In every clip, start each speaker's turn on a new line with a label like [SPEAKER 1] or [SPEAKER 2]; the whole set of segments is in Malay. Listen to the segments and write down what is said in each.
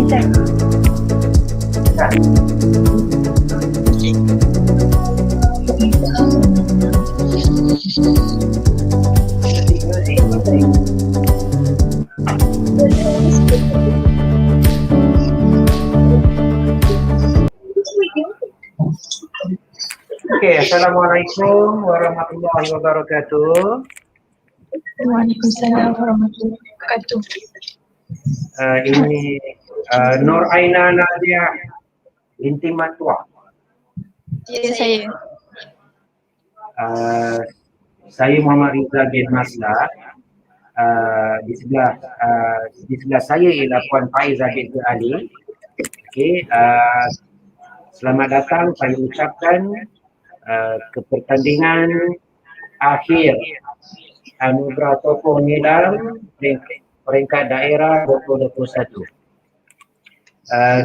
[SPEAKER 1] Okey, Assalamualaikum warahmatullahi wabarakatuh.
[SPEAKER 2] Waalaikumsalam warahmatullahi wabarakatuh.
[SPEAKER 1] Ini Nur Aina Nadia binti Matwa.
[SPEAKER 2] Ya, saya.
[SPEAKER 1] Saya Muhammad Rizal bin Masa. Di sebelah saya ialah Puan Faizah binti Ali. Okey, selamat datang saya ucapkan ke pertandingan akhir anugerah Tokoh Nilam peringkat daerah 2021.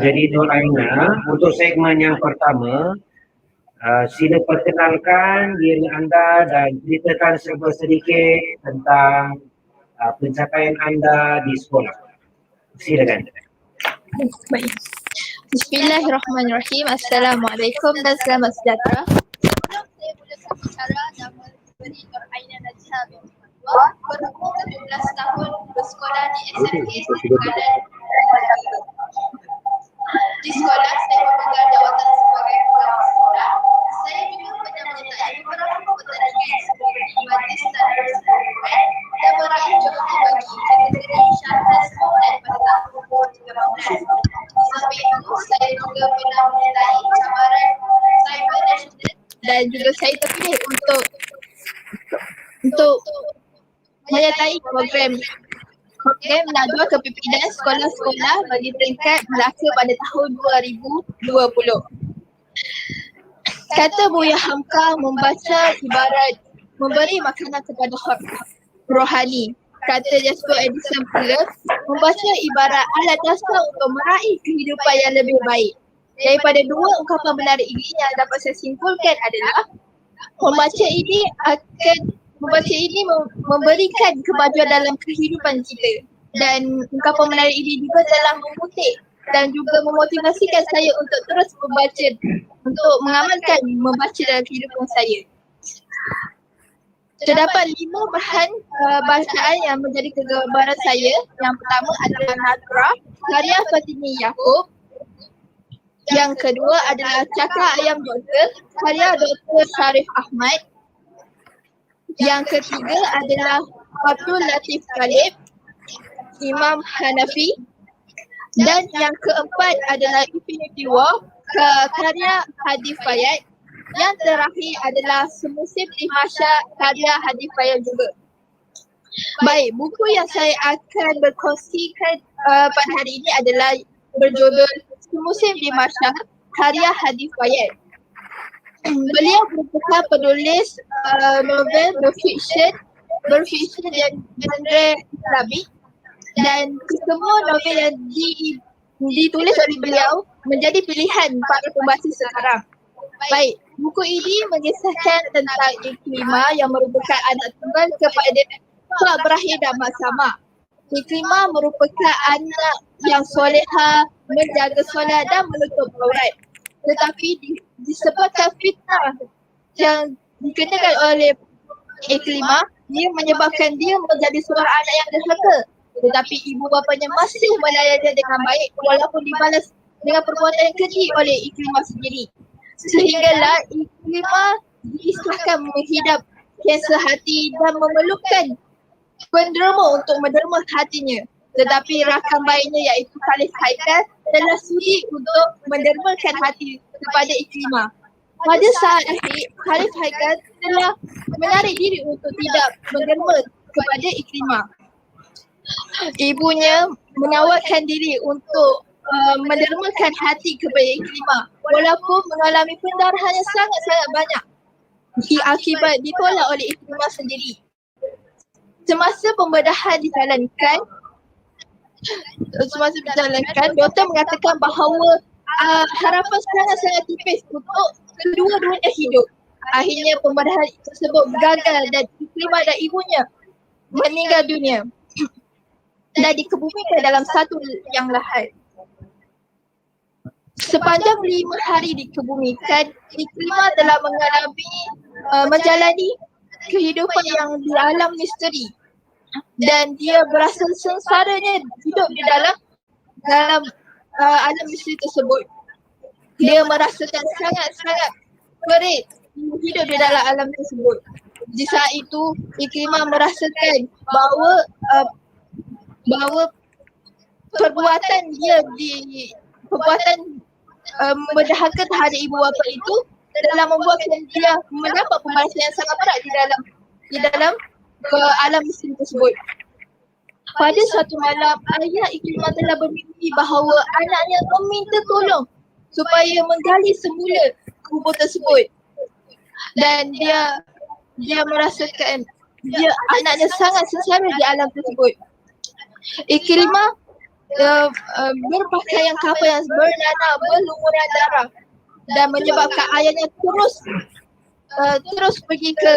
[SPEAKER 1] Jadi Nur Aina, untuk segmen yang pertama, sila perkenalkan diri anda dan ceritakan sedikit tentang pencapaian anda di sekolah. Silakan.
[SPEAKER 2] Baik. Bismillahirrahmanirrahim. Assalamualaikum dan selamat sejahtera. Sebelum saya mulakan bicara, nama saya Nur Aina Nadia binti Matwa, berumur 17 tahun, bersekolah di SMK Peringkat. Di sekolah saya memegang jawatan sebagai pengawas sekolah. Saya juga pernah menyertai beberapa pertandingan seperti majlis standar sekolah dan meraih johor bagi kategori syarikat sekolah pada tahun 2013. Di samping itu, saya juga pernah menyertai cabaran cyber nasional dan juga saya terpilih untuk menyertai program menajwa kepimpinan sekolah-sekolah bagi peringkat Melaka pada tahun 2020. Kata Buya Hamka, membaca ibarat memberi makanan kepada rohani. Kata Jasper Edison pula, membaca ibarat alat dasar untuk meraih kehidupan yang lebih baik. Daripada dua ungkapan menarik ini yang dapat saya simpulkan adalah membaca ini memberikan kemajuan dalam kehidupan kita, dan ungkapan menarik ini juga telah memutik dan juga memotivasikan saya untuk terus membaca, untuk mengamalkan membaca dalam kehidupan saya. Terdapat 5 bahan bacaan yang menjadi kegemaran saya. Yang pertama adalah Nadra karya Fatimi Yaakob. Yang kedua adalah Cakar Ayam Doktor karya Dr. Sharif Ahmad. Yang ketiga adalah Abdul Latif Khalib, Imam Hanafi. Dan yang keempat adalah Infinity War karya Hadi Fayad. Yang terakhir adalah Semusim di Masa karya Hadi Fayad juga. Baik, buku yang saya akan berkongsikan pada hari ini adalah berjudul Semusim di Masa karya Hadi Fayad. Beliau merupakan penulis novel berfiction dan genre Islamik, dan semua novel yang ditulis oleh beliau menjadi pilihan para pembaca sekarang. Baik, buku ini mengisahkan tentang Ikrimah yang merupakan anak tunggal kepada Tuan Ibrahim dan Mak Sama. Ikrimah merupakan anak yang soleha, menjaga solat dan menutup aurat. Tetapi disebabkan fitnah yang dikenakan oleh Ikrimah, dia menyebabkan dia menjadi seorang anak yang derhaka. Tetapi ibu bapanya masih melayani dengan baik walaupun dibalas dengan perbuatan yang keji oleh Ikrimah sendiri. Sehinggalah Ikrimah diisahkan menghidap kanser hati dan memerlukan penderma untuk menderma hatinya. Tetapi rakan baiknya iaitu Khalif Haikal telah sudi untuk mendermakan hati kepada Ikrimah. Pada saat akhir, Khalif Haikal telah menarik diri untuk tidak menderma kepada Ikrimah. Ibunya menawarkan diri untuk mendermakan hati kepada Ikrimah walaupun mengalami pendarahan yang sangat-sangat banyak akibat ditolak oleh Ikrimah sendiri. Semasa pembedahan dijalankan, doktor mengatakan bahawa harapan sangat-sangat tipis untuk kedua-duanya hidup. Akhirnya pembedahan tersebut gagal dan Ikrimah dan ibunya meninggal dunia dan dikebumikan dalam satu yang lahat. sepanjang 5 hari dikebumikan, Ikrimah telah menjalani kehidupan yang di alam misteri dan dia berasa sengsaranya hidup di dalam alam misteri tersebut. Dia merasakan sangat-sangat perit hidup di dalam alam tersebut. Di saat itu Ikrimah merasakan bahawa perbuatan menderhaka terhadap ibu bapa itu telah membuatkan dia mendapat pembalasan yang sangat berat di dalam alam misteri tersebut. Pada suatu malam, ayah Ikrimah telah bermimpi bahawa anaknya meminta tolong supaya menggali semula kubur tersebut. Dan dia merasakan anaknya sangat sengsara di alam tersebut. Ikrimah berpakaian kafan yang bernanah berlumuran darah dan menyebabkan ayahnya terus pergi ke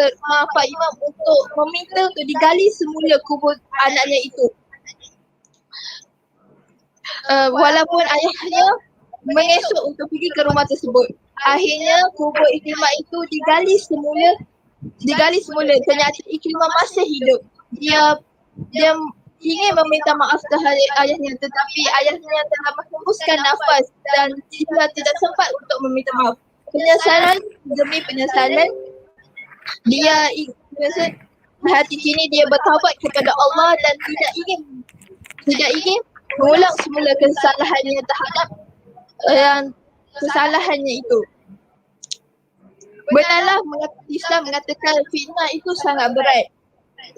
[SPEAKER 2] Pak Imam untuk meminta untuk digali semula kubur anaknya itu. Walaupun ayahnya mengesok untuk pergi ke rumah tersebut. Akhirnya kubur Ikrimah itu digali semula. Ternyata Ikrimah masih hidup. Dia ingin meminta maaf terhadap ayahnya, tetapi ayahnya telah menghembuskan nafas dan tidak sempat untuk meminta maaf. Penyesalan demi penyesalan, di hati kini dia bertaubat kepada Allah dan tidak ingin mengulang semula kesalahannya terhadap kesalahannya itu. Benarlah Islam mengatakan fitnah itu sangat berat.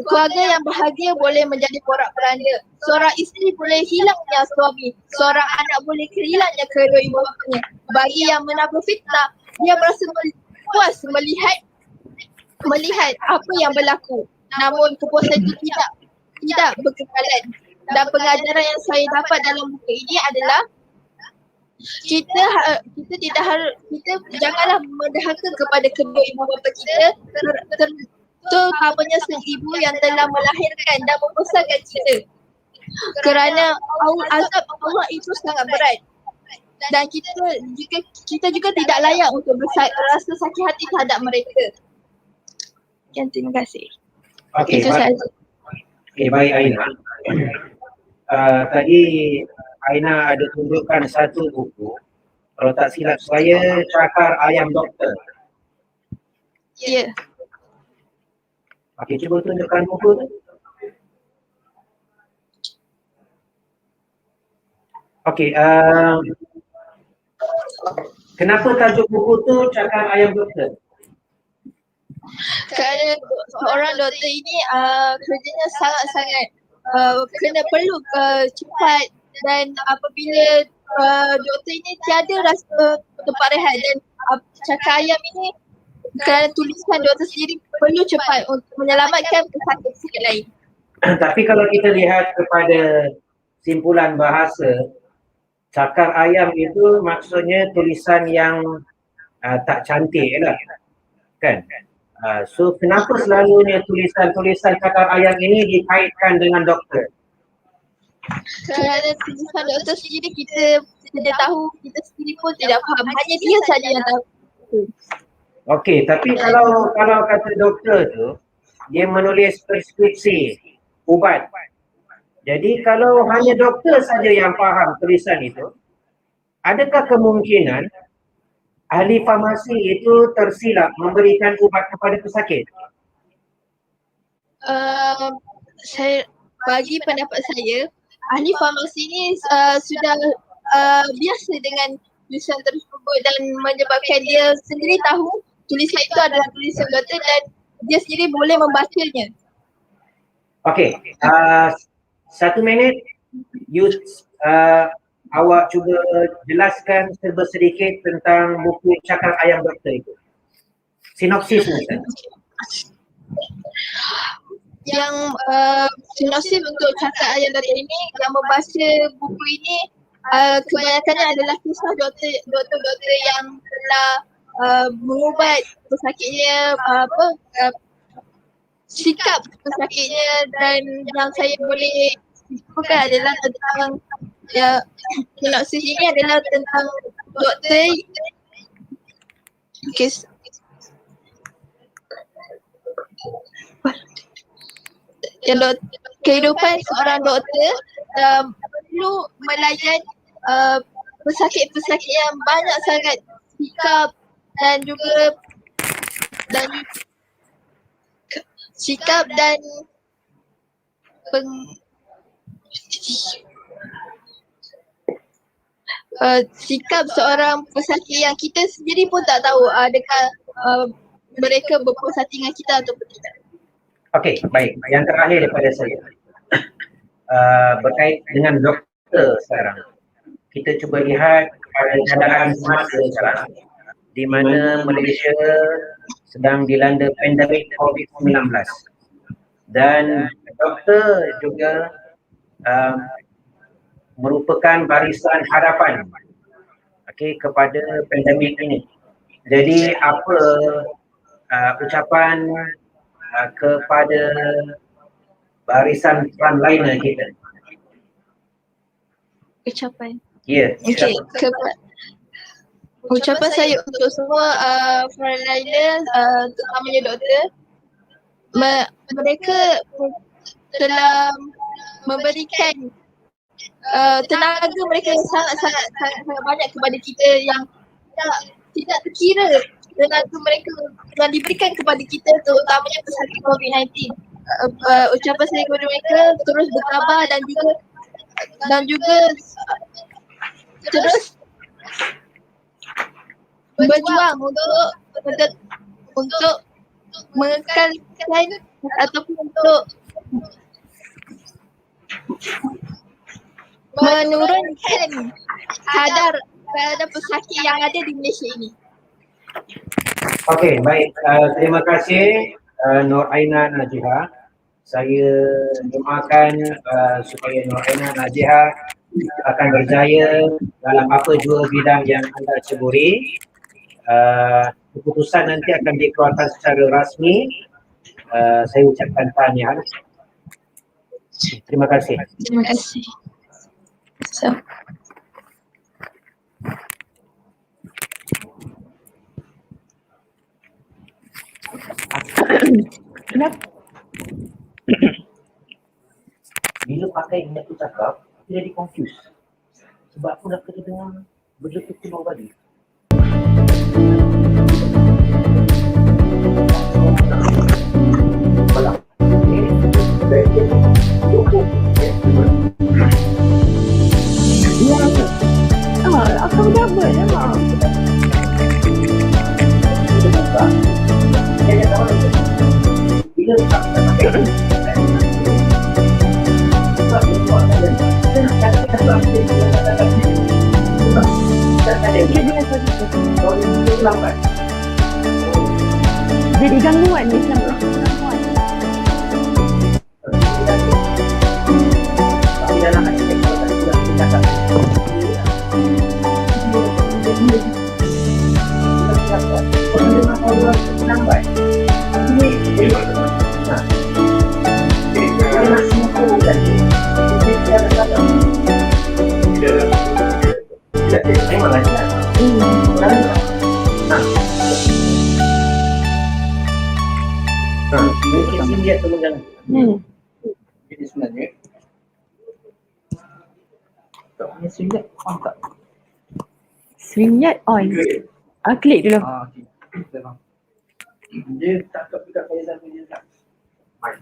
[SPEAKER 2] Keluarga yang bahagia boleh menjadi porak-poranda. Seorang isteri boleh hilangnya suami. Seorang anak boleh kehilangnya kedua ibu bapanya. Bagi yang menabur fitnah, dia merasa puas melihat apa yang berlaku. Namun kepuasan itu tidak berkekalan. Dan pengajaran yang saya dapat dalam buku ini adalah kita janganlah menderhaka kepada kedua ibu bapa kita, terutamanya sang ibu yang telah melahirkan dan membesarkan kita. Kerana azab Allah itu sangat berat. Dan kita juga tidak layak untuk rasa sakit hati terhadap mereka. Terima kasih.
[SPEAKER 1] Okey,
[SPEAKER 2] Itu sahaja.
[SPEAKER 1] Baik Aina. Tadi Aina ada tunjukkan satu buku. Kalau tak silap saya, Cakar Ayam Doktor.
[SPEAKER 2] Ya.
[SPEAKER 1] Okey, cuba tunjukkan buku tu. Okey, kenapa tajuk buku tu Cakar Ayam Doktor?
[SPEAKER 2] Kerana seorang doktor ini kerjanya sangat-sangat perlu cepat, dan apabila doktor ini tiada rasa tempat rehat, dan Cakar Ayam ini kerana tulisan doktor sendiri perlu cepat untuk menyelamatkan pesakit lain.
[SPEAKER 1] Tapi kalau kita lihat kepada simpulan bahasa, Cakar Ayam itu maksudnya tulisan yang tak cantik lah, kan? So kenapa selalunya tulisan-tulisan Cakar Ayam ini dikaitkan dengan doktor?
[SPEAKER 2] Kerana tulisan doktor sendiri kita tidak tahu, kita sendiri pun tidak faham, hanya dia saja yang tahu.
[SPEAKER 1] Okey, tapi kalau kata doktor tu, dia menulis preskripsi ubat. Jadi kalau hanya doktor saja yang faham tulisan itu, adakah kemungkinan ahli farmasi itu tersilap memberikan ubat kepada pesakit?
[SPEAKER 2] Bagi pendapat saya, ahli farmasi ini sudah biasa dengan tulisan tersebut dan menyebabkan dia sendiri tahu tulisan itu adalah tulisan doktor dan dia sendiri boleh membacanya.
[SPEAKER 1] Okey, 1 minit, awak cuba jelaskan sedikit tentang buku Cakar Ayam Doktor itu. Sinopsis ni.
[SPEAKER 2] Yang sinopsis untuk Cakar Ayam Doktor ini, yang membaca buku ini kebanyakannya adalah kisah doktor-doktor yang telah mengubat pesakitnya, sikap pesakitnya, dan yang saya boleh bukan adalah tentang sinopsis ini adalah tentang doktor okay. Kehidupan seorang doktor perlu melayan pesakit-pesakit yang banyak sangat sikap dan sikap seorang pesakit yang kita sendiri pun tak tahu adakah mereka berpuas hati dengan kita atau tidak.
[SPEAKER 1] Okey, baik. Yang terakhir daripada saya berkait dengan doktor sekarang. Kita cuba lihat keadaan semasa sekarang di mana Malaysia sedang dilanda pandemik COVID-19 dan doktor juga merupakan barisan hadapan kepada pandemik ini. Jadi apa ucapan kepada barisan frontliner kita?
[SPEAKER 2] Ucapan.
[SPEAKER 1] Ya.
[SPEAKER 2] Okey, ucapan saya untuk semua frontliner, terutamanya doktor, mereka telah memberikan tenaga mereka yang sangat banyak kepada kita yang tidak terkira tenaga mereka yang diberikan kepada kita, terutamanya pesakit COVID-19. Ucapan saya kepada mereka terus bertabah dan juga terus berjuang untuk mengekalkan ataupun untuk menurunkan kadar pesakit yang ada di Malaysia ini.
[SPEAKER 1] Okey, baik. Terima kasih Nur Aina Najiha. Saya doakan supaya Nur Aina Najiha akan berjaya dalam apa jua bidang yang anda ceburi. Keputusan nanti akan dikeluarkan secara rasmi. Saya ucapkan tahniah. Terima kasih.
[SPEAKER 2] Terima kasih.
[SPEAKER 1] Kenapa? Bila pakai ini aku cakap, aku jadi confused. Sebab aku dah kena dengar benda tu keluar balik. Malam.
[SPEAKER 3] Aku dah buat memang. Jadi gangguan ni sama.
[SPEAKER 1] Mungkin dia tu mengganggu. Jadi sebenarnya tak punya swingyard on tak?
[SPEAKER 3] Swingyard on. Klik dulu.
[SPEAKER 1] Okey. Dia tak dekat Faizal punya tak? Baik.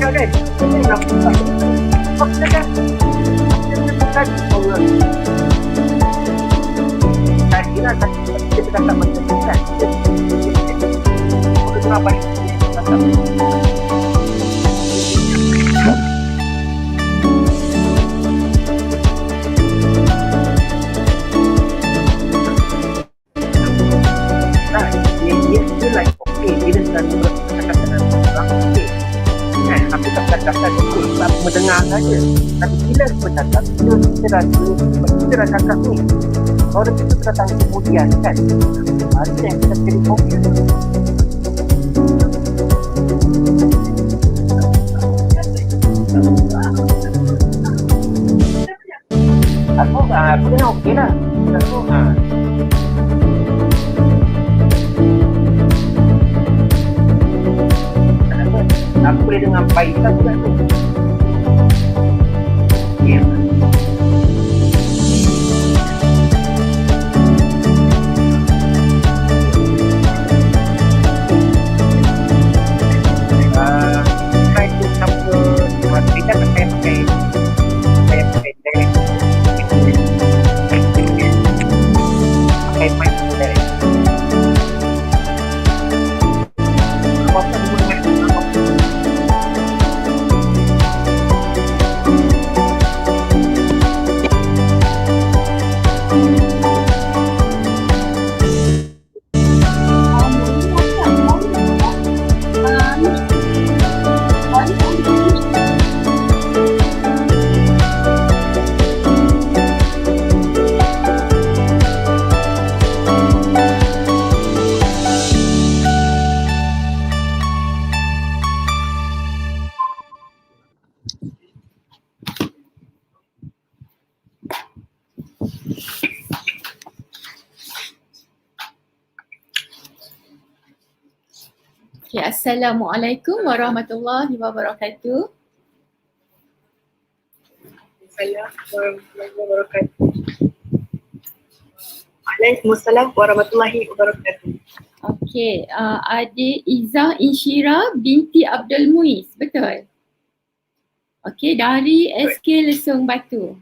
[SPEAKER 1] kan? Kita nak buka itu. Sebab kita dah tadi orang tadi lah kita cakap macam tu kan. Kita tengah balik kita cakap. Dia like okey bila sudah bercakap dengan orang okey kan, aku tak katakan okey sebab mendengar saja, tapi bila bercakap kita dah cakap ni orang itu datang kemudian kan, ada yang kita jadi confused. Aku dengar okey lah. Aku boleh dengar baik tak juga tu. Ya. Saya tu sampai kita pakai mic direct. Apa pun
[SPEAKER 4] Okay, Assalamualaikum warahmatullahi wabarakatuh.
[SPEAKER 5] Assalamualaikum warahmatullahi wabarakatuh. Waalaikumsalam warahmatullahi wabarakatuh.
[SPEAKER 4] Okay, adik Izzah Insyira binti Abdul Muiz, betul? Okay, dari SK Lesung Batu.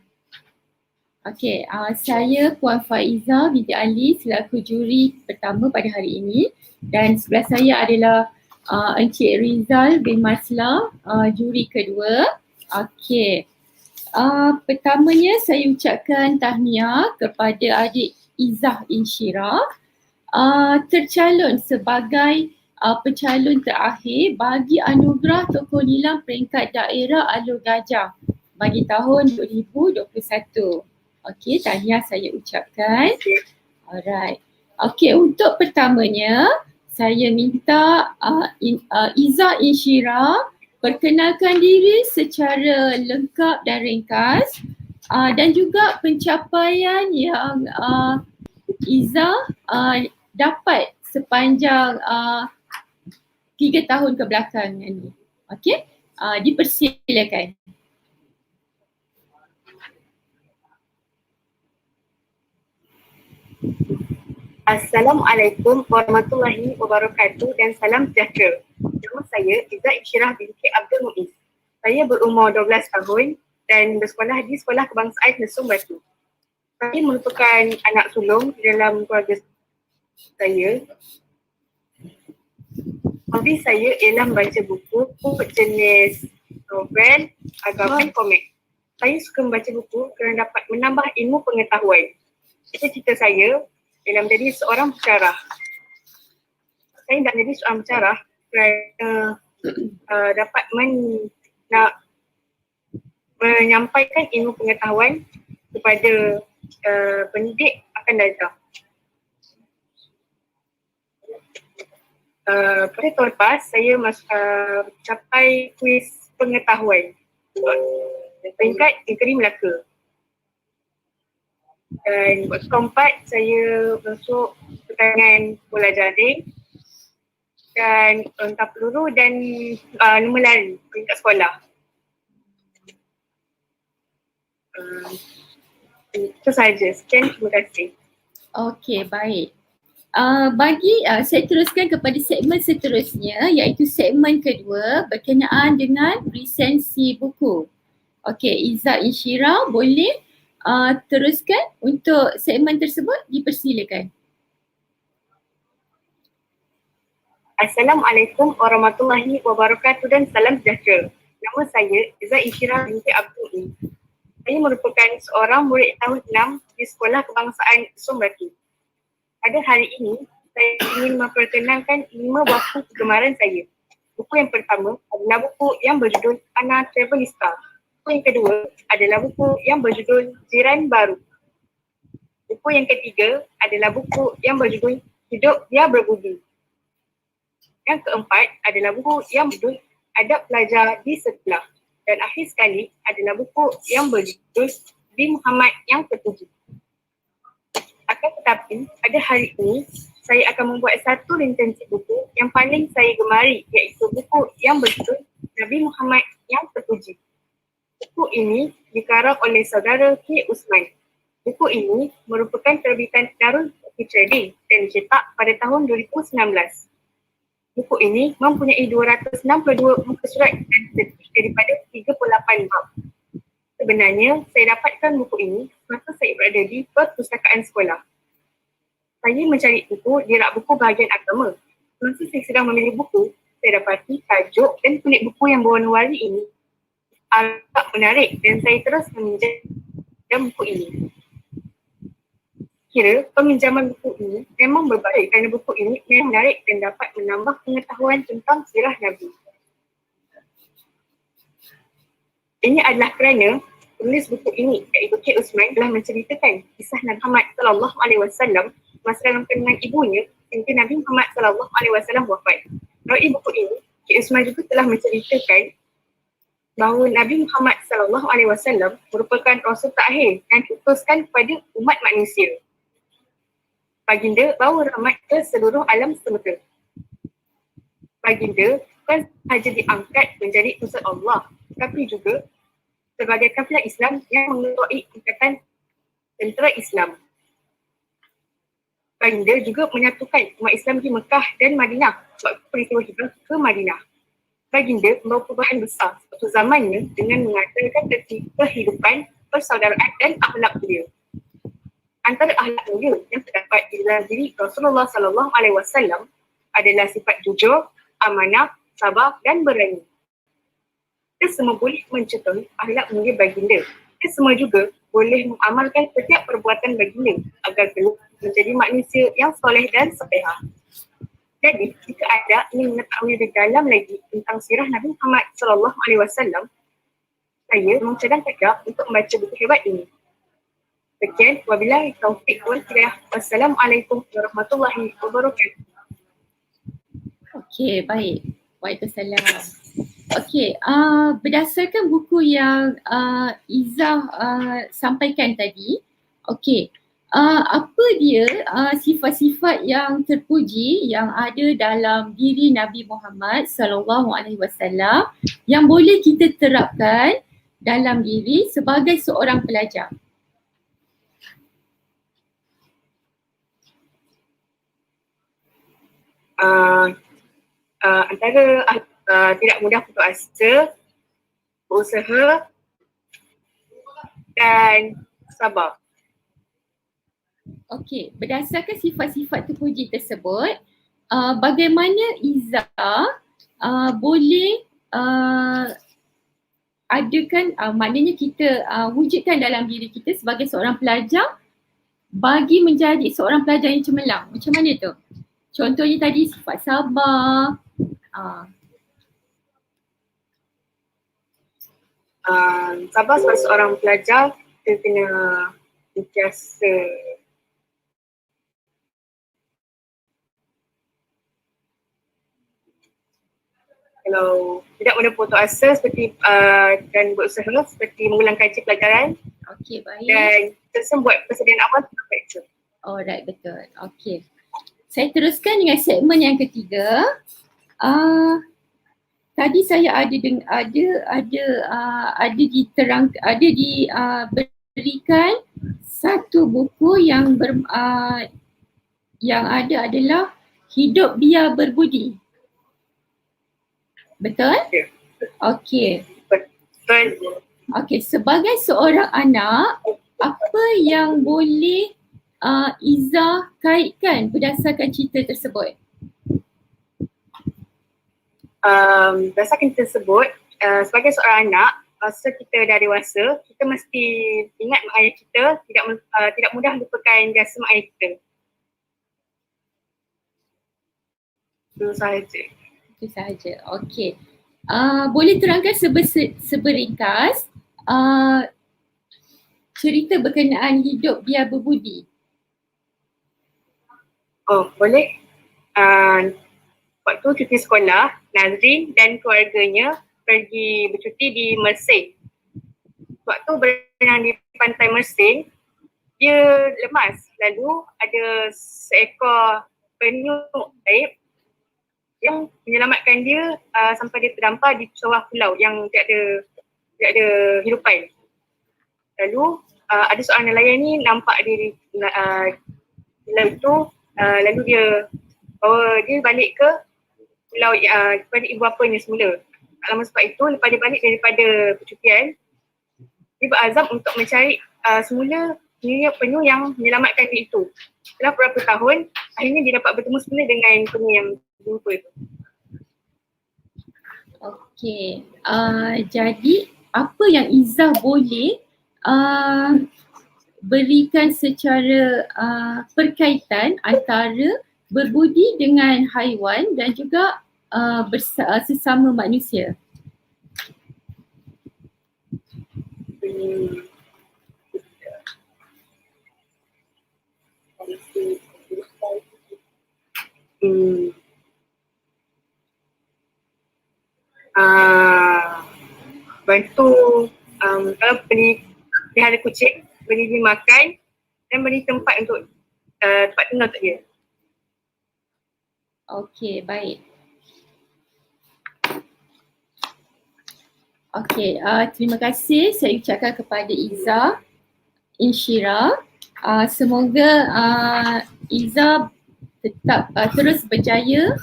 [SPEAKER 4] Okay, saya Puan Faizah binti Ali selaku juri pertama pada hari ini, dan sebelah saya adalah Encik Rizal bin Masla, juri kedua. Okay, pertamanya saya ucapkan tahniah kepada adik Izzah Insyira tercalon sebagai pencalon terakhir bagi anugerah Tokoh Nilam Peringkat Daerah Alor Gajah bagi tahun 2021. Okay, tahniah saya ucapkan. Alright. Okay, untuk pertamanya saya minta Izzah Insyira perkenalkan diri secara lengkap dan ringkas dan juga pencapaian yang Izzah dapat sepanjang 3 tahun kebelakangan ini. Okay, dipersilakan.
[SPEAKER 5] Assalamualaikum warahmatullahi wabarakatuh dan salam sejahtera. Nama saya Izzah Insyirah binti Abdul Muiz. Saya berumur 12 tahun dan bersekolah di Sekolah Kebangsaan Lesung Batu. Saya merupakan anak sulung dalam keluarga saya. Hobi saya ialah membaca buku jenis novel, agama dan komik. Saya suka membaca buku kerana dapat menambah ilmu pengetahuan. Cita-cita saya ialah menjadi seorang pensyarah. Saya nak menjadi seorang pensyarah kerana dapat menyampaikan ilmu pengetahuan kepada pendidik akan datang. Pada tahun lepas saya capai kuis pengetahuan peringkat negeri Melaka. Dan waktu keempat saya masuk pertandingan bola jaring dan hentam peluru dan nombor lari peringkat sekolah. Itu sahaja. Sekian, terima kasih.
[SPEAKER 4] Okey, baik. Saya teruskan kepada segmen seterusnya, iaitu segmen kedua berkenaan dengan resensi buku. Okey, Izzah Insyirah boleh teruskan untuk segmen tersebut, dipersilakan.
[SPEAKER 5] Assalamualaikum warahmatullahi wabarakatuh dan salam sejahtera. Nama saya Izzah Insyirah binti Abdul. Saya merupakan seorang murid tahun 6 di Sekolah Kebangsaan Sumberki. Pada hari ini, saya ingin memperkenalkan 5 buku kegemaran saya. Buku yang pertama adalah buku yang berjudul Ana Travelista. Buku yang kedua adalah buku yang berjudul Jiran Baru. Buku yang ketiga adalah buku yang berjudul Hidup Dia Berbudi. Yang keempat adalah buku yang berjudul Adab Pelajar di Sekolah. Dan akhir sekali adalah buku yang berjudul Nabi Muhammad yang Terpuji. Akan tetapi, pada hari ini, saya akan membuat satu resensi buku yang paling saya gemari, iaitu buku yang berjudul Nabi Muhammad yang Terpuji. Buku ini dikarang oleh saudara K. Usman. Buku ini merupakan terbitan Darul Trading dan dicetak pada tahun 2019. Buku ini mempunyai 262 muka surat dan terdiri daripada 38 bab. Sebenarnya, saya dapatkan buku ini semasa saya berada di perpustakaan sekolah. Saya mencari buku di rak buku bahagian agama. Semasa saya sedang memilih buku, saya dapati tajuk dan kulit buku yang berwarna-warni ini agak menarik dan saya terus meminjam buku ini. Kira peminjaman buku ini memang berbalik kerana buku ini memang menarik dan dapat menambah pengetahuan tentang sirah Nabi. Ini adalah kerana penulis buku ini, iaitu K. Usman, telah menceritakan kisah Nabi Muhammad SAW masa dalam kandungan ibunya hingga Nabi Muhammad SAW wafat. Melalui buku ini, K. Usman juga telah menceritakan bahawa Nabi Muhammad SAW merupakan Rasul terakhir yang diutuskan kepada umat manusia. Baginda bawa rahmat ke seluruh alam semesta. Baginda bukan sahaja diangkat menjadi utusan Allah, tapi juga sebagai kafilah Islam yang mengetuai ikatan tentera Islam. Baginda juga menyatukan umat Islam di Mekah dan Madinah waktu peristiwa hijrah ke Madinah. Baginda membawa perubahan besar waktu zamannya dengan mengatakan tertib kehidupan, persaudaraan dan akhlak mulia. Antara akhlak mulia yang terdapat di dalam diri Rasulullah SAW adalah sifat jujur, amanah, sabar dan berani. Kita semua boleh mencontohi akhlak mulia baginda. Kita semua juga boleh mengamalkan setiap perbuatan baginda agar kelak menjadi manusia yang soleh dan salehah. Jadi, jika anda ingin mengetahui lebih dalam lagi tentang sirah Nabi Muhammad SAW, saya mencadangkan untuk membaca buku hebat ini. Sekian, wabillahi taufiq wal hidayah. Wassalamualaikum warahmatullahi wabarakatuh.
[SPEAKER 4] Okey, baik. Waalaikumsalam. Okey, berdasarkan buku yang Izzah sampaikan tadi, okey, apa dia sifat-sifat yang terpuji yang ada dalam diri Nabi Muhammad SAW yang boleh kita terapkan dalam diri sebagai seorang pelajar?
[SPEAKER 5] Antara tidak mudah putus asa, berusaha dan sabar.
[SPEAKER 4] Okey, berdasarkan sifat-sifat terpuji tersebut, bagaimana Izzah boleh adakan, maknanya kita wujudkan dalam diri kita sebagai seorang pelajar bagi menjadi seorang pelajar yang cemerlang. Macam mana tu? Contohnya tadi sifat sabar.
[SPEAKER 5] Sabar sebagai seorang pelajar, kita kena sentiasa kalau tidak mudah putus asa seperti dan berusaha seperti mengulang kaji pelajaran.
[SPEAKER 4] Okey, baik.
[SPEAKER 5] Dan kita buat persediaan awal untuk lecture.
[SPEAKER 4] Alright, betul. Okey. Saya teruskan dengan segmen yang ketiga. Tadi saya diberikan satu buku yang yang ada adalah hidup biar berbudi. Betul?
[SPEAKER 5] Ya.
[SPEAKER 4] Okey.
[SPEAKER 5] Betul.
[SPEAKER 4] Okey, sebagai seorang anak, apa yang boleh Izzah kaitkan berdasarkan cerita tersebut?
[SPEAKER 5] Berdasarkan tersebut, sebagai seorang anak, masa kita dah dewasa, kita mesti ingat mak ayah kita, tidak mudah lupakan jasa mak ayah kita. Itu sahaja.
[SPEAKER 4] Itu sahaja. Okey. Boleh terangkan seberingkas cerita berkenaan hidup biar berbudi?
[SPEAKER 5] Oh, boleh. Waktu cuti sekolah, Nazrin dan keluarganya pergi bercuti di Mersing. Waktu berenang di pantai Mersing, dia lemas. Lalu ada seekor penyu air yang menyelamatkan dia sampai dia terdampar di sebuah pulau yang tidak ada hidupan. Lalu ada seorang nelayan ni nampak dia pulau itu, lalu dia bawa dia balik ke pulau kepada ibu bapanya semula. Tak lama sebab itu, lepas dia balik daripada percutian, dia berazam untuk mencari semula penyu yang menyelamatkan dia itu. Setelah beberapa tahun, akhirnya dia dapat bertemu semula dengan penyu yang lupa itu.
[SPEAKER 4] Okey. Jadi apa yang Izzah boleh berikan secara perkaitan antara berbudi dengan haiwan dan juga sesama manusia?
[SPEAKER 5] Bantu kalau pelihara kucing, beri dia makan dan beri tempat untuk tempat tinggal untuk dia.
[SPEAKER 4] Okey, baik. Okey, terima kasih saya ucapkan kepada Izzah Inshira. Semoga Izzah tetap terus berjaya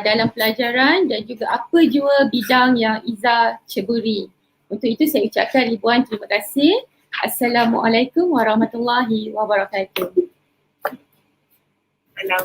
[SPEAKER 4] dalam pelajaran dan juga apa jua bidang yang Izzah ceburi. Untuk itu saya ucapkan ribuan terima kasih. Assalamualaikum warahmatullahi wabarakatuh.
[SPEAKER 5] Salam.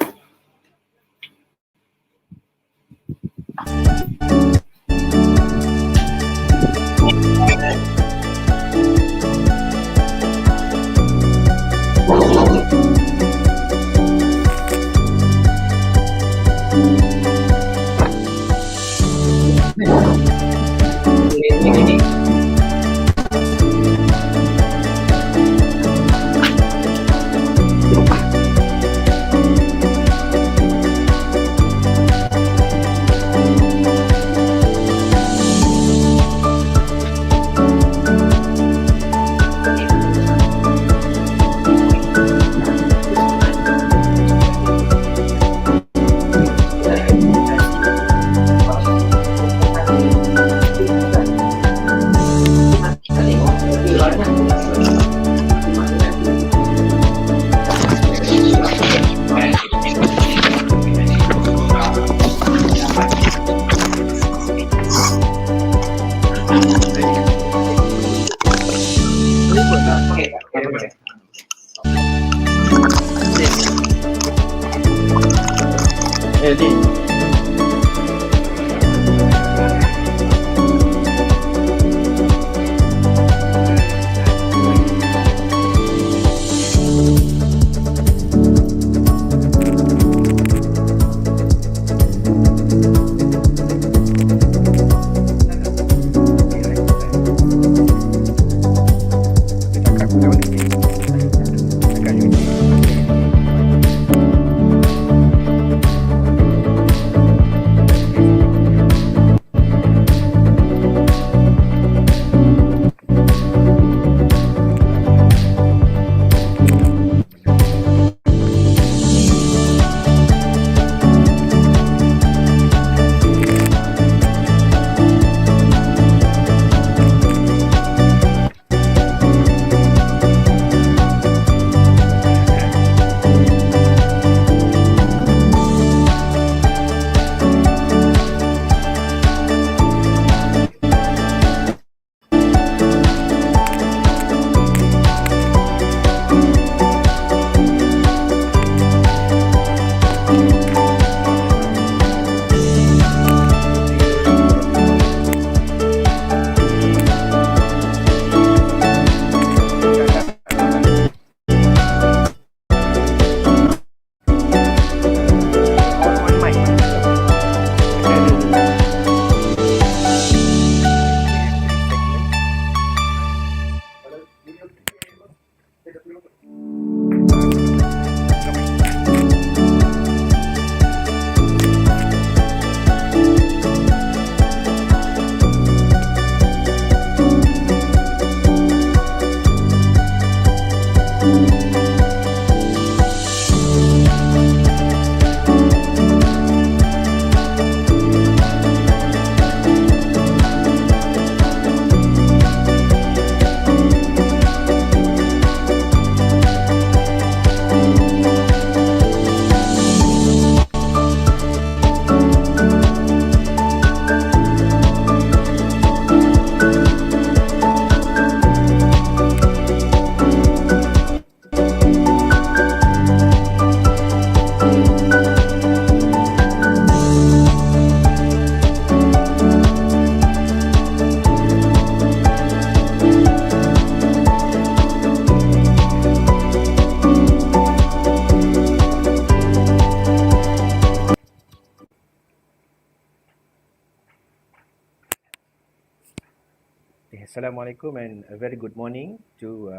[SPEAKER 6] Okay, Assalamualaikum and a very good morning to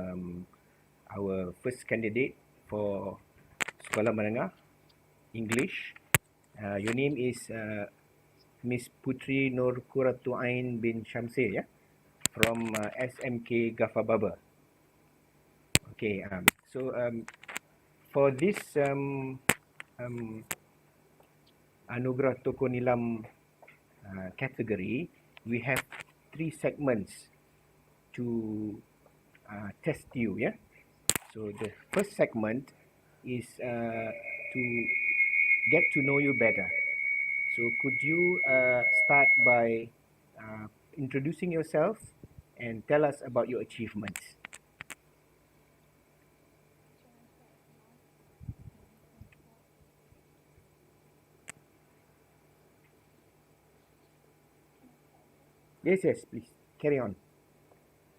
[SPEAKER 6] our first candidate for Sekolah Menengah English. Your name is Miss Putri Nur Qurratu Ain bin Shamsir, yeah, from SMK Gafar Baba. Okay, so for this Anugerah Tokoh Nilam category, we have 3 segments to test you, yeah. So the first segment is to get to know you better. So could you start by introducing yourself and tell us about your achievements? Yes, yes, please carry on.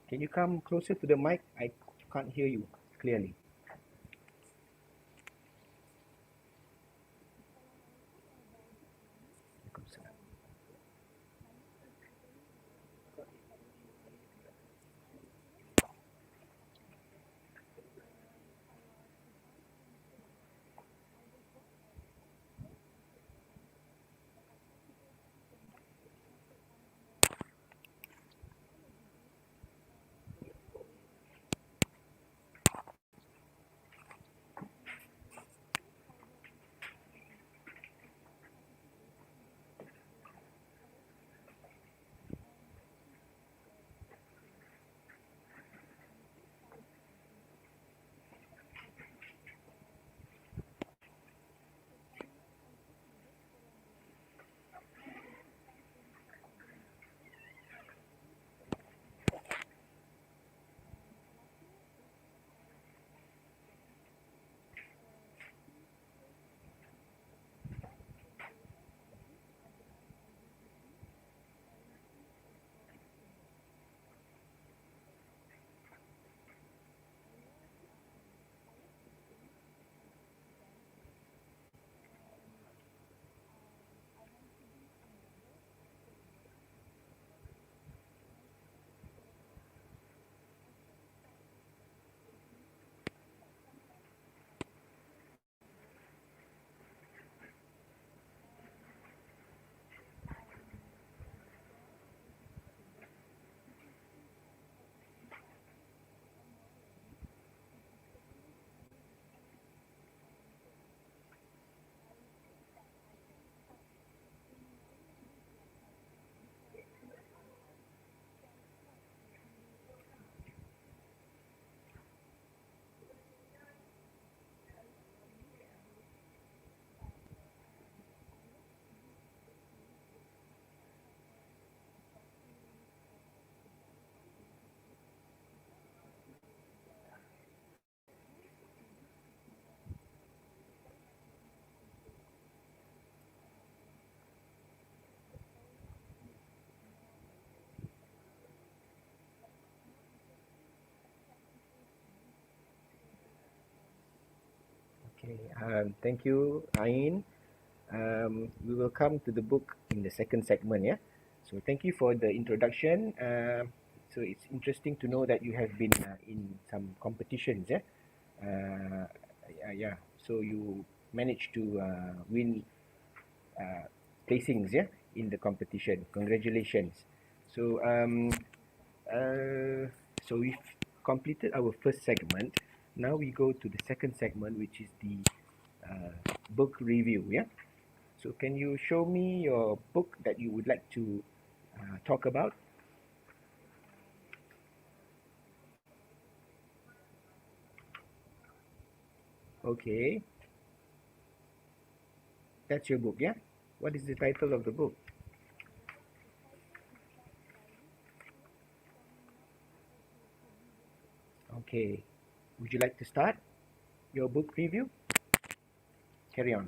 [SPEAKER 6] Can you come closer to the mic? I can't hear you clearly. Okay, thank you, Ain. We will come to the book in the second segment, yeah. So thank you for the introduction. So it's interesting to know that you have been in some competitions, yeah. Yeah. So you managed to win placings, yeah, in the competition. Congratulations. So so we've completed our first segment. Now we go to the second segment, which is the book review, yeah. So can you show me your book that you would like to talk about? Okay. That's your book, yeah? What is the title of the book? Okay. Would you like to start your book review? Carry on.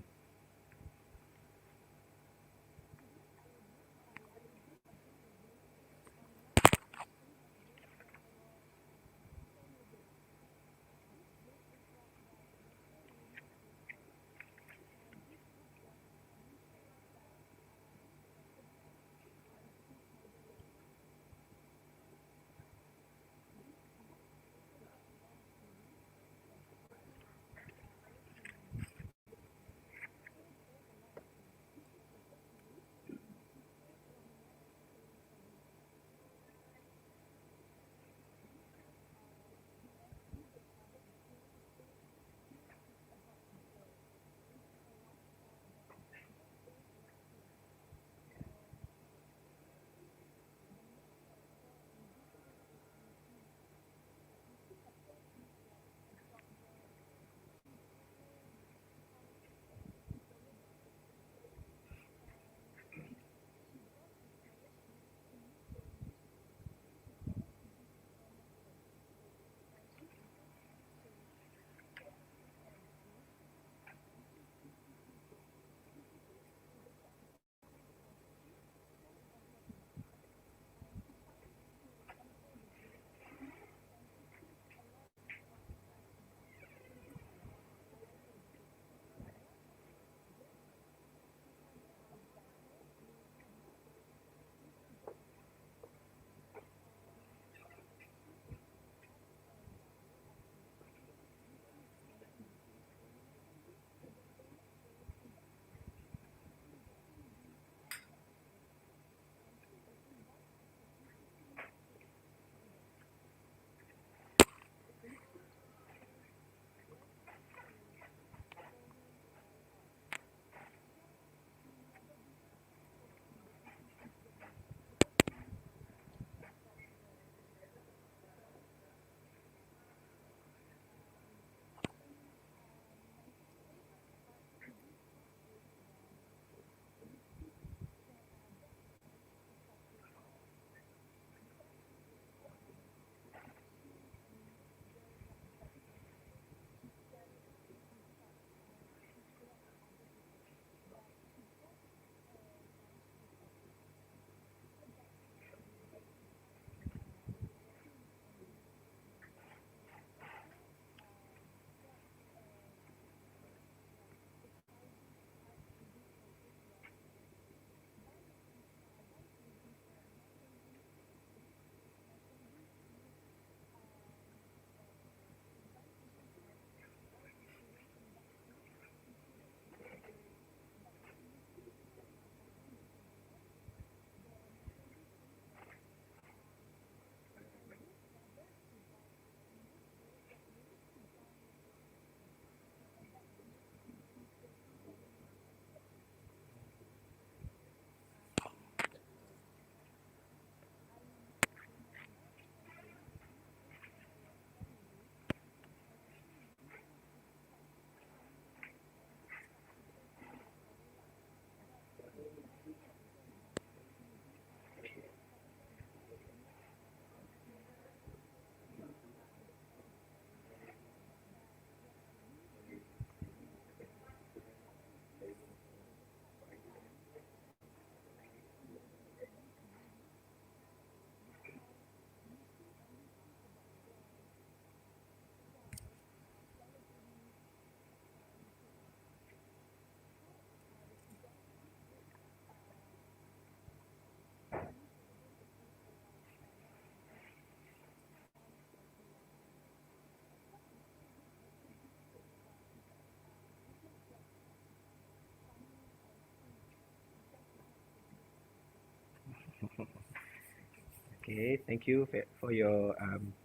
[SPEAKER 6] Okay, thank you for your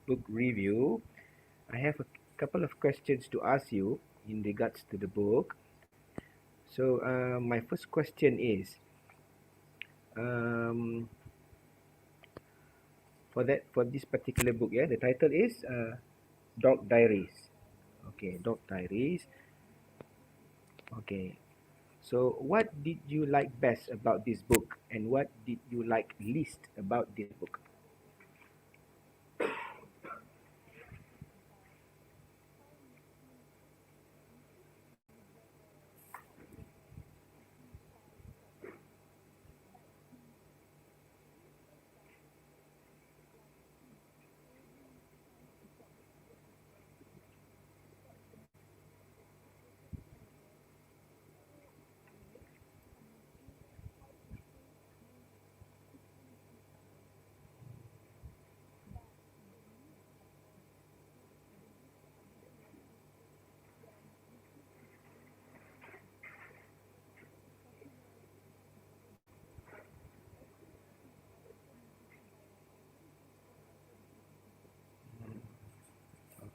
[SPEAKER 6] book review. I have a couple of questions to ask you in regards to the book. So my first question is, um, for this particular book, yeah, the title is Dog Diaries. Okay, Dog Diaries. Okay, so what did you like best about this book, and what did you like least about this book?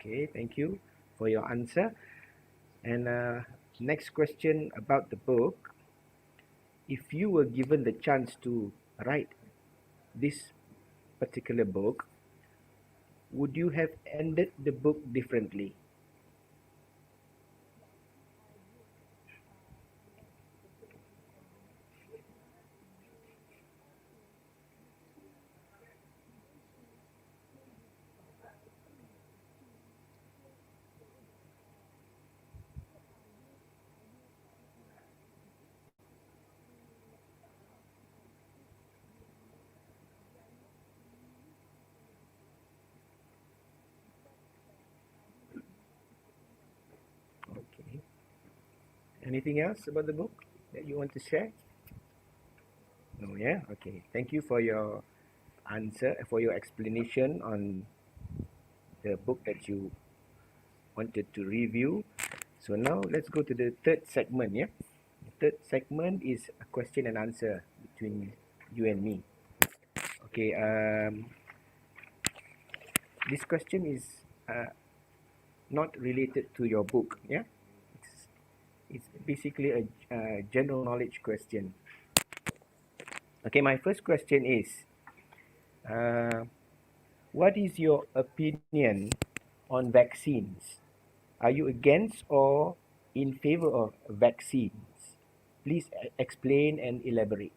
[SPEAKER 6] Okay, thank you for your answer. And next question about the book. If you were given the chance to write this particular book, would you have ended the book differently? Okay. Anything else about the book that you want to share? No, yeah? Okay. Thank you for your answer, for your explanation on the book that you wanted to review. So now let's go to the third segment, yeah? The third segment is a question and answer between you and me. Okay, this question is not related to your book, yeah? It's basically a general knowledge question. Okay, my first question is, uh, what is your opinion on vaccines? Are you against or in favor of vaccines? Please explain and elaborate.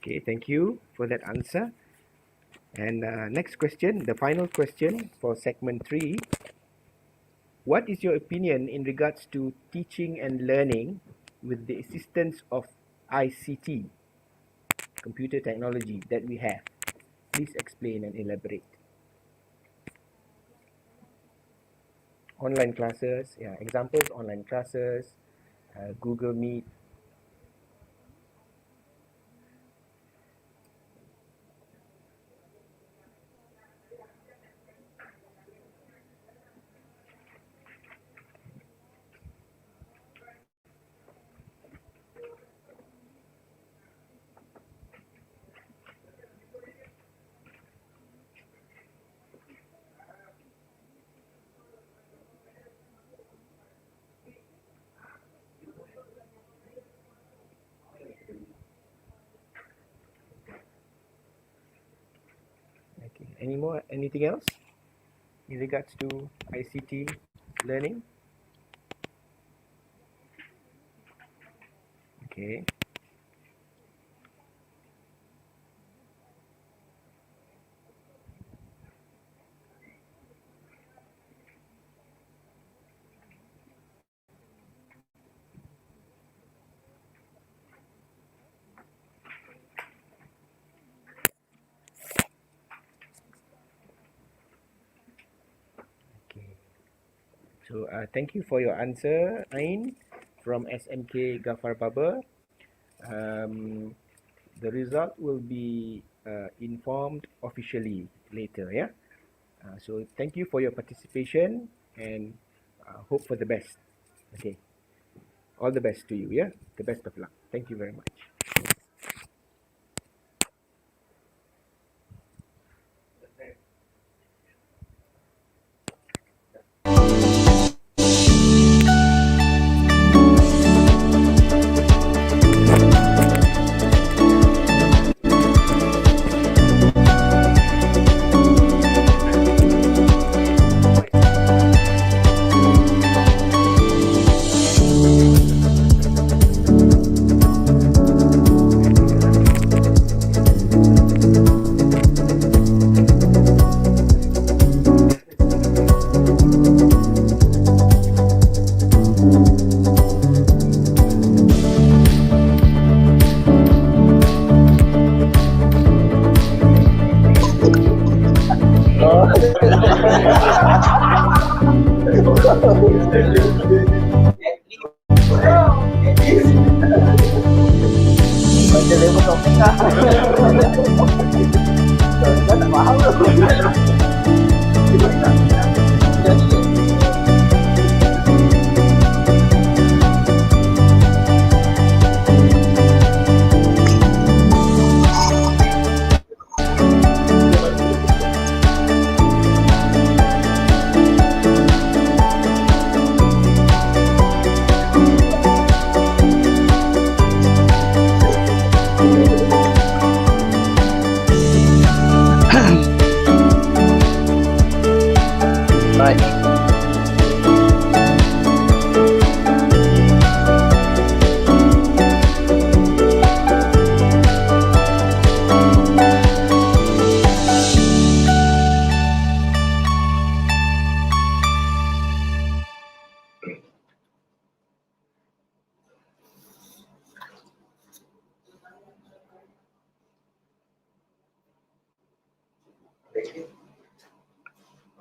[SPEAKER 6] Okay, thank you for that answer. And next question, the final question for segment 3. What is your opinion in regards to teaching and learning with the assistance of ICT, computer technology that we have? Please explain and elaborate. Online classes, yeah, examples, online classes, Google Meet. Okay. Anything else in regards to ICT learning? Okay. So thank you for your answer, Ain from SMK Gafar Baba. The result will be informed officially later. Yeah. So thank you for your participation and hope for the best. Okay. All the best to you. Yeah. The best of luck. Thank you very much.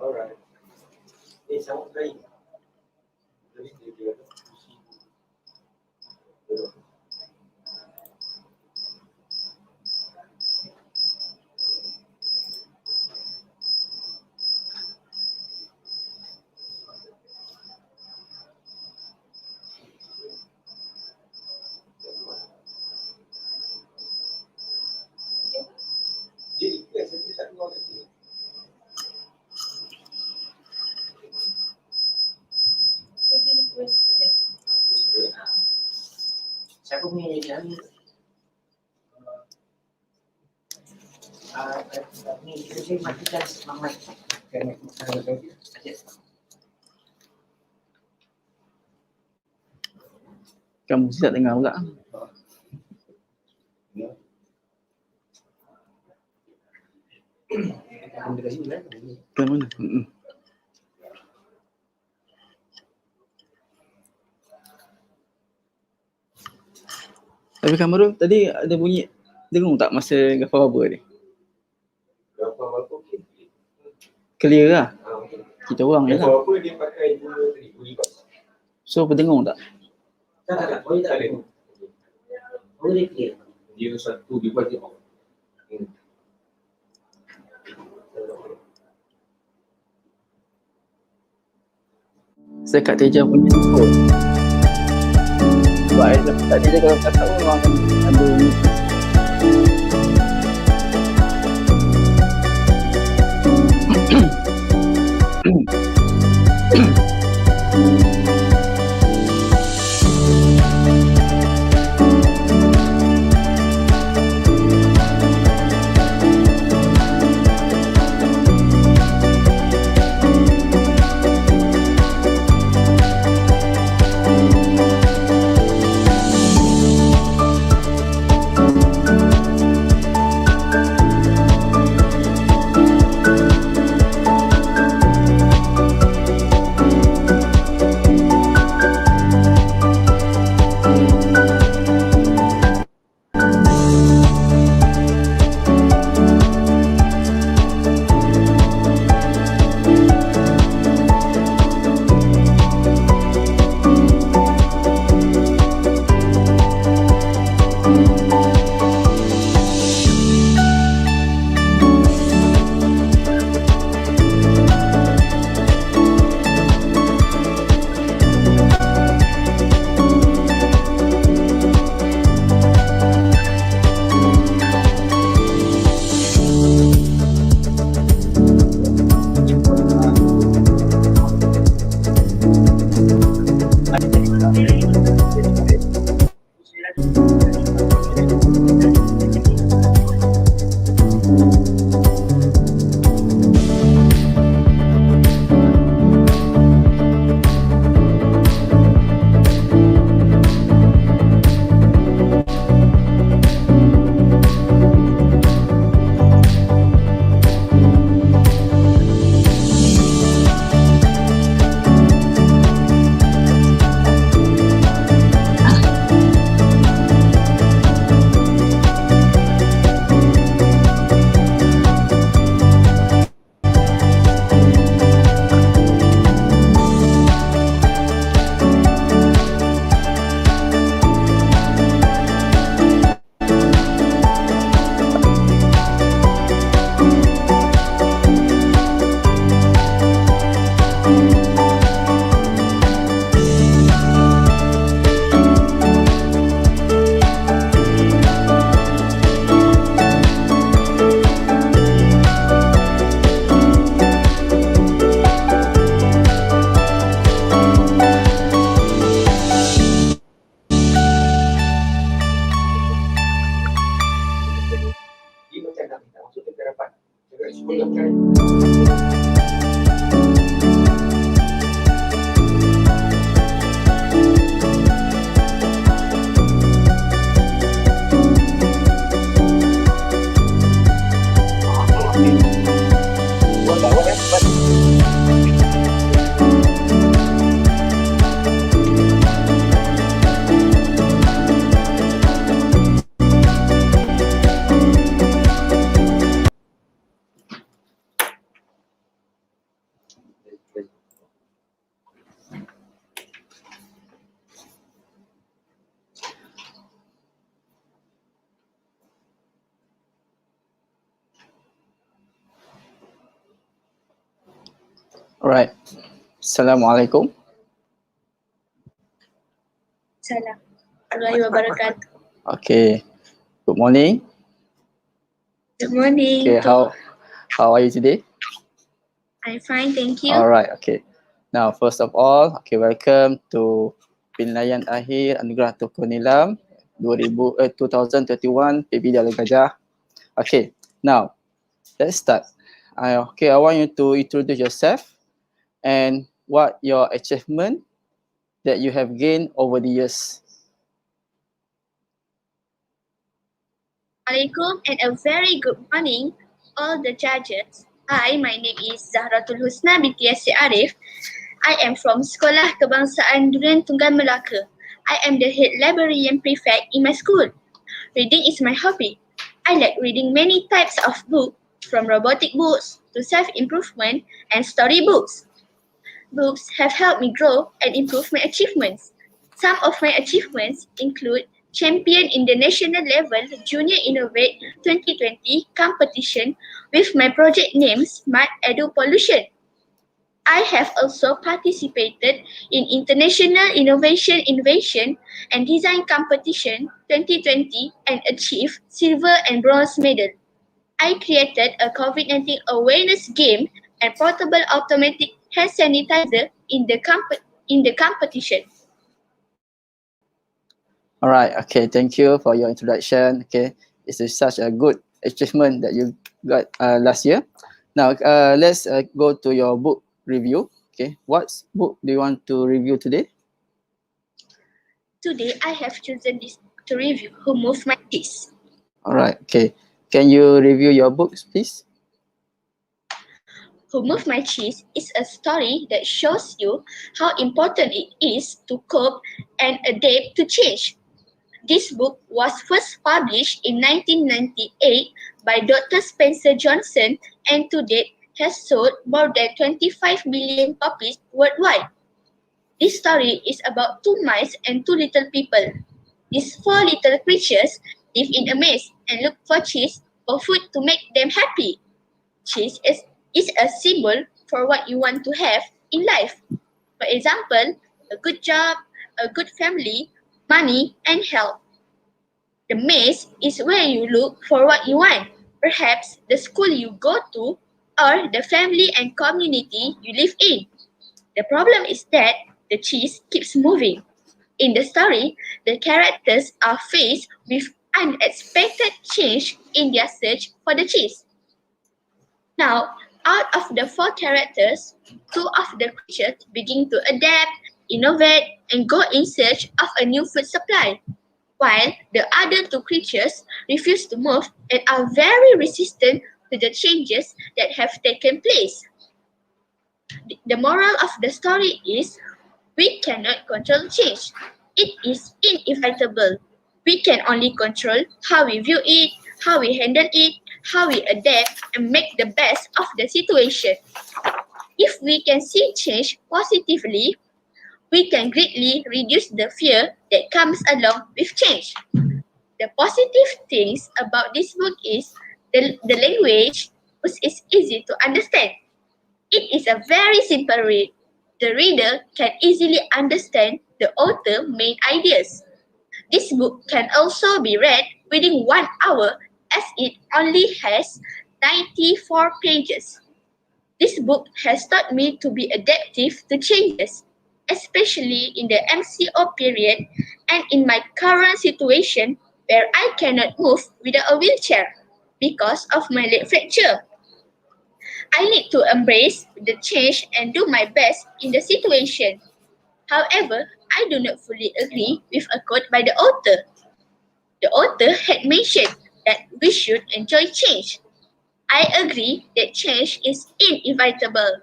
[SPEAKER 1] Alright. Sambut baik. Siapa punya yang ni kita matikan mic.
[SPEAKER 7] Kamu mesti tak dengar pula. Ke mana? Tapi kamera tadi ada bunyi dengung tak masa Gafar Baba ni? Clear lah. Kita orang je lah.
[SPEAKER 1] Apa dia pakai guna tadi,
[SPEAKER 7] So berdengung tak?
[SPEAKER 1] Tak, boleh tak ada. Boleh clear. Dia satu device dia off.
[SPEAKER 7] Saya kat Teja punya phone. Sebab tadi dia kalau cakap pun memang ada ni. Alright. Assalamualaikum.
[SPEAKER 2] Salam. Warahmatullahi wabarakatuh.
[SPEAKER 7] Okay. Good morning.
[SPEAKER 2] Good morning.
[SPEAKER 7] Okay, how are you today?
[SPEAKER 2] I'm fine, thank you.
[SPEAKER 7] Alright, okay. Now, first of all, okay, welcome to penilaian akhir Anugerah Tokoh Nilam 2021 PPD Alor Gajah. Okay, now let's start. I want you to introduce yourself and what your achievement that you have gained over the years.
[SPEAKER 2] Assalamualaikum and a very good morning all the judges. Hi, my name is Zahratul Husna binti Yasir Arif. I am from Sekolah Kebangsaan Durian Tunggal Melaka. I am the head librarian prefect in my school. Reading is my hobby. I like reading many types of books, from robotic books to self-improvement and story books. Books have helped me grow and improve my achievements. Some of my achievements include champion in the national level Junior Innovate 2020 competition with my project name Smart Edu Pollution. I have also participated in International Innovation and Design Competition 2020 and achieved silver and bronze medal. I created a COVID-19 awareness game and portable automatic hand sanitizer in the competition.
[SPEAKER 7] Alright, okay, thank you for your introduction. Okay, this is such a good achievement that you got last year. Now, let's go to your book review. Okay, what book do you want to review today?
[SPEAKER 2] Today, I have chosen this to review Who Moved My Cheese.
[SPEAKER 7] Alright, okay. Can you review your books, please?
[SPEAKER 2] Who Moved My Cheese is a story that shows you how important it is to cope and adapt to change. This book was first published in 1998 by Dr. Spencer Johnson and to date has sold more than 25 million copies worldwide. This story is about two mice and two little people. These four little creatures live in a maze and look for cheese or food to make them happy. Cheese is a symbol for what you want to have in life. For example, a good job, a good family, money, and health. The maze is where you look for what you want, perhaps the school you go to or the family and community you live in. The problem is that the cheese keeps moving. In the story, the characters are faced with unexpected change in their search for the cheese. Now, out of the four characters, two of the creatures begin to adapt, innovate, and go in search of a new food supply, while the other two creatures refuse to move and are very resistant to the changes that have taken place. The moral of the story is we cannot control change. It is inevitable. We can only control how we view it, how we handle it, how we adapt and make the best of the situation. If we can see change positively, we can greatly reduce the fear that comes along with change. The positive things about this book is the language is easy to understand. It is a very simple read. The reader can easily understand the author's main ideas. This book can also be read within 1 hour as it only has 94 pages. This book has taught me to be adaptive to changes, especially in the MCO period and in my current situation where I cannot move without a wheelchair because of my leg fracture. I need to embrace the change and do my best in the situation. However, I do not fully agree with a quote by the author. The author had mentioned that we should enjoy change. I agree that change is inevitable.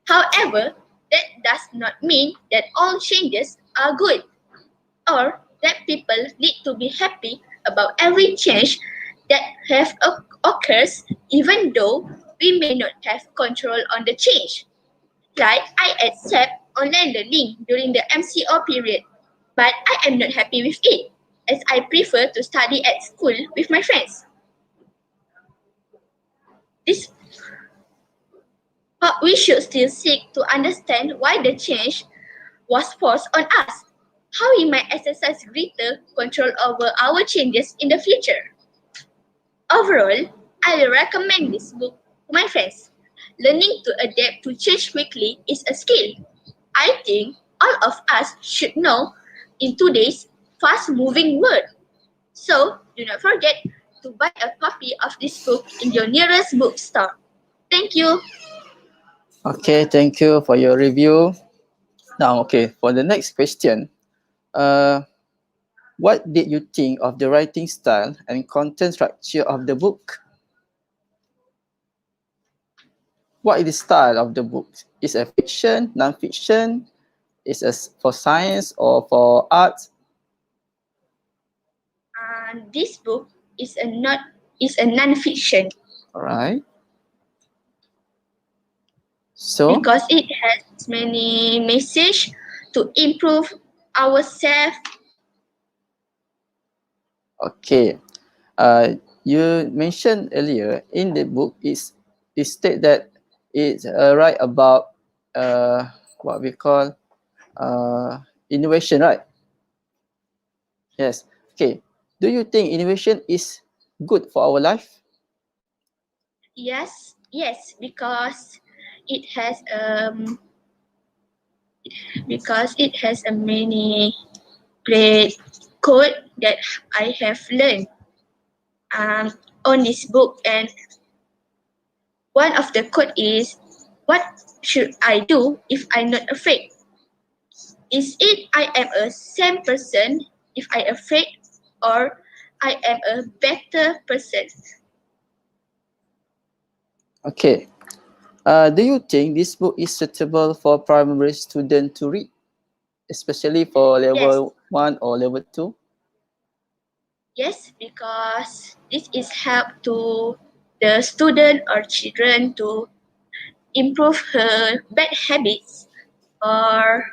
[SPEAKER 2] However, that does not mean that all changes are good or that people need to be happy about every change that have occurs even though we may not have control on the change. Like I accept online learning during the MCO period, but I am not happy with it as I prefer to study at school with my friends. This But we should still seek to understand why the change was forced on us, how we might exercise greater control over our changes in the future. Overall, I will recommend this book to my friends. Learning to adapt to change quickly is a skill I think all of us should know in today's fast-moving world. So, do not forget to buy a copy of this book in your nearest bookstore. Thank you.
[SPEAKER 7] Okay, thank you for your review. Now, okay, for the next question, what did you think of the writing style and content structure of the book? What is the style of the book? Is it fiction, non-fiction? Is it for science or for art?
[SPEAKER 2] This book is a non-fiction
[SPEAKER 7] All right. So,
[SPEAKER 2] because it has many message to improve ourselves.
[SPEAKER 7] okay. You mentioned earlier in the book it state that it's write about what we call innovation, right? Yes. Okay. Do you think innovation is good for our life?
[SPEAKER 2] Yes, because it has a many great code that I have learned on this book, and one of the code is, what should I do if I'm not afraid? Is it I am a same person if I afraid, or I am a better person?
[SPEAKER 7] Okay. Do you think this book is suitable for primary student to read, especially for level 1 or level 2?
[SPEAKER 2] Yes, because this is help to the student or children to improve her bad habits or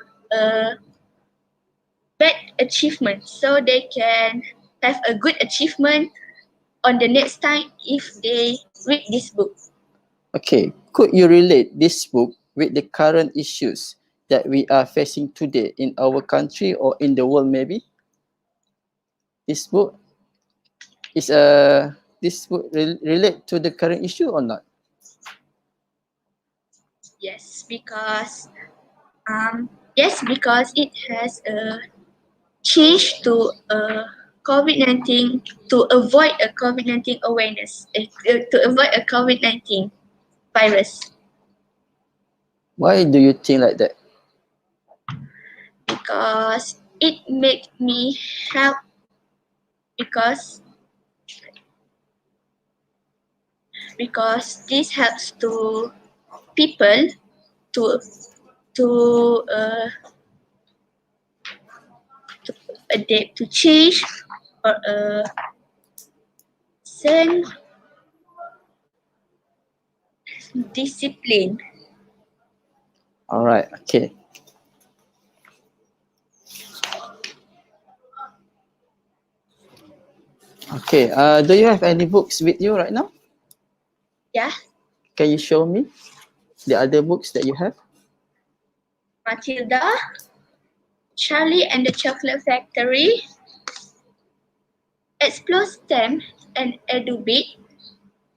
[SPEAKER 2] bad achievement, so they can have a good achievement on the next time if they read this book.
[SPEAKER 7] Okay. Could you relate this book with the current issues that we are facing today in our country or in the world maybe? This book is relate to the current issue or not?
[SPEAKER 2] Yes, because it has a change to COVID-19 to avoid a COVID-19 awareness, to avoid a COVID-19 virus.
[SPEAKER 7] Why do you think like that?
[SPEAKER 2] Because it made me help, because this helps to people to to uh, to adapt to change or same discipline.
[SPEAKER 7] All right. Okay. Okay. Do you have any books with you right now?
[SPEAKER 2] Yeah,
[SPEAKER 7] Can you show me the other books that you have?
[SPEAKER 2] Matilda, Charlie and the Chocolate Factory, Explore STEM and EduBit,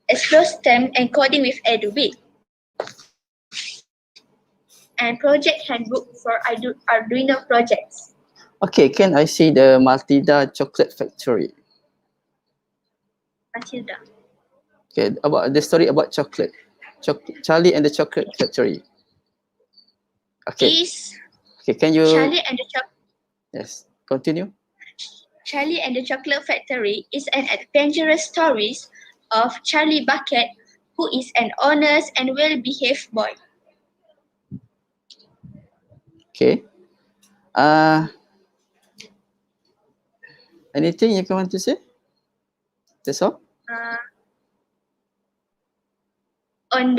[SPEAKER 2] Explore STEM and Coding with EduBit, and Project Handbook for Arduino projects.
[SPEAKER 7] Okay. Can I see the Matilda Chocolate Factory?
[SPEAKER 2] Matilda.
[SPEAKER 7] Okay. About the story about chocolate. Charlie and the Chocolate Factory? Okay.
[SPEAKER 2] Is
[SPEAKER 7] Okay, can you yes, continue?
[SPEAKER 2] Charlie and the Chocolate Factory is an adventurous story of Charlie Bucket, who is an honest and well-behaved boy.
[SPEAKER 7] Okay. Anything you want to say? That's all?
[SPEAKER 2] Can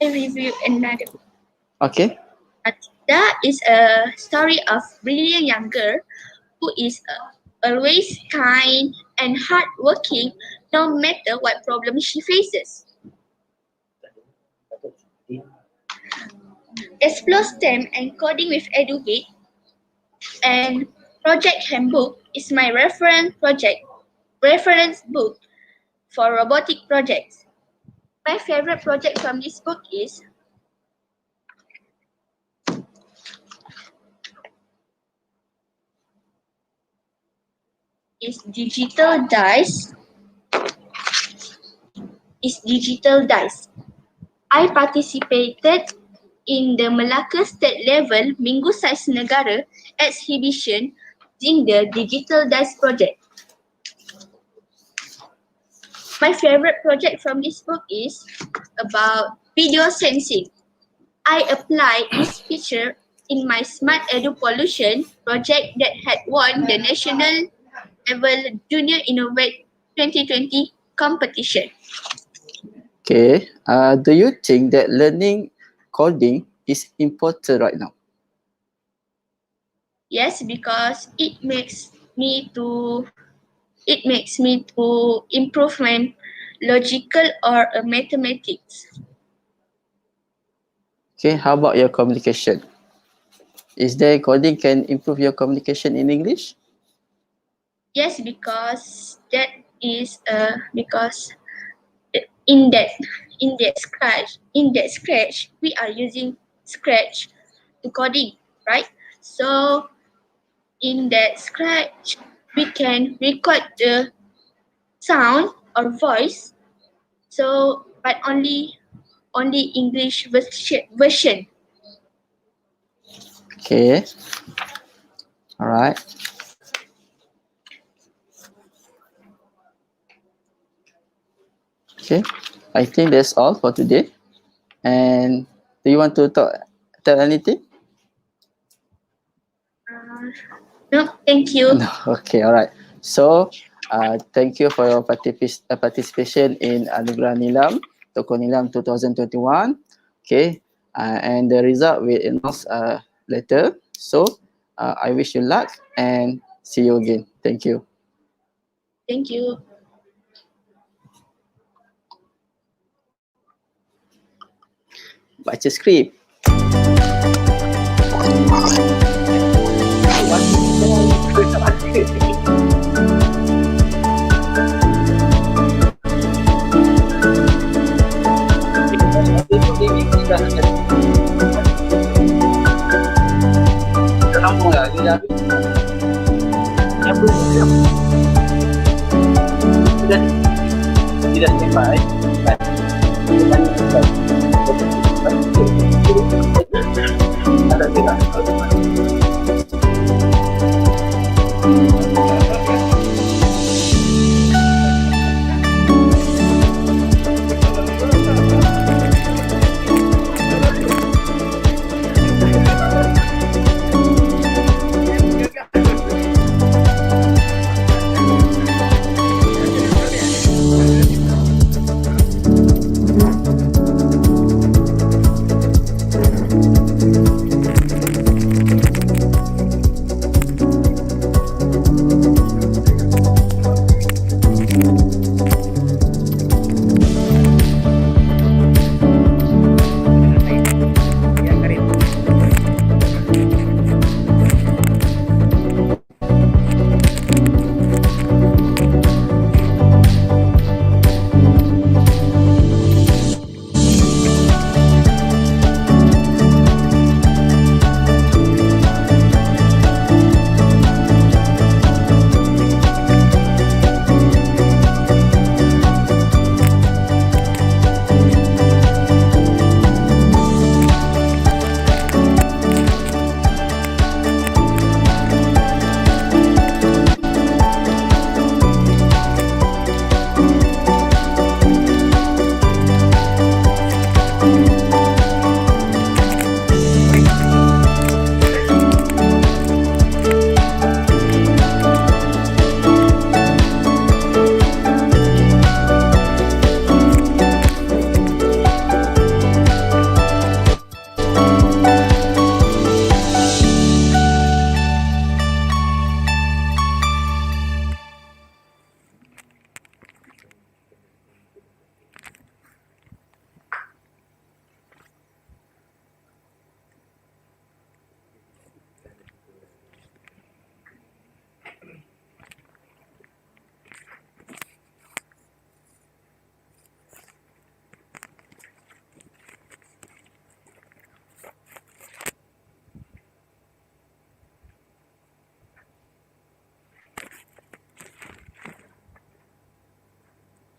[SPEAKER 2] I review another?
[SPEAKER 7] Okay.
[SPEAKER 2] That is a story of brilliant young girl who is always kind and hardworking, no matter what problem she faces. Explore STEM and coding with Educate and Project Handbook is my reference book for robotic projects. My favorite project from this book is digital dice. I participated in the Melaka State Level Minggu Saiz Negara exhibition in the digital dice project. My favorite project from this book is about video sensing. I applied this feature in my Smart Edu Pollution project that had won the National Level Junior Innovate 2020 competition.
[SPEAKER 7] Okay. Do you think that learning coding is important right now?
[SPEAKER 2] Yes, because it makes me to improve my logical or mathematics.
[SPEAKER 7] Okay. How about your communication? Is there coding can improve your communication in English?
[SPEAKER 2] Yes, because in that Scratch we are using Scratch to coding, right? So in that Scratch we can record the sound or voice. So but only English version.
[SPEAKER 7] Okay. All right. Okay. I think that's all for today. And do you want to tell anything?
[SPEAKER 2] No, thank you.
[SPEAKER 7] No. Okay. All right. So, thank you for your participation in Anugerah Nilam, Tokoh Nilam 2021. Okay. And the result will announce later. So, I wish you luck and see you again. Thank you.
[SPEAKER 2] Thank you.
[SPEAKER 7] Baca skrip. Tidak sampai. Ada tidak.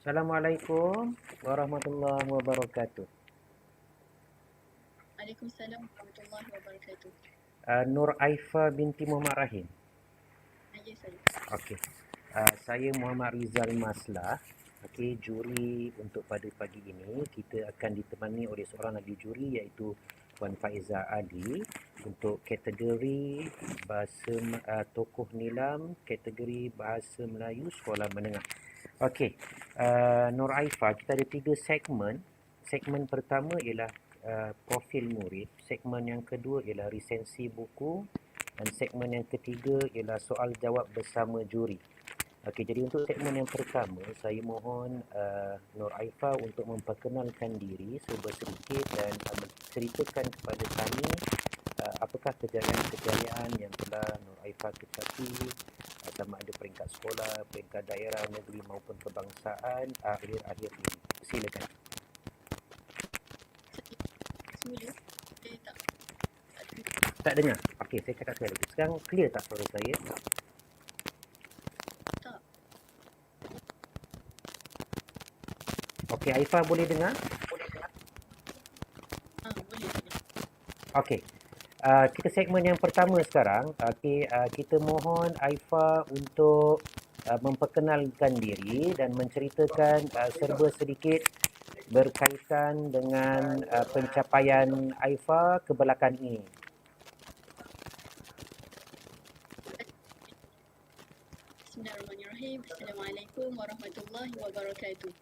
[SPEAKER 1] Assalamualaikum warahmatullahi wabarakatuh.
[SPEAKER 2] Waalaikumsalam warahmatullahi wabarakatuh.
[SPEAKER 1] Nur Aifa binti Muhammad Rahim.
[SPEAKER 2] Ya, saya.
[SPEAKER 1] Okey. Saya Muhammad Rizal Maslah. Okey, juri untuk pada pagi ini kita akan ditemani oleh seorang lagi juri iaitu Puan Faiza Ali untuk kategori bahasa Tokoh Nilam, kategori bahasa Melayu sekolah menengah. Okey. Nur Aifa, kita ada 3 segmen. Segmen pertama ialah profil murid, segmen yang kedua ialah resensi buku dan segmen yang ketiga ialah soal jawab bersama juri. Okey, jadi untuk segmen yang pertama, saya mohon Nur Aifa untuk memperkenalkan diri serba sedikit dan menceritakan kepada kami apakah kejayaan-kejayaan yang telah Nur Aifa capai sama ada peringkat sekolah, peringkat daerah, negeri maupun kebangsaan akhir-akhir ini. Silakan.
[SPEAKER 2] Semula, saya
[SPEAKER 1] Tak dengar. Okey, saya cakap sekali lagi. Sekarang clear tak suara saya?
[SPEAKER 2] tak.
[SPEAKER 1] Okey, Aifa boleh dengar?
[SPEAKER 2] Boleh.
[SPEAKER 1] Okey. Kita segmen yang pertama sekarang. Okey, kita mohon Aifa untuk memperkenalkan diri dan menceritakan serba sedikit berkaitan dengan pencapaian Aifa kebelakangan ini.
[SPEAKER 2] Bismillahirrahmanirrahim. Assalamualaikum warahmatullahi wabarakatuh.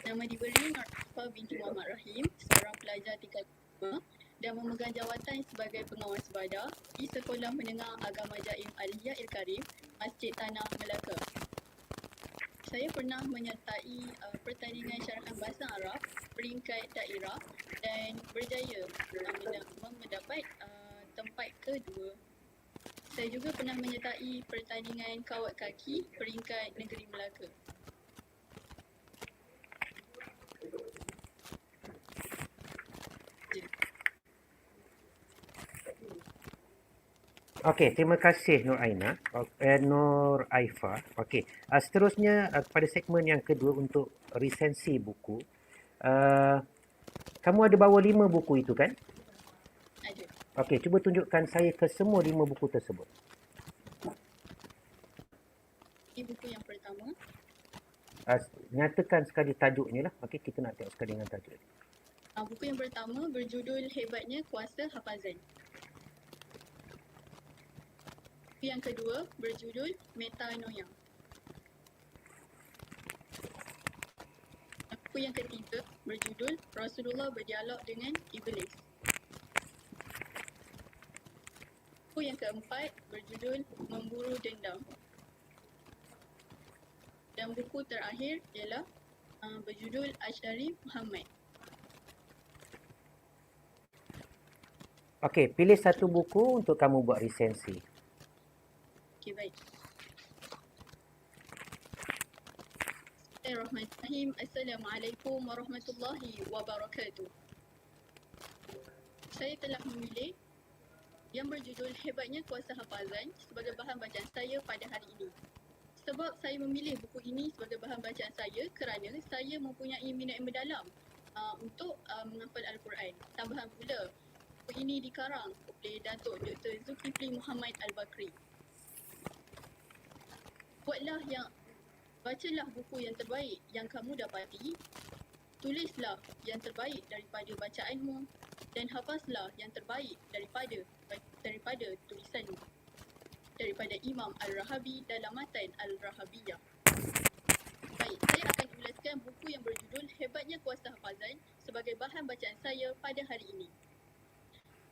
[SPEAKER 2] Nama diberi Nur Aifa binti Muhammad Rahim, seorang pelajar tingkat 5 dan memegang jawatan sebagai pengawas badan di Sekolah Menengah Agama Jaim Aliyah Il-Karim, Masjid Tanah Melaka. Saya pernah menyertai pertandingan syarahan bahasa Arab, peringkat daerah dan berjaya mendapat tempat kedua. Saya juga pernah menyertai pertandingan kawat kaki peringkat negeri Melaka.
[SPEAKER 1] Okey, terima kasih Nur Aina, Nur Aifa. Okey, seterusnya pada segmen yang kedua untuk resensi buku. Kamu ada bawa 5 buku itu kan?
[SPEAKER 2] Ada.
[SPEAKER 1] Okey, cuba tunjukkan saya ke semua 5 buku tersebut.
[SPEAKER 2] Ini buku yang pertama.
[SPEAKER 1] Nyatakan sekali tajuknya lah. Okey, kita nak tengok sekali dengan tajuk.
[SPEAKER 2] Buku yang pertama berjudul Hebatnya Kuasa Hafazan. Buku yang kedua berjudul Metanoia. Buku yang ketiga berjudul Rasulullah Berdialog dengan Iblis. Buku yang keempat berjudul Memburu Dendam. Dan buku terakhir ialah berjudul Asyari Muhammad.
[SPEAKER 1] Okey, pilih satu buku untuk kamu buat resensi.
[SPEAKER 2] Okey, baik. Bismillahirrahmanirrahim. Assalamualaikum warahmatullahi wabarakatuh. Saya telah memilih yang berjudul Hebatnya Kuasa Hafazan sebagai bahan bacaan saya pada hari ini. Sebab saya memilih buku ini sebagai bahan bacaan saya kerana saya mempunyai minat yang mendalam untuk menghafal Al-Quran. Tambahan pula, buku ini dikarang oleh Datuk Dr. Zulkifli Muhammad Al-Bakri. Bacalah buku yang terbaik yang kamu dapati, tulislah yang terbaik daripada bacaanmu dan hafazlah yang terbaik daripada tulisanmu. Daripada Imam Al-Rahabi dalam matan Al-Rahabiyah. Baik, saya akan ulaskan buku yang berjudul Hebatnya Kuasa Hafazan sebagai bahan bacaan saya pada hari ini.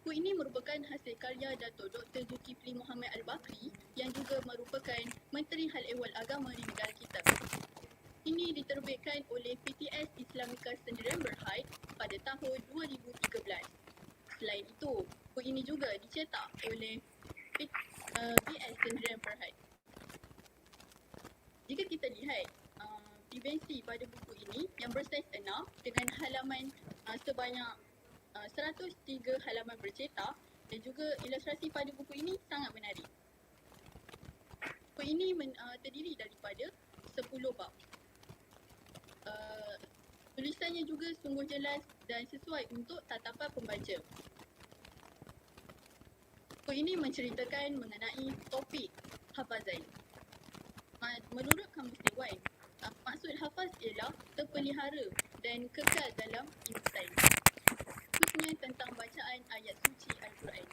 [SPEAKER 2] Buku ini merupakan hasil karya Datuk Dr. Zulkifli Muhammad Al-Bakri yang juga merupakan Menteri Hal Ehwal Agama di negara kita. Ini diterbitkan oleh PTS Islamika Sdn Bhd pada tahun 2013. Selain itu, buku ini juga dicetak oleh PS Sdn Bhd. Jika kita lihat dimensi pada buku ini yang bersaiz 6 dengan halaman sebanyak 103 halaman bercetak dan juga ilustrasi pada buku ini sangat menarik. Buku ini terdiri daripada 10 bab. Tulisannya juga sungguh jelas dan sesuai untuk tatapan pembaca. Buku ini menceritakan mengenai topik hafazan. Menurut Kamus Dewan, maksud hafaz ialah terpelihara dan kekal dalam ingatan, khususnya tentang bacaan ayat suci Al-Quran.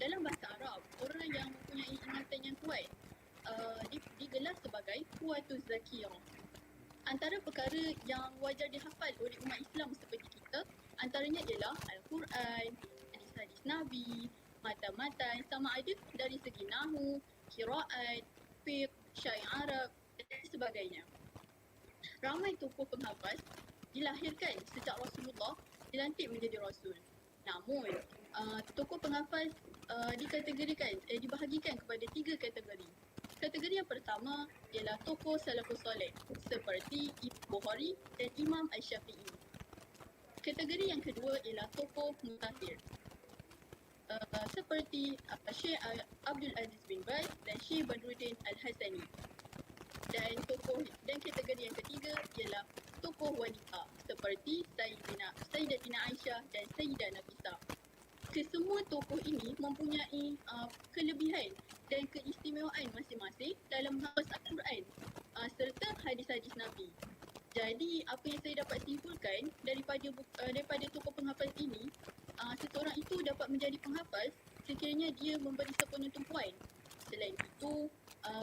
[SPEAKER 2] Dalam bahasa Arab, orang yang mempunyai ingatan yang kuat digelar sebagai kuwatuz zakirah. Antara perkara yang wajar dihafal oleh umat Islam seperti kita, antaranya ialah Al-Quran, hadis-hadis Nabi, matan-matan sama ada dari segi nahu, qiraat, fiqh, syair Arab dan sebagainya. Ramai tokoh penghafaz dilahirkan sejak Rasulullah dilantik menjadi Rasul. Namun, tokoh penghafaz dibahagikan kepada 3 kategori. Kategori yang pertama ialah tokoh salafus soleh seperti Imam Bukhari dan Imam Al-Syafi'i. Kategori yang kedua ialah tokoh mutakhir seperti Syekh Abdul Aziz bin Baz dan Syekh Badruddin Al-Hasani. Dan kategori yang ketiga ialah tokoh wanita seperti Sayyidatina Aisyah dan Sayyidah Nafisah. Kesemua tokoh ini mempunyai kelebihan dan keistimewaan masing-masing dalam menghafaz Al-Quran serta hadis-hadis Nabi. Jadi apa yang saya dapat simpulkan daripada tokoh penghafaz ini, seseorang itu dapat menjadi penghafaz sekiranya dia memberi sepenuh tumpuan. Selain itu,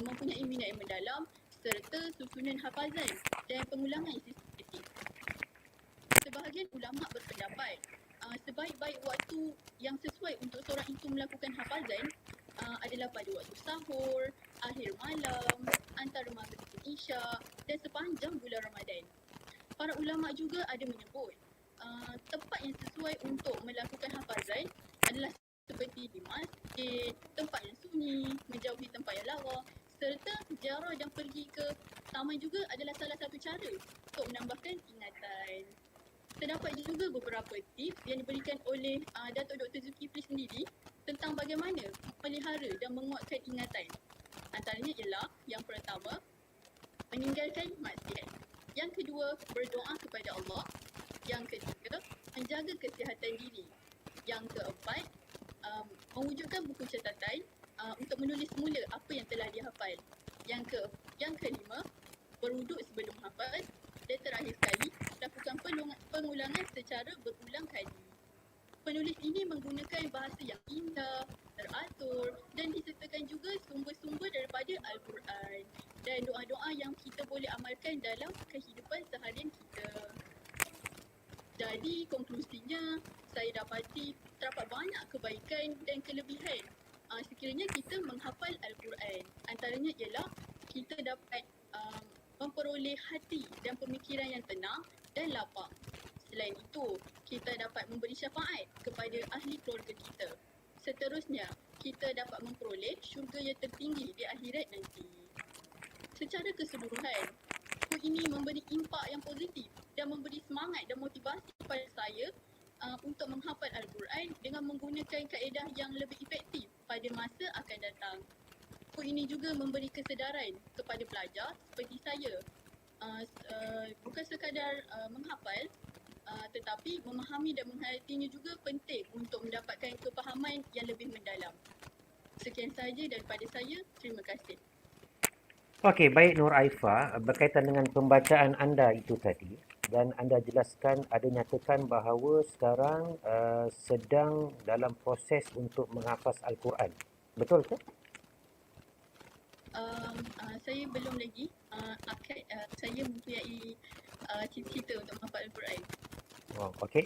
[SPEAKER 2] mempunyai minat yang mendalam serta susunan hafazan dan pengulangan sistematik. Sebahagian ulama berpendapat sebaik-baik waktu yang sesuai untuk seorang itu melakukan hafazan adalah pada waktu sahur, akhir malam, antara maghrib dan isyak dan sepanjang bulan Ramadan. Para ulama juga ada menyebut tempat yang sesuai untuk melakukan hafazan adalah seperti di masjid, tempat yang sunyi, menjauhi tempat yang lawa, serta ziarah dan pergi ke taman juga adalah salah satu cara untuk menambahkan ingatan. Terdapat juga beberapa tips yang diberikan oleh Datuk Dr. Zulkifli sendiri tentang bagaimana memelihara dan menguatkan ingatan. Antaranya ialah yang pertama, meninggalkan maksiat. Yang kedua, berdoa kepada Allah. Yang ketiga, menjaga kesihatan diri. Yang keempat, mewujudkan buku catatan untuk menulis semula apa yang telah dihafal. Yang kelima, berwuduk sebelum hafal. Dan terakhir sekali, lakukan pengulangan secara berulang kali. Penulis ini menggunakan bahasa yang indah, teratur dan disertakan juga sumber-sumber daripada Al-Quran dan doa-doa yang kita boleh amalkan dalam kehidupan seharian kita. Jadi konklusinya, saya dapati terdapat banyak kebaikan dan kelebihan sekiranya kita menghafal Al-Quran. Antaranya ialah kita dapat memperoleh hati dan pemikiran yang tenang dan lapang. Selain itu, kita dapat memberi syafaat kepada ahli keluarga kita. Seterusnya, kita dapat memperoleh syurga yang tertinggi di akhirat nanti. Secara keseluruhan, buku ini memberi impak yang positif dan memberi semangat dan motivasi kepada saya untuk menghafal Al-Quran dengan menggunakan kaedah yang lebih efektif pada masa akan datang. Buku ini juga memberi kesedaran kepada pelajar seperti saya, bukan sekadar menghafal tetapi memahami dan menghayatinya juga penting untuk mendapatkan kefahaman yang lebih mendalam. Sekian sahaja daripada saya. Terima kasih.
[SPEAKER 1] Okey, baik Nur Aifa, berkaitan dengan pembacaan anda itu tadi dan anda jelaskan, ada nyatakan bahawa sekarang sedang dalam proses untuk menghafaz Al-Quran. Betul ke?
[SPEAKER 2] Saya belum lagi saya mempunyai cita-cita untuk menghafal Al-Quran.
[SPEAKER 1] Oh, okey.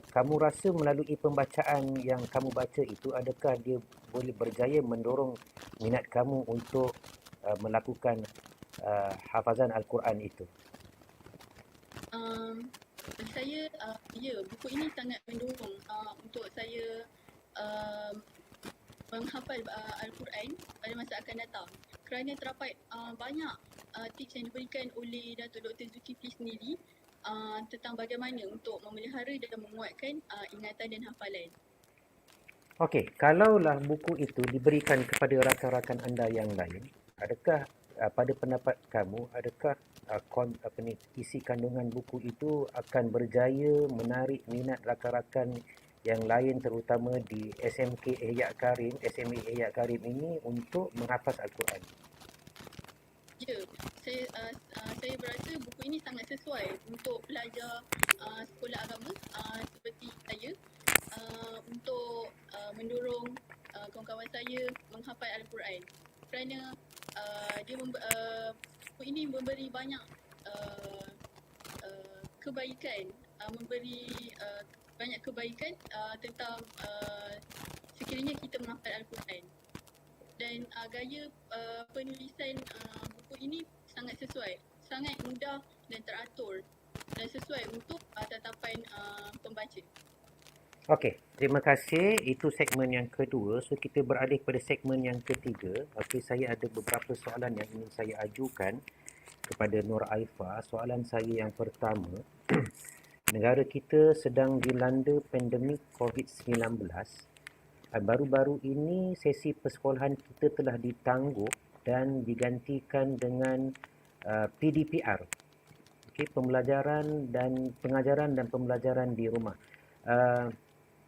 [SPEAKER 1] Kamu rasa melalui pembacaan yang kamu baca itu, adakah dia boleh berjaya mendorong minat kamu untuk melakukan hafazan Al-Quran itu?
[SPEAKER 2] Bagi saya, buku ini sangat mendorong untuk saya menghafal Al-Quran pada masa akan datang. Kerana terdapat banyak tips yang diberikan oleh Datuk Dr. Zulkifli sendiri tentang bagaimana untuk memelihara dan menguatkan ingatan dan hafalan.
[SPEAKER 1] Okey, kalaulah buku itu diberikan kepada rakan-rakan anda yang lain, adakah
[SPEAKER 6] pada pendapat kamu, adakah isi kandungan buku itu akan berjaya menarik minat rakan-rakan yang lain, terutama di SMK Ihya Karim, SMA Ihya Karim ini untuk menghafaz Al-Quran?
[SPEAKER 2] Ya, saya berasa buku ini sangat sesuai untuk pelajar sekolah agama seperti saya, untuk mendorong kawan-kawan saya menghafal Al-Quran, kerana buku ini memberi banyak kebaikan, banyak kebaikan tentang sekiranya kita menghafal Al-Quran. Dan gaya penulisan buku ini sangat sesuai, sangat mudah dan teratur dan sesuai untuk tatapan pembaca.
[SPEAKER 6] Okey, terima kasih. Itu segmen yang kedua. So kita beralih pada segmen yang ketiga. Okey, saya ada beberapa soalan yang ingin saya ajukan kepada Nur Aifa. Soalan saya yang pertama, negara kita sedang dilanda pandemik COVID-19. Baru-baru ini sesi persekolahan kita telah ditangguh dan digantikan dengan PDPR. Okey, pengajaran dan pembelajaran di rumah.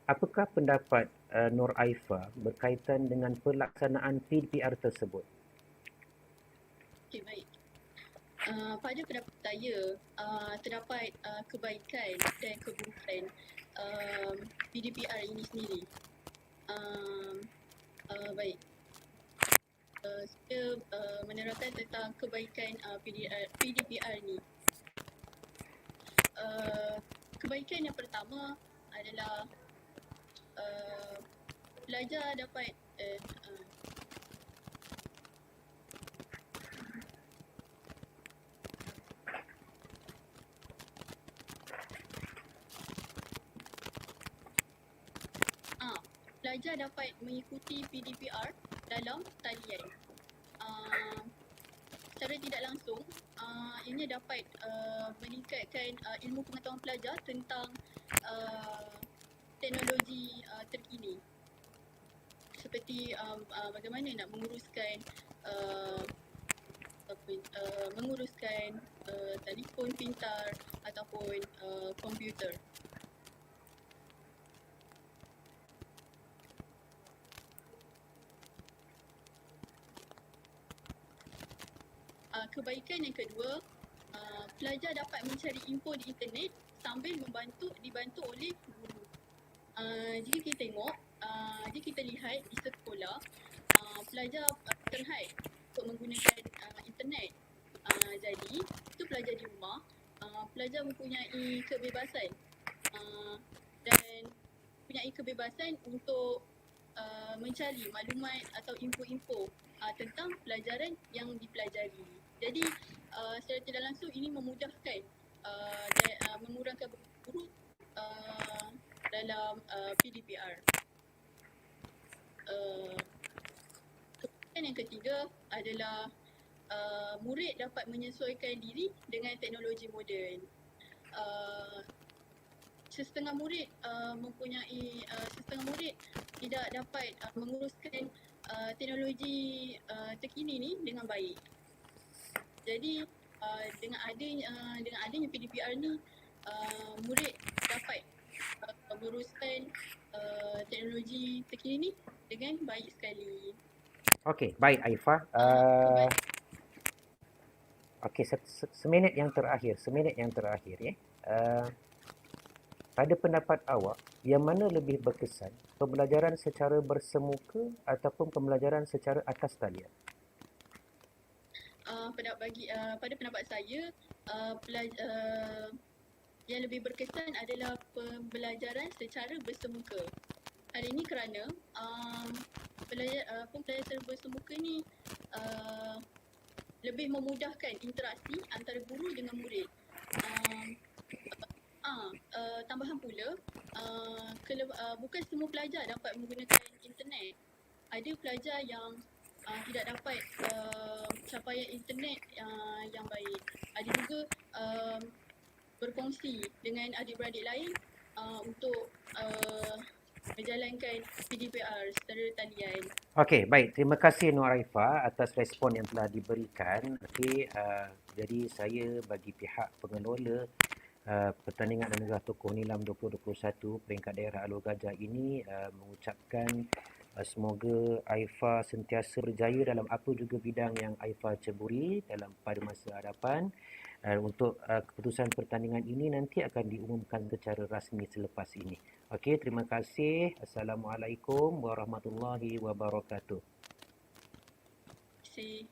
[SPEAKER 6] Apakah pendapat Nur Aifa berkaitan dengan pelaksanaan PDPR tersebut?
[SPEAKER 2] Okey, baik. Pada pendapat saya, terdapat kebaikan dan keburukan PDPR ini sendiri. Baik. Saya menerangkan tentang kebaikan PDPR ni. Kebaikan yang pertama adalah pelajar dapat pelajar dapat mengikuti PDPR dalam talian. Secara tidak langsung, ianya dapat meningkatkan ilmu pengetahuan pelajar tentang teknologi terkini, seperti bagaimana nak menguruskan telefon pintar ataupun komputer. Kebaikan yang kedua, pelajar dapat mencari info di internet sambil dibantu oleh guru. Jika kita tengok, jika kita lihat di sekolah, pelajar terhad untuk menggunakan internet. Jadi, itu pelajar di rumah, pelajar mempunyai kebebasan dan mempunyai kebebasan untuk mencari maklumat atau info-info tentang pelajaran yang dipelajari. Jadi, secara tidak langsung ini memudahkan dan mengurangkan buruk dalam PDPR. Kemudian yang ketiga adalah murid dapat menyesuaikan diri dengan teknologi moden. Setengah murid tidak dapat menguruskan teknologi terkini ni dengan baik. Jadi dengan adanya PDPR ni, murid dapat menguruskan teknologi terkini ni dengan baik sekali.
[SPEAKER 6] Okey, baik Aifa. Okey, seminit yang terakhir ya. Pada pendapat awak, yang mana lebih berkesan, pembelajaran secara bersemuka ataupun pembelajaran secara atas talian?
[SPEAKER 2] Pada pendapat saya, yang lebih berkesan adalah pembelajaran secara bersemuka. Hal ini kerana pembelajaran bersemuka ni lebih memudahkan interaksi antara guru dengan murid. Tambahan pula, bukan semua pelajar dapat menggunakan internet. Ada pelajar yang tidak dapat capaian internet yang baik. Ada juga berkongsi dengan adik-beradik lain untuk
[SPEAKER 8] menjalankan PDPR secara talian.
[SPEAKER 6] Okey, baik. Terima kasih Nur Arifah atas respon yang telah diberikan. Okey, jadi saya bagi pihak pengelola pertandingan anugerah Tokoh Nilam 2021 peringkat daerah Alor Gajah ini mengucapkan semoga Aifah sentiasa berjaya dalam apa juga bidang yang Aifah ceburi pada masa hadapan. Untuk keputusan pertandingan ini nanti akan diumumkan secara rasmi selepas ini. Okey, terima kasih. Assalamualaikum warahmatullahi wabarakatuh.
[SPEAKER 8] Terima kasih.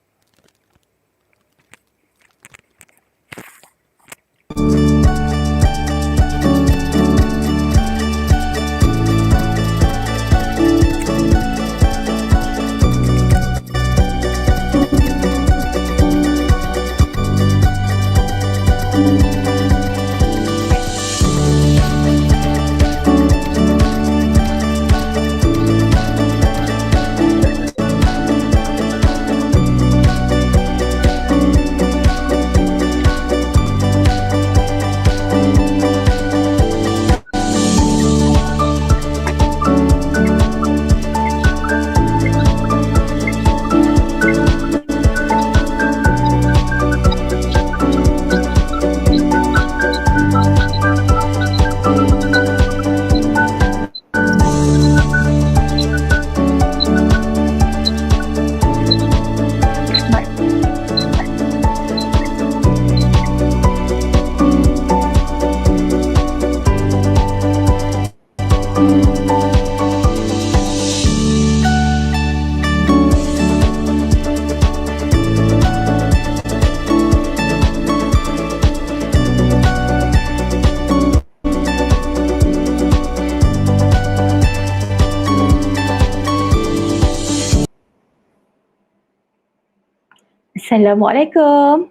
[SPEAKER 3] Assalamualaikum.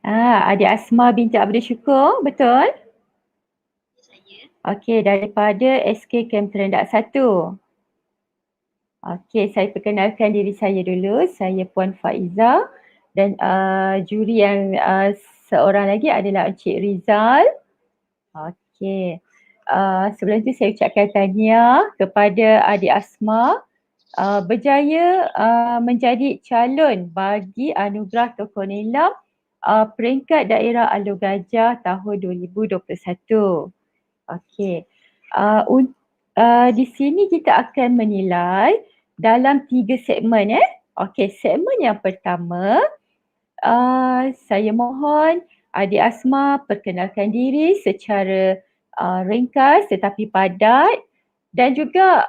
[SPEAKER 3] Adik Asma binti Abdul Syukur, betul? Okey, daripada SK Camp Terendak 1. Okey, saya perkenalkan diri saya dulu. Saya Puan Faiza dan juri yang seorang lagi adalah Encik Rizal. Okey. Sebelum itu saya ucapkan tahniah kepada adik Asma berjaya menjadi calon bagi anugerah Tokoh Nilam peringkat daerah Alor Gajah tahun 2021. Okey. Di sini kita akan menilai dalam 3 segmen . Okey, segmen yang pertama saya mohon adik Asma perkenalkan diri secara ringkas tetapi padat dan juga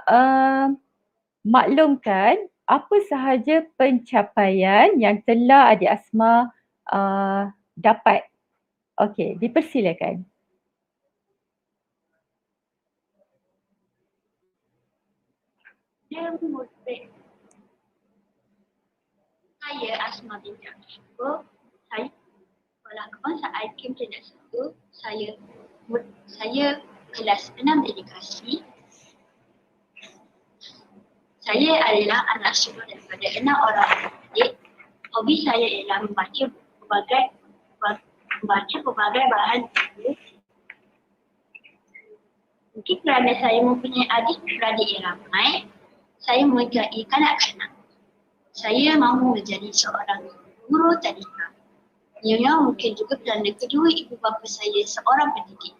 [SPEAKER 3] maklumkan apa sahaja pencapaian yang telah adik Asma dapat. Okey, dipersilakan.
[SPEAKER 9] Saya Asma binti Abdul Syukur. Saya sekolah kebangsaan Camp Terendak 1. Saya kelas 6 edukasi. Saya adalah anak sulung daripada 6 orang adik. Hobi saya ialah membaca pelbagai bahan buku. Mungkin kerana saya mempunyai adik-beradik yang ramai, saya mempunyai kanak-kanak. Saya mahu menjadi seorang guru tadika. Yang mungkin juga kerana kedua ibu bapa saya seorang pendidik.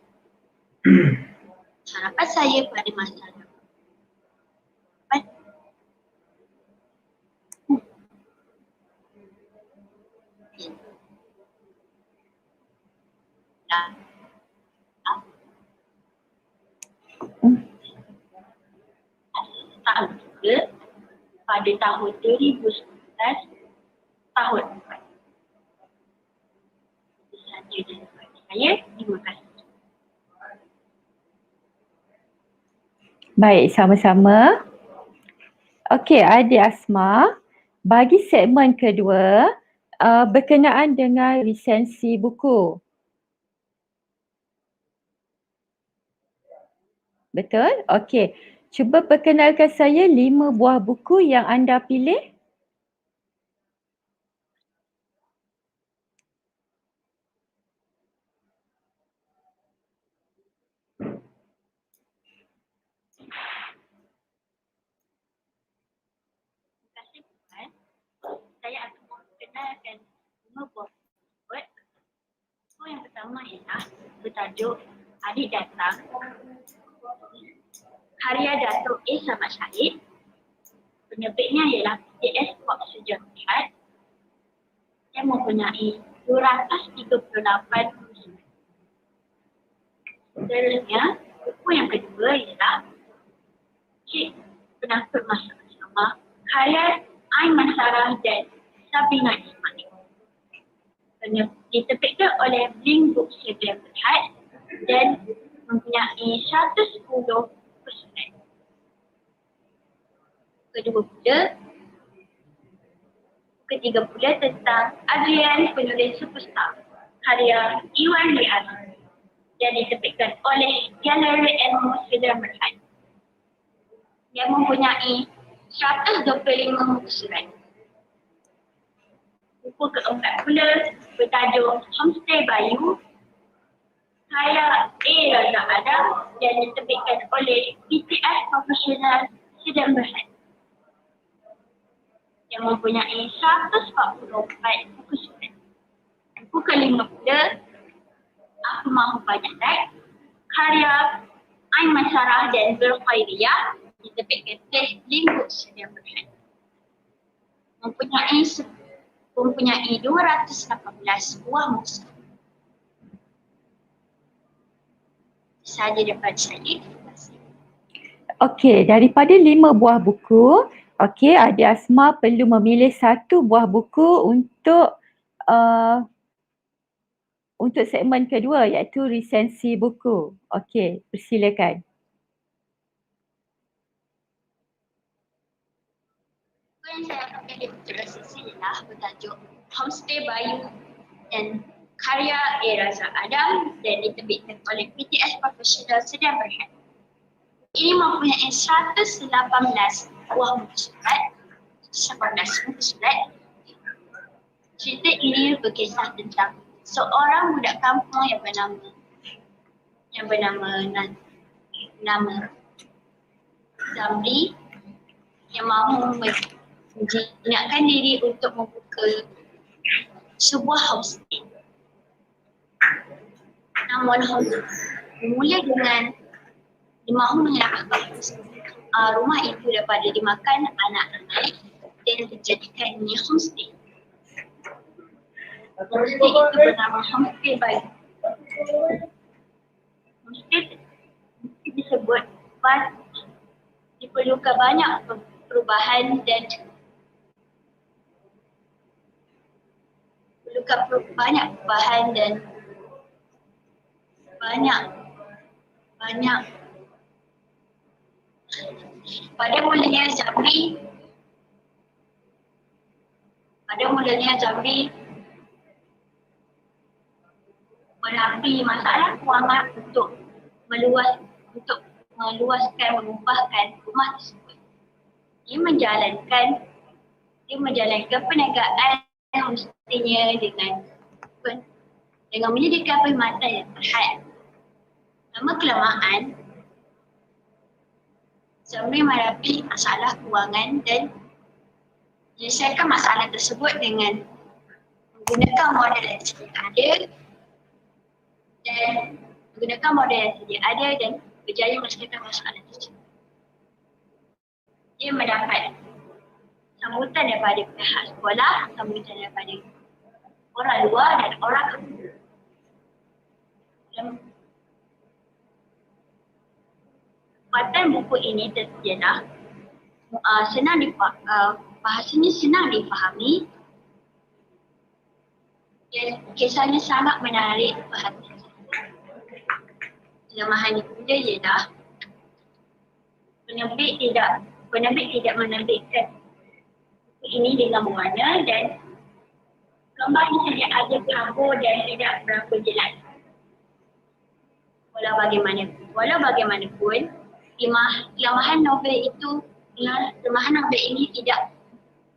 [SPEAKER 9] Harapan saya pada masa depan. Tahun juga pada tahun 2019 tahun 4. Saja daripada saya, terima kasih.
[SPEAKER 3] Baik, sama-sama. Okey, adik Asma, bagi segmen kedua berkenaan dengan lisensi buku. Betul? Okey. Cuba perkenalkan saya 5 buah buku yang anda pilih.
[SPEAKER 9] bertajuk Adik Datang karya Datuk A. Samad Syahid. Penerbitnya ialah PTS Pop Sejarah yang mempunyai 238 musim. Seterusnya, buku yang kedua ialah Cik Penakut Masa Bersama karya Ain Masarah dan Sabina Ismail. Diterbitkan oleh Blink Books Sejarah Berhad dan mempunyai 110 personal. Ketiga pula tentang Adrian Penulis Superstar karya Iwan Riaz yang diterbitkan oleh Galeri Ilmu Sejarah Berhad yang mempunyai 125 muka surat. Buku keempat pula bertajuk Homestay Bayu karya A. Raza Adam yang diterbitkan oleh PTS Profesional Sejarah Berhad yang mempunyai 144 buku surat. Buku kelima pula Aku Mahu Banyak Like karya Ain Masarah dan Zulkhairiyah diterbitkan oleh Blink Books Sejarah Berhad. Mempunyai 218 buah muka. Sahaja daripada saya. Terima kasih.
[SPEAKER 3] Okey, daripada 5 buah buku, okey, Adik Asma perlu memilih 1 buah buku untuk segmen kedua iaitu resensi buku. Okey, persilakan.
[SPEAKER 9] Buku yang saya akan pilih untuk resensi ialah bertajuk Homestay Bayu dan karya A. Raza Adam dan diterbitkan oleh PTS Profesional Sejarah Berhad. Ini mempunyai 118 buah muka surat. 18 muka surat. Cerita ini berkisah tentang seorang budak kampung yang bernama Zamri yang mahu menjinakkan diri untuk membuka sebuah homestay. Namun bermula dengan dia mahu menyelamatkan rumah itu daripada dimakan anak-anak dan dijadikannya homestay. Homestay itu bernama Homestay Bayu. Homestay disebut diperlukan banyak perubahan dan banyak pada mulanya Zamri menghadapi masalah kewangan untuk mengubahkan rumah tersebut. Dia menjalankan perniagaan homestay-nya dengan menyediakan perkhidmatan yang terhad. Lama kelamaan, Zamri menghadapi masalah kewangan dan menyelesaikan masalah tersebut dengan menggunakan modal yang sedia ada dan berjaya menyelesaikan masalah tersebut. Dia mendapat sambutan daripada pihak sekolah, sambutan daripada orang luar dan orang kampung. Tempatan buku ini ialah bahasanya senang difahami dan kisahnya sangat menarik perhatian. Kelemahan juga ialah penerbit tidak menerbitkan buku ini dengan berwarna dan gambarnya hanya ada kabur dan tidak berapa jelas. Walau bagaimanapun, kelemahan novel ini tidak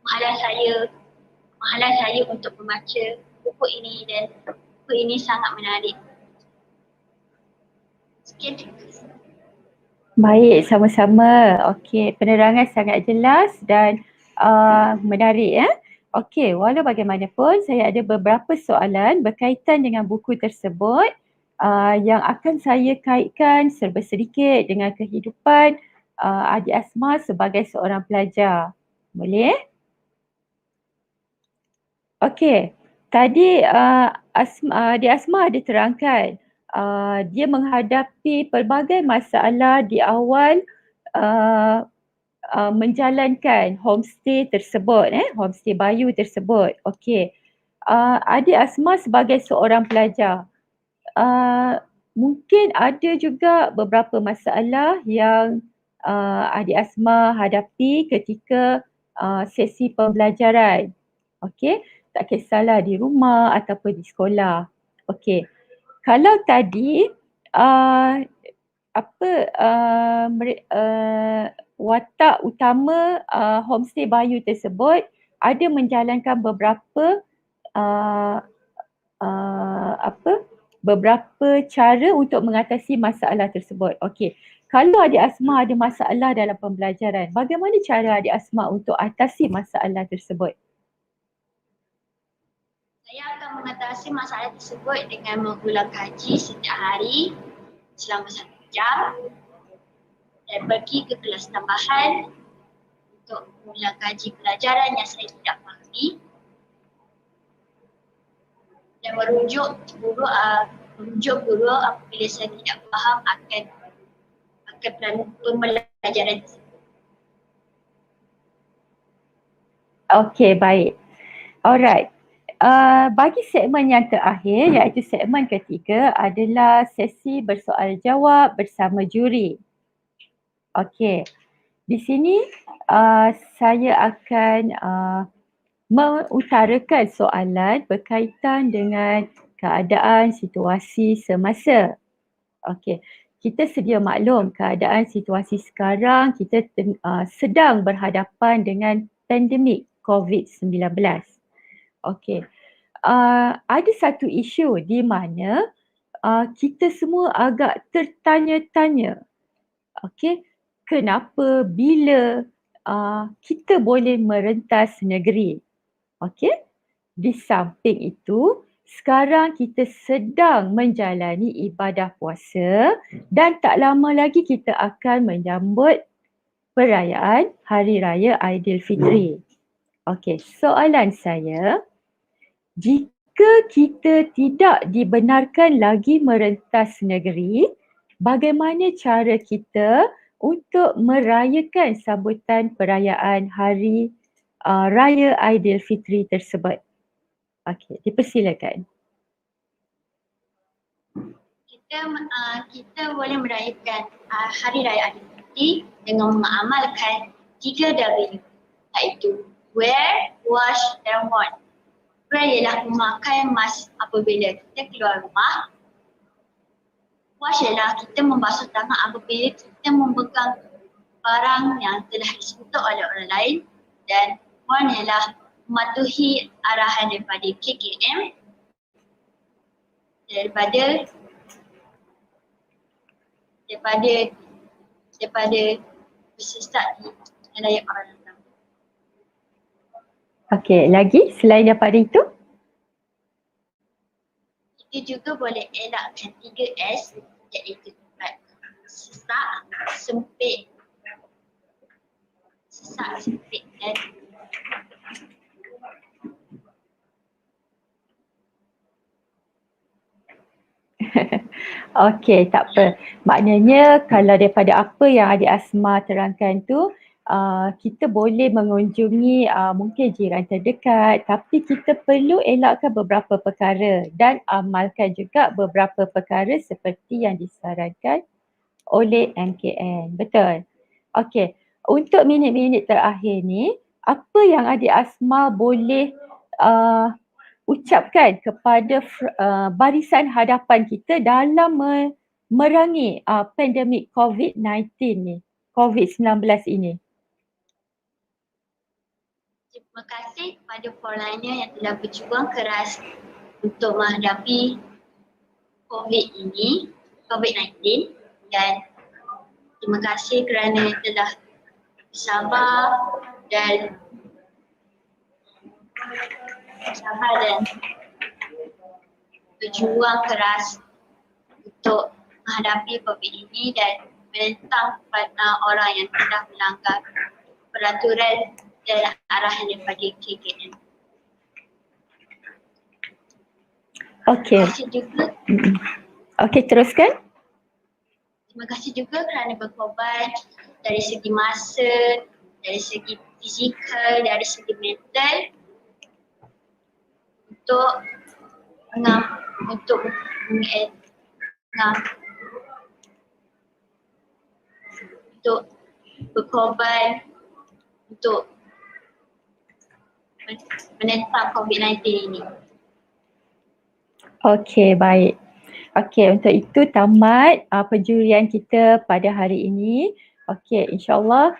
[SPEAKER 9] menghalang saya untuk membaca buku ini dan buku ini sangat menarik. Sekian, terima kasih.
[SPEAKER 3] Baik, sama-sama. Okey, penerangan sangat jelas dan menarik ya. Okey, walau bagaimanapun saya ada beberapa soalan berkaitan dengan buku tersebut. yang akan saya kaitkan serba sedikit dengan kehidupan adik Asma sebagai seorang pelajar. Boleh? Okey, tadi adik Asma ada terangkan dia menghadapi pelbagai masalah di awal menjalankan homestay tersebut, homestay Bayu tersebut. Okey, adik Asma sebagai seorang pelajar, mungkin ada juga beberapa masalah yang adik Asma hadapi ketika sesi pembelajaran. Okey, tak kisahlah di rumah ataupun di sekolah. Okey, kalau tadi watak utama homestay Bayu tersebut ada menjalankan beberapa beberapa cara untuk mengatasi masalah tersebut. Okey, kalau adik Asma ada masalah dalam pembelajaran, bagaimana cara adik Asma untuk atasi masalah tersebut?
[SPEAKER 9] Saya akan mengatasi masalah tersebut dengan mengulang kaji setiap hari selama 1 jam dan pergi ke kelas tambahan untuk mengulang kaji pelajaran yang saya tidak fahami dan merujuk guru apabila saya tidak faham akan pembelajaran tersebut.
[SPEAKER 3] Okey, baik. Alright. Bagi segmen yang terakhir iaitu segmen ketiga adalah sesi bersoal jawab bersama juri. Okey, di sini saya akan mengutarakan soalan berkaitan dengan keadaan situasi semasa. Okey, kita sedia maklum keadaan situasi sekarang kita sedang berhadapan dengan pandemik COVID-19. Okey, ada satu isu di mana kita semua agak tertanya-tanya. Okey, kenapa bila kita boleh merentas negeri? Okey, di samping itu sekarang kita sedang menjalani ibadah puasa dan tak lama lagi kita akan menyambut perayaan Hari Raya Aidilfitri. Okey, soalan saya, jika kita tidak dibenarkan lagi merentas negeri, bagaimana cara kita untuk merayakan sambutan perayaan Hari Raya Aidilfitri tersebut? Okey, dipersilakan.
[SPEAKER 9] Kita boleh merayakan Hari Raya Aidilfitri dengan mengamalkan 3W, iaitu wear, wash dan want. Wear ialah memakai mask apabila kita keluar rumah. Wash ialah kita membasuh tangan apabila kita memegang barang yang telah disentuh oleh orang lain. Dan want ialah mematuhi arahan daripada KKM daripada bersesak di wilayah orang lain.
[SPEAKER 3] Okey, lagi selain daripada itu?
[SPEAKER 9] Kita juga boleh elakkan 3S, iaitu sesak, sempit dan
[SPEAKER 3] Okey, tak apa. Maknanya kalau daripada apa yang adik Asma terangkan tu, kita boleh mengunjungi mungkin jiran terdekat, tapi kita perlu elakkan beberapa perkara dan amalkan juga beberapa perkara seperti yang disarankan oleh MKN. Betul? Okey, untuk minit-minit terakhir ni, apa yang adik Asma boleh ucapkan kepada barisan hadapan kita dalam memerangi pandemik COVID-19 ni, COVID-19 ini?
[SPEAKER 9] terima kasih kepada frontliner yang telah berjuang keras untuk menghadapi COVID-19 dan terima kasih kerana telah bersabar dan berjuang keras menghadapi COVID ini dan menentang orang yang telah melanggar peraturan dan arahan daripada KKN.
[SPEAKER 3] Okey.
[SPEAKER 9] Terima kasih juga.
[SPEAKER 3] Okey, teruskan.
[SPEAKER 9] Terima kasih juga kerana berkorban dari segi masa, dari segi fizikal, dari segi mental untuk untuk berkorban untuk menentang COVID-19 ini.
[SPEAKER 3] Okey, baik. Okey, untuk itu tamat penjurian kita pada hari ini. Okey, insyaAllah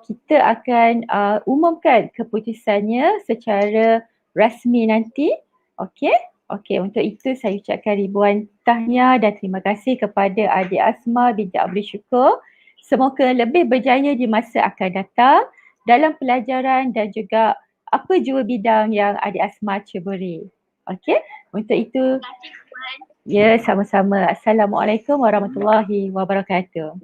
[SPEAKER 3] kita akan umumkan keputusannya secara rasmi nanti. Okey. Okey, untuk itu saya ucapkan ribuan tahniah dan terima kasih kepada adik Asma binti Abdul Syukur. Semoga lebih berjaya di masa akan datang dalam pelajaran dan juga apa jua bidang yang adik Asma ceburi. Okey, untuk itu ya, sama-sama. Assalamualaikum warahmatullahi wabarakatuh.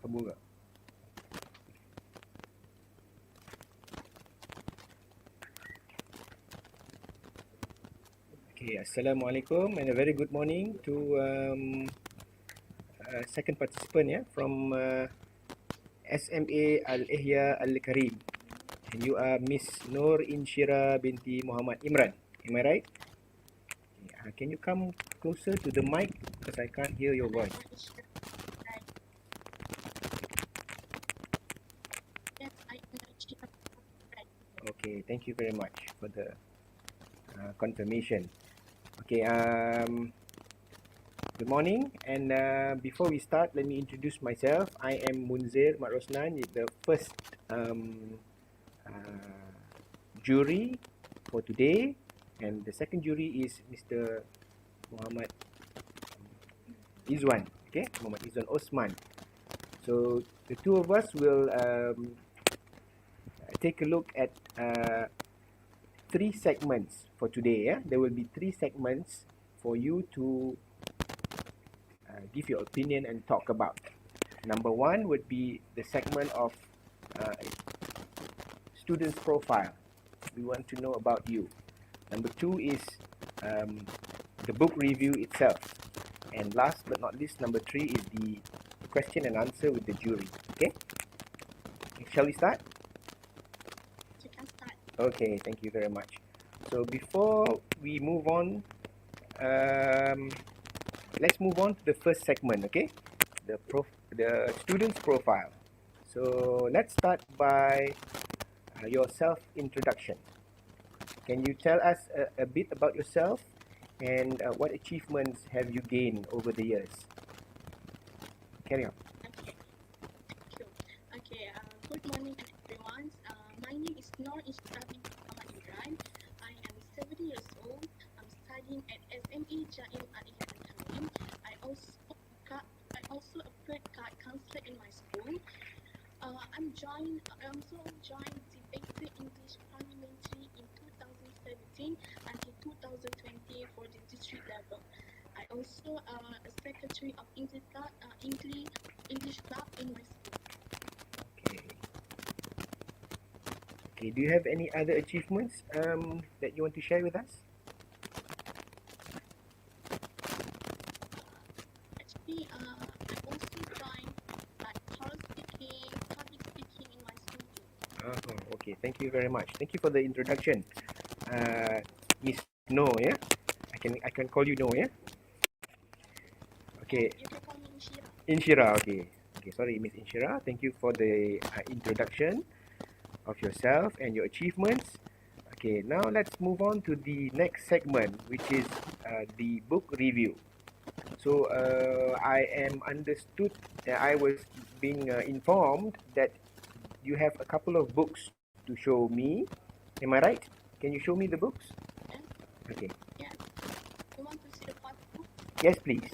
[SPEAKER 6] Kabur tak? Okay, Assalamualaikum and a very good morning to second participant from SMA Al-Ihya Al-Karim. And you are Miss Nur Inshira binti Muhammad Imran. Am I right? Can you come closer to the mic because I can't hear your voice. Okay, thank you very much for the confirmation. Okay, good morning, and before we start, let me introduce myself. I am Munzir Mat Roslan, the first jury for today, and the second jury is Mr. Muhammad Izwan, okay, Muhammad Izwan Osman. So the two of us will take a look at 3 segments for today. There will be 3 segments for you to give your opinion and talk about. Number one would be the segment of student's profile. We want to know about you. Number two is the book review itself. And last but not least, number three is the question and answer with the jury. Okay? Shall we start?
[SPEAKER 8] You can start.
[SPEAKER 6] Okay, thank you very much. So before we move on, let's move on to the first segment, okay? The student's profile. So let's start by your self-introduction. Can you tell us a bit about yourself and what achievements have you gained over the years? Carry on.
[SPEAKER 8] Okay. Thank you. Okay. Good morning, everyone. My name is Nur Ishrabi Muhammad Ibrahim. I am 7 years old. I'm studying at SME Jaim Aliyah Tamim. I also a Peringkat counselor in my school. I also joined the basic English parliamentary in 2017 until 2020 for the district level. I also a secretary of English club in my school.
[SPEAKER 6] Okay. Okay. Do you have any other achievements that you want to share with us?
[SPEAKER 8] Actually, I also joined like public speaking in my school too.
[SPEAKER 6] Okay. Thank you very much. Thank you for the introduction, Miss No. Yeah, I can call you No. Yeah. Okay.
[SPEAKER 8] You can call me Inshira.
[SPEAKER 6] Inshira. Okay. Okay. Sorry, Miss Inshira. Thank you for the introduction of yourself and your achievements. Okay. Now let's move on to the next segment, which is the book review. So I am understood that I was being informed that you have a couple of books to show me. Am I right? Can you show me the books?
[SPEAKER 8] Yeah.
[SPEAKER 6] Okay.
[SPEAKER 8] Yeah. You want to see the first book?
[SPEAKER 6] Yes, please.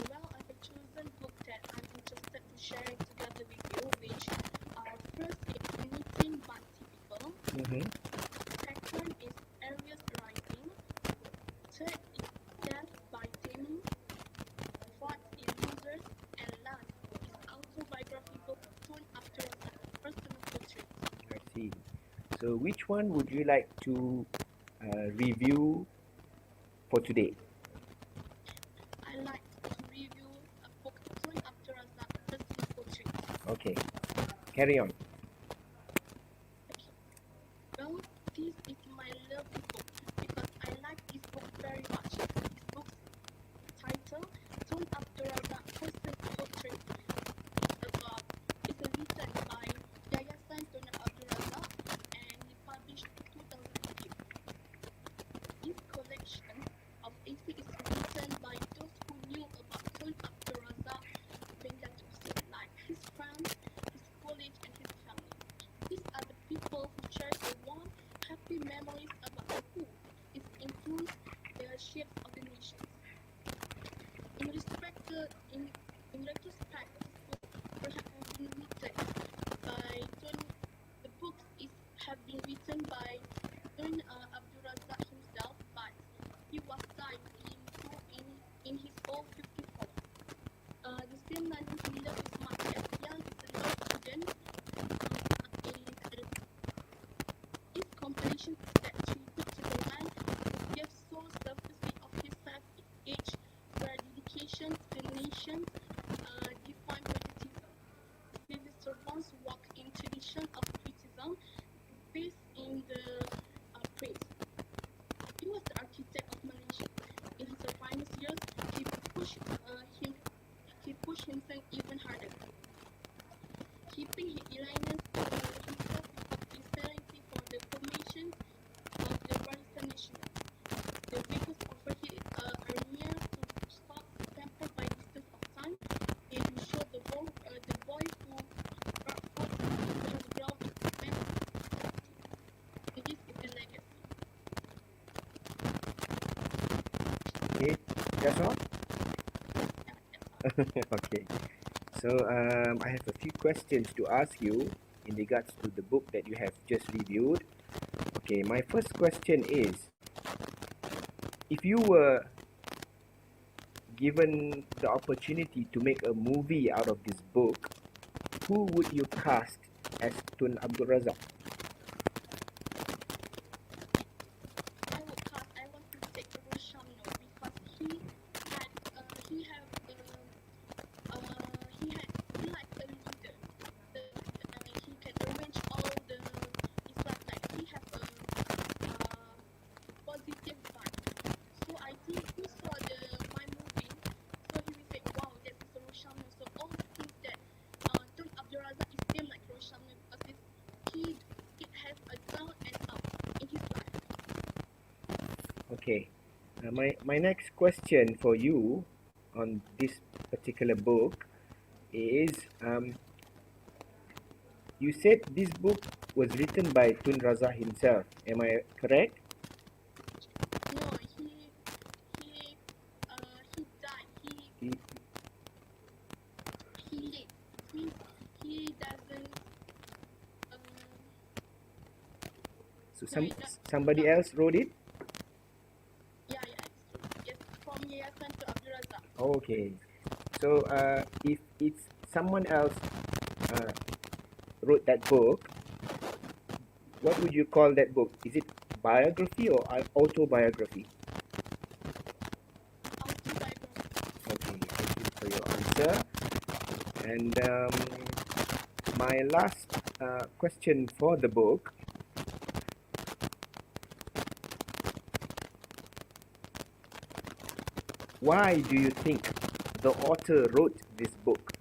[SPEAKER 8] Well, I have chosen book that I'm interested to share together with you, which first is Meeting Bunty People. Second is Areas Rising. Third is Death by Taming. Fourth is Losers. And last is autobiography book Tone After a Personal Portrait.
[SPEAKER 6] I see. So which one would you like to review for today?
[SPEAKER 8] I like to review a book Tone After a Personal Portrait.
[SPEAKER 6] Okay. Carry on.
[SPEAKER 8] Okay. Well, this is my lovely book because I like this book very much. This book's title, Tone After a Personal Portrait, is written by Yayasan Tun Abdul Razak and he published in 2008. This collection of essays is written by those who knew about Tun Abdul Razak Penjurian, like his friends, his colleagues, and his family. These are the people who share the warm, happy memories about who is influenced the shapes of the nations. In retrospect, this book perhaps has been written by Tun. The books have been written by Tun Abdul Razak himself, but he was died in his old 54. The same man who loved his mother as young is a law student in his compilation is that tribute to the man who gave so selflessly of his life at age where dedication to the nation defined patriotism. Philosopher once walked in tradition of criticism based in the praise. He was the architect of Malaysia. In his finest years, he pushed himself even harder, keeping his himself with sincerity for the formation of the Barisan Nasional. The Vegas offered his army to stop tempered by distance of time and to show the boy who brought forth to the ground of defense. This is the legacy.
[SPEAKER 6] Okay. That's all? Okay. So I have a few questions to ask you in regards to the book that you have just reviewed. Okay, my first question is, if you were given the opportunity to make a movie out of this book, who would you cast as Tun Abdul Razak?
[SPEAKER 8] I want to take Roshamno because he had he had like a leader. He can arrange all the. It's like he has a positive vibe. So I think who saw my movie, so he will say, wow, that is Roshamno. So all the things that Tun Abdul Razak is still like Roshamno because it has a down and up in his life.
[SPEAKER 6] Okay. My next question for you on this particular book is, you said this book was written by Tun Razak himself. Am I correct?
[SPEAKER 8] No, he died. He lived. He doesn't.
[SPEAKER 6] So
[SPEAKER 8] No, it does-
[SPEAKER 6] somebody else wrote it?
[SPEAKER 8] Yeah, it's true. Yes, from Yayasan to Abdul Razak.
[SPEAKER 6] Okay. So if it's someone else wrote that book, what would you call that book? Is it biography or autobiography?
[SPEAKER 8] Autobiography.
[SPEAKER 6] Okay, thank you for your answer. And my last question for the book. Why do you think the author wrote this book?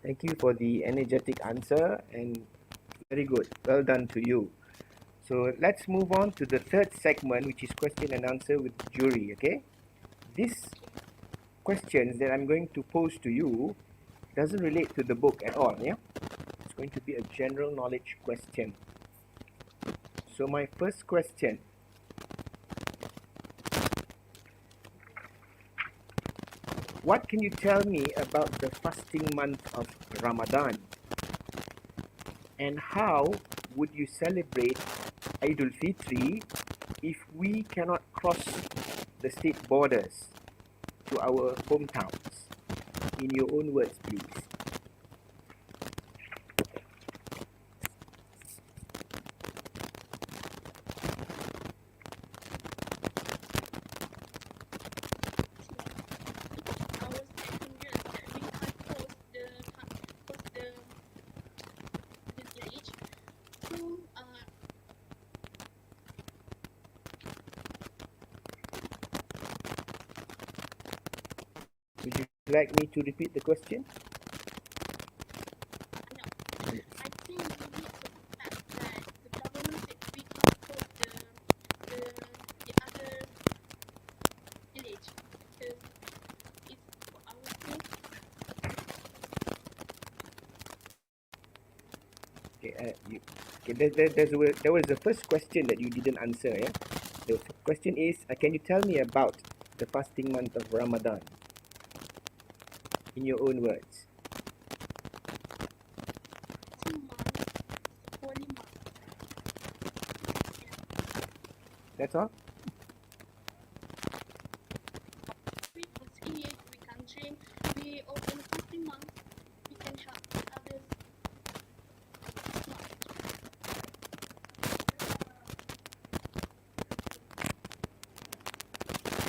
[SPEAKER 6] Thank you for the energetic answer and very good. Well done to you. So let's move on to the third segment, which is question and answer with jury. Okay, these questions that I'm going to pose to you doesn't relate to the book at all. Yeah, it's going to be a general knowledge question. So my first question: what can you tell me about the fasting month of Ramadan? And how would you celebrate Eidul Fitri if we cannot cross the state borders to our hometowns? In your own words, please. Would you like me to repeat the question? There was the first question that you didn't answer. Yeah, the question is, can you tell me about the fasting month of Ramadan in your own words? That's all.
[SPEAKER 8] We can eat, we can drink, we open a fasting month, we can help others.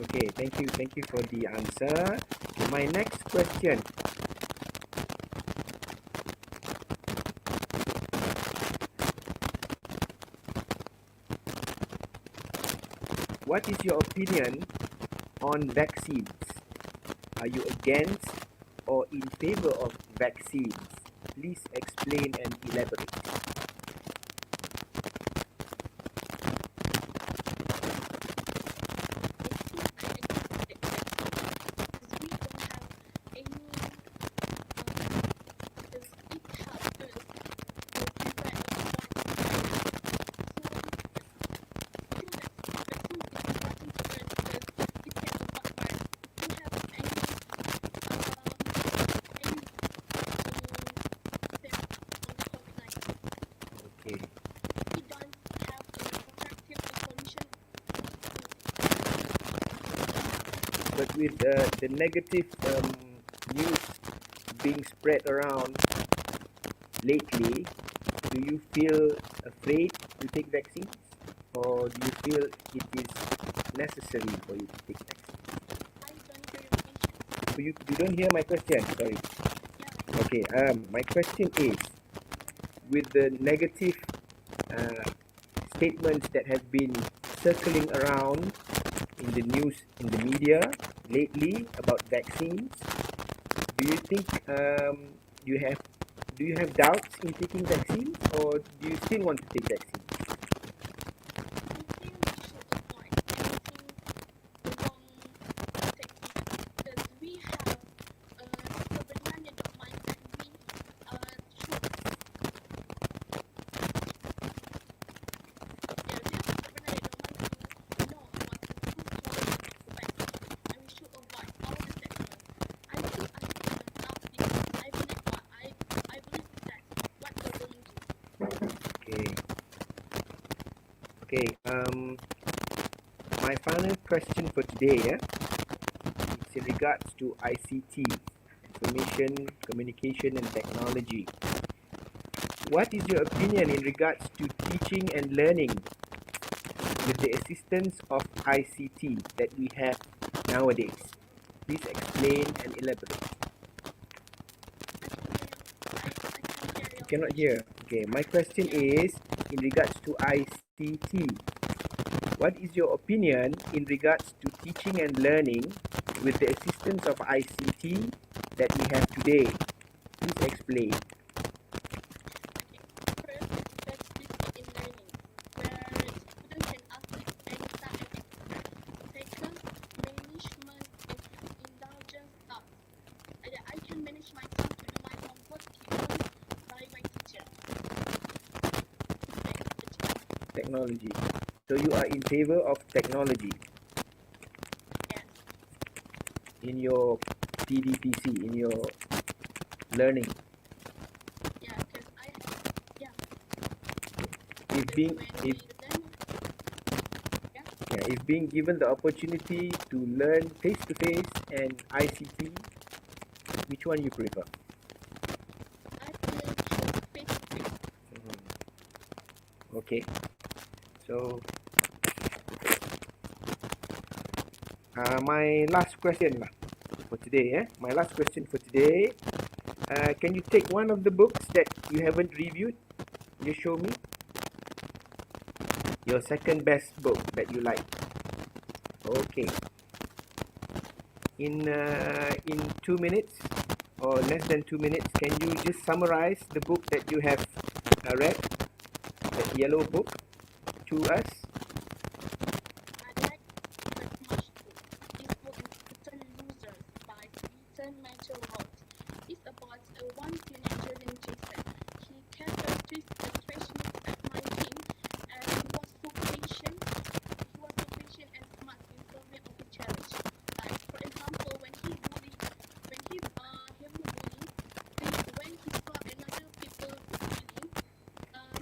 [SPEAKER 6] Okay, thank you for the answer. Okay, my next question. What is your opinion on vaccines? Are you against or in favor of vaccines? Please explain and elaborate. but with the negative news being spread around lately, do you feel afraid to take vaccines, or do you feel it is necessary for you to take vaccines? You don't hear my question, sorry. Okay, my question is, with the negative statements that have been circling around in the news, in the media lately about vaccines, do you think do you have doubts in taking vaccines, or do you still want to take vaccines? Okay, my final question for today, it's in regards to ICT, Information, Communication and Technology. What is your opinion in regards to teaching and learning with the assistance of ICT that we have nowadays? Please explain and elaborate. You cannot hear. Okay, my question is in regards to ICT. What is your opinion in regards to teaching and learning with the assistance of ICT that we have today? Please explain. Technology. So you are in favor of technology in your PDPC, in your learning. If being given the opportunity to learn face to face and ICT, which one you prefer? Okay. So, my last question for today. My last question for today. Can you take one of the books that you haven't reviewed? You show me your second best book that you like. Okay. In 2 minutes or less than 2 minutes, can you just summarize the book that you have read, that yellow book, to us?
[SPEAKER 8] It's about one teenager named Jason. He kept a freshman at 19 and he was so patient. He was so patient and smart in solving of the challenge. Like for example, when he heavily bullied, when he saw another people bullying,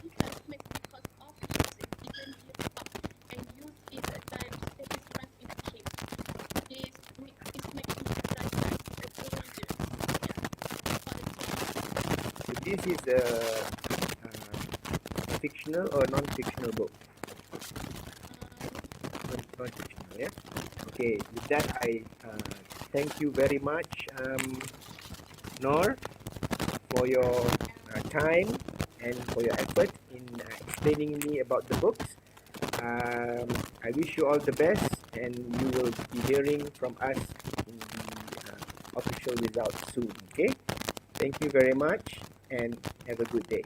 [SPEAKER 8] he felt smart because of his didn't give up and used it as time to set his friends in the case. It makes me realize that as a leader.
[SPEAKER 6] This is a fictional or non-fictional book? Non-fictional, yeah? Okay, with that I thank you very much, Noor, for your time and for your effort in explaining me about the books. I wish you all the best, and you will be hearing from us in the official results soon, okay? Thank you very much and have a good day.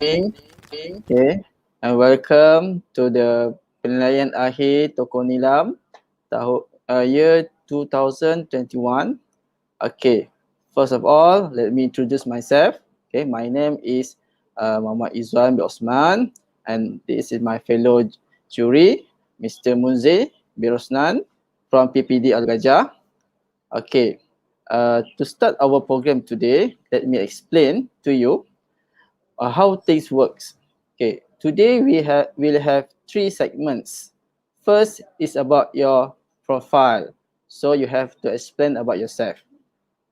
[SPEAKER 7] Okay, and welcome to the penilaian akhir Tokoh Nilam tahun year 2021. Okay, first of all, let me introduce myself. Okay, my name is Muhammad Izwan bin Osman, and this is my fellow jury, Mr. Munzir Birosnan from PPD Gajah. Okay, to start our program today, let me explain to you how things works. Okay, today we'll have three segments. First is about your profile, so you have to explain about yourself.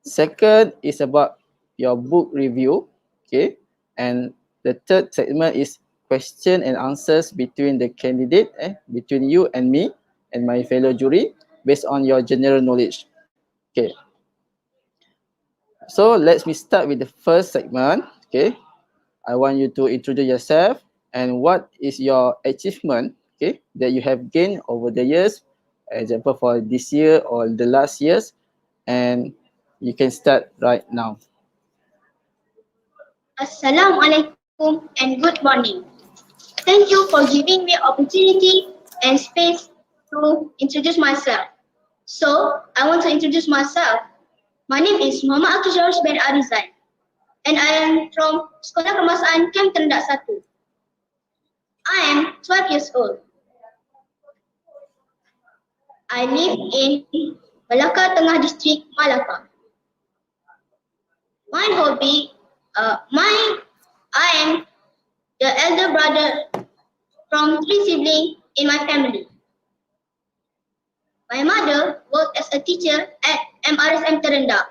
[SPEAKER 7] Second is about your book review, okay, and the third segment is question and answers between the candidate, between you and me and my fellow jury based on your general knowledge. Okay, so let's me start with the first segment. Okay, I want you to introduce yourself and what is your achievement, okay, that you have gained over the years, example for this year or the last years, and you can start right now.
[SPEAKER 9] Assalamualaikum and good morning. Thank you for giving me opportunity and space to introduce myself. So, I want to introduce myself. My name is Muhammad Akishar bin Arizan and I am from Sekolah Kemasaan Kem Terendak 1. I am 12 years old. I live in Melaka Tengah District, Malacca. My hobby, I am the elder brother from 3 siblings in my family. My mother worked as a teacher at MRSM Terendak.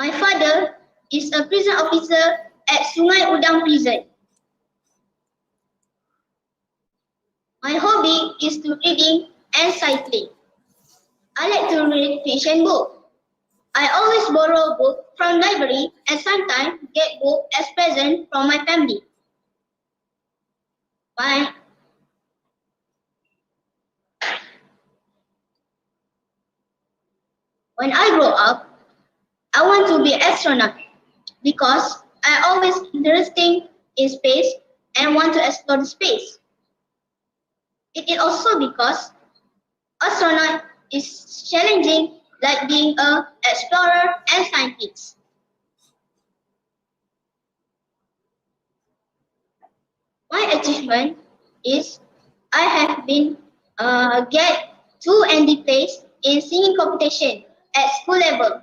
[SPEAKER 9] My father is a prison officer at Sungai Udang Prison. My hobby is to reading and cycling. I like to read fiction books. I always borrow books from library and sometimes get books as present from my family. When I grow up, I want to be an astronaut because I always interested in space and want to explore the space. It is also because astronaut is challenging like being an explorer and scientist. My achievement is I have been get 2 ND place in singing competition at school level.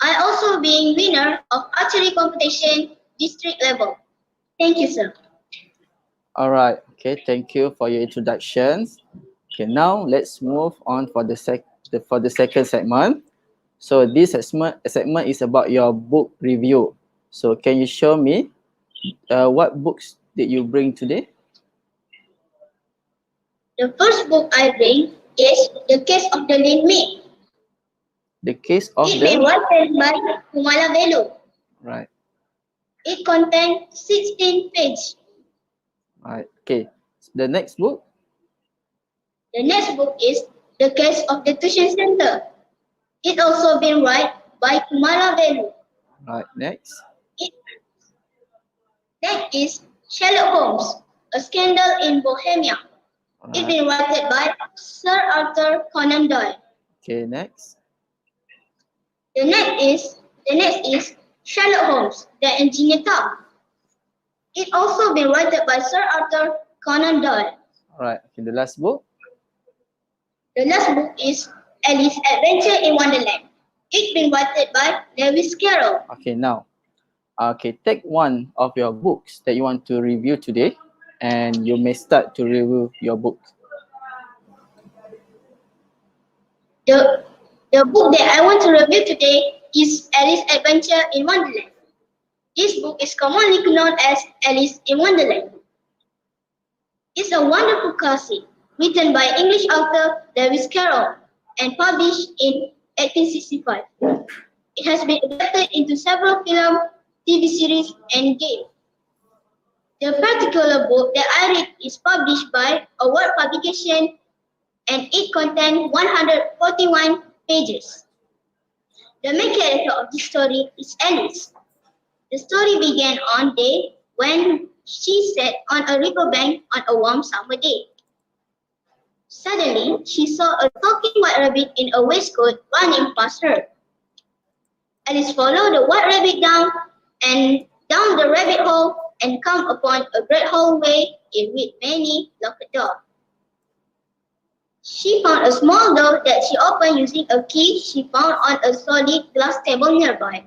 [SPEAKER 9] I also being winner of archery competition district level. Thank you, sir.
[SPEAKER 7] All right. Okay. Thank you for your introductions. Okay. Now let's move on for the second segment. So this segment is about your book review. So can you show me what books did you bring today?
[SPEAKER 9] The first book I bring is The Case of the Lane Maid.
[SPEAKER 7] The Case of
[SPEAKER 9] It been written by Kumala Velu.
[SPEAKER 7] Right.
[SPEAKER 9] It contains 16 pages.
[SPEAKER 7] Right. Okay. The next book?
[SPEAKER 9] The next book is The Case of the Tuition Center. It also been written by Kumala Velu.
[SPEAKER 7] Right. Next.
[SPEAKER 9] Next is Sherlock Holmes, A Scandal in Bohemia.
[SPEAKER 7] Right.
[SPEAKER 9] It been written by Sir Arthur Conan Doyle.
[SPEAKER 7] Okay. Next.
[SPEAKER 9] The next is Sherlock Holmes, The Engineer Tom. It also been written by Sir Arthur Conan Doyle.
[SPEAKER 7] Alright. Okay. The last book?
[SPEAKER 9] The last book is Alice's Adventure in Wonderland. It's been written by Lewis Carroll.
[SPEAKER 7] Okay. Now, okay. Take one of your books that you want to review today, and you may start to review your book.
[SPEAKER 9] The book that I want to review today is Alice's Adventure in Wonderland. This book is commonly known as Alice in Wonderland. It's a wonderful classic written by English author Lewis Carroll and published in 1865. It has been adapted into several film, TV series, and games. The particular book that I read is published by a word publication and it contains 141 pages. The main character of this story is Alice. The story began on day when she sat on a riverbank on a warm summer day. Suddenly, she saw a talking white rabbit in a waistcoat running past her. Alice followed the white rabbit down the rabbit hole and come upon a great hallway in with many locked doors. She found a small door that she opened using a key she found on a solid glass table nearby.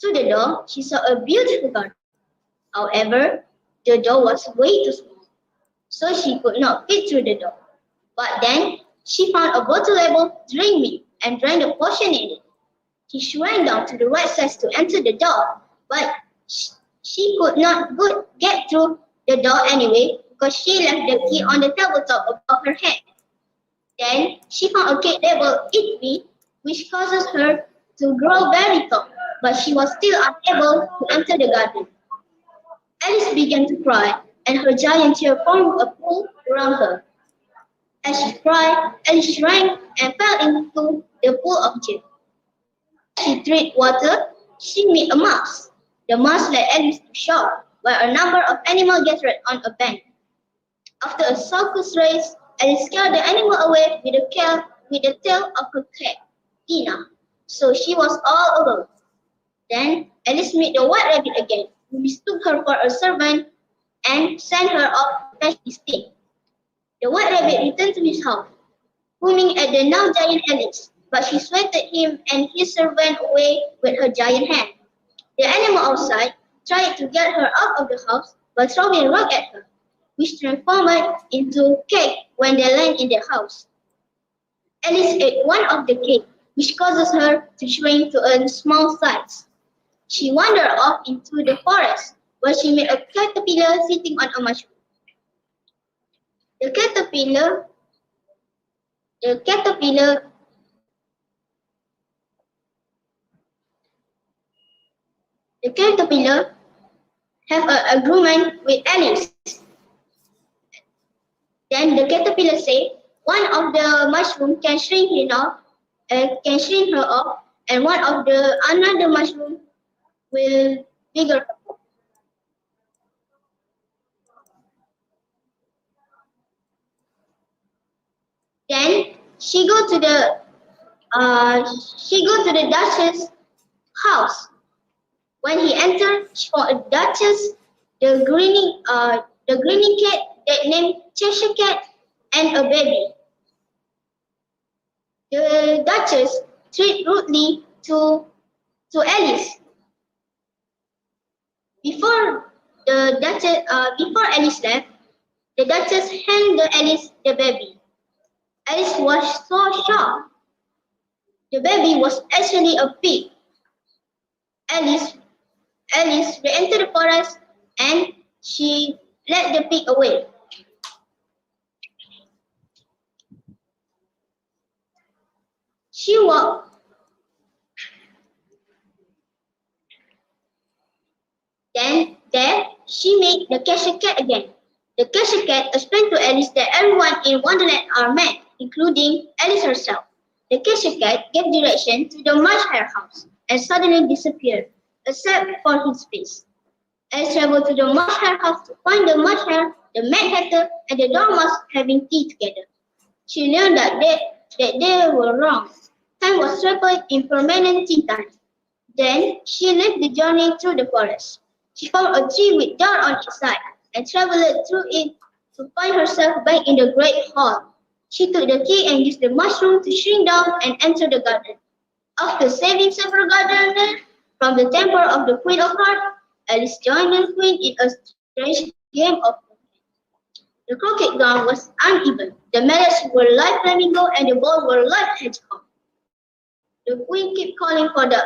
[SPEAKER 9] Through the door, she saw a beautiful garden. However, the door was way too small, so she could not fit through the door. But then, she found a bottle labeled "Drink Me" and drank the potion in it. She ran down to the right side to enter the door, but she could not get through the door anyway because she left the key on the tabletop above her head. Then, she found a cake labeled "Eat Me," which causes her to grow very tall, but she was still unable to enter the garden. Alice began to cry, and her giant chair formed a pool around her. As she cried, Alice shrank and fell into the pool of tears. As she tread water, she met a mouse. The mouse led Alice to shore, where a number of animals gathered on a bank. After a circus race, Alice scared the animal away with the tail of her cat, Tina. So she was all alone. Then Alice met the white rabbit again, who mistook her for a servant and sent her off to fetch his thing. The white rabbit returned to his house, foaming at the now giant Alice, but she sweated him and his servant away with her giant hand. The animal outside tried to get her out of the house by throwing a rock at her, which transformed into cake when they landed in the house. Alice ate one of the cake, which causes her to shrink to a small size. She wandered off into the forest, where she met a caterpillar sitting on a mushroom. The caterpillar have an agreement with Alice. Then the caterpillar said, one of the mushroom can shrink her off, and one of the another mushroom will bigger her. Then she go to the Duchess' house. When he entered, she found a Duchess, the grinning cat that named Cheshire Cat, and a baby. The Duchess treated rudely to Alice. Before Alice left, the Duchess handed Alice the baby. Alice was so shocked. The baby was actually a pig. Alice re-entered the forest and she led the pig away. She walked. Then there she met the Cheshire Cat again. The Cheshire Cat explained to Alice that everyone in Wonderland are mad, including Alice herself. The Cheshire Cat gave direction to the Marsh Hare house and suddenly disappeared, except for his face. Alice traveled to the Marsh Hare house to find the Marsh Hare, the Mad Hatter, and the Dormouse having tea together. She learned that they were wrong. Time was traveled in permanent tea time. Then she left the journey through the forest. She found a tree with door on its side and traveled through it to find herself back in the great hall. She took the key and used the mushroom to shrink down and enter the garden. After saving several gardeners from the temper of the Queen of Hearts, Alice joined the Queen in a strange game of croquet. The croquet ground was uneven. The medals were like flamingo and the balls were like hedgehog. The Queen kept calling for the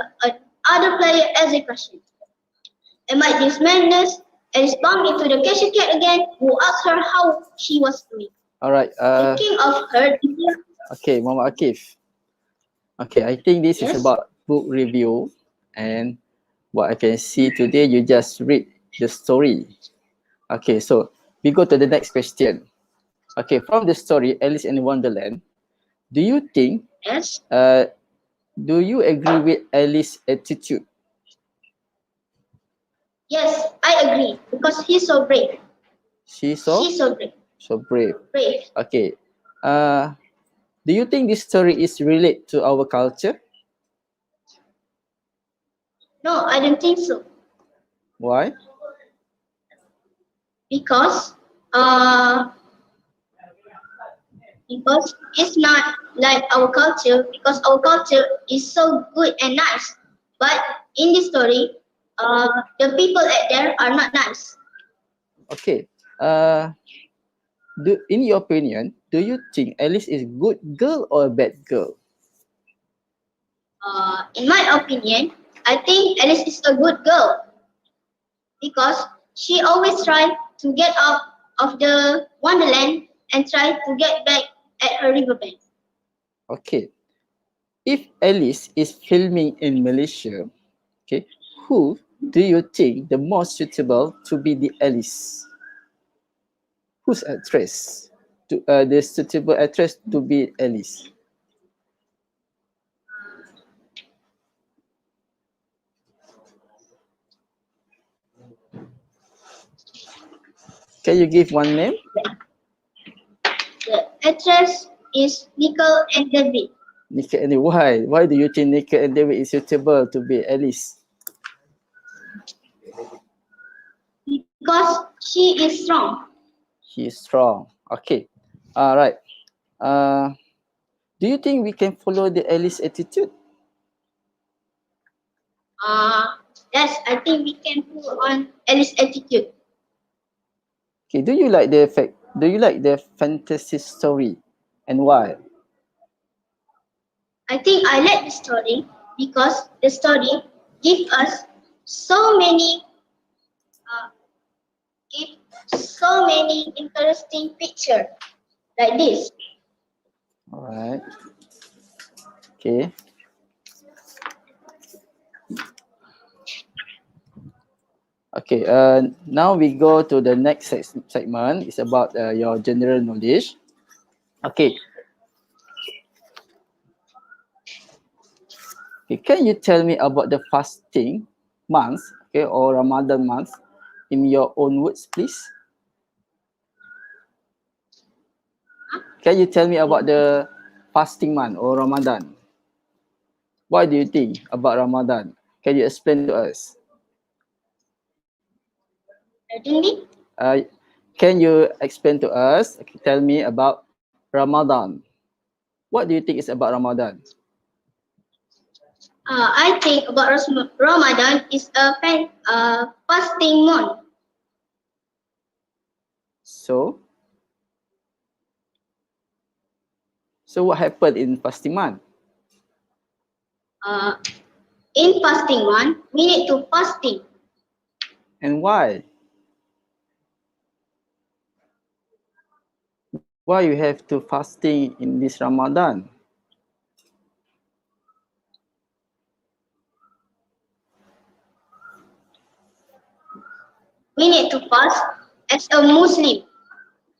[SPEAKER 9] other player as a question. Amid this madness, Alice bumped into the Cheshire Cat again, who asked her how she was doing.
[SPEAKER 7] Alright.
[SPEAKER 9] Thinking of her.
[SPEAKER 7] Okay, Muhammad Akif. Okay, I think this
[SPEAKER 9] Yes.
[SPEAKER 7] is about book review, and what I can see today, you just read the story. Okay, so we go to the next question. Okay, from the story Alice in Wonderland, do you think
[SPEAKER 9] Yes.
[SPEAKER 7] do you agree with Alice's attitude?
[SPEAKER 9] Yes, I agree because he's so brave.
[SPEAKER 7] She's so
[SPEAKER 9] She's so brave.
[SPEAKER 7] so brave.
[SPEAKER 9] Brave.
[SPEAKER 7] Okay. Do you think this story is related to our culture?
[SPEAKER 9] No, I don't think so
[SPEAKER 7] Why?
[SPEAKER 9] because it's not like our culture because our culture is so good and nice. But in this story, the people at there are not nice.
[SPEAKER 7] Okay. In your opinion, do you think Alice is good girl or a bad girl?
[SPEAKER 9] In my opinion, I think Alice is a good girl because she always try to get out of the Wonderland and try to get back at her riverbank.
[SPEAKER 7] Okay. If Alice is filming in Malaysia, okay, who do you think the most suitable to be the Alice? Who's actress? The suitable actress to be Alice? Can you give one name?
[SPEAKER 9] The actress is Nicole and David
[SPEAKER 7] Nika and why? Why do you think Nika and David is suitable to be Alice?
[SPEAKER 9] because she is strong.
[SPEAKER 7] She is strong. Okay. Alright. Do you think we can follow the Alice attitude?
[SPEAKER 9] Yes, I think we can put on Alice's attitude.
[SPEAKER 7] Okay. Do you like the fantasy story, and why?
[SPEAKER 9] I think I like the story because the story gives us so many interesting picture like this.
[SPEAKER 7] Alright. Okay. Okay. Now we go to the next segment. It's about your general knowledge. Okay. Okay. Can you tell me about the fasting months, okay, or Ramadan month, in your own words, please? Can you tell me about the fasting month or Ramadan? What do you think about Ramadan? Can you explain to us?
[SPEAKER 9] Certainly.
[SPEAKER 7] Can you explain to us? Tell me about Ramadan. What do you think is about Ramadan?
[SPEAKER 9] I think about Ramadan is a fasting month.
[SPEAKER 7] So what happened in fasting month?
[SPEAKER 9] In fasting month, we need to fasting.
[SPEAKER 7] And why? Why you have to fasting in this Ramadan?
[SPEAKER 9] We need to fast as a Muslim.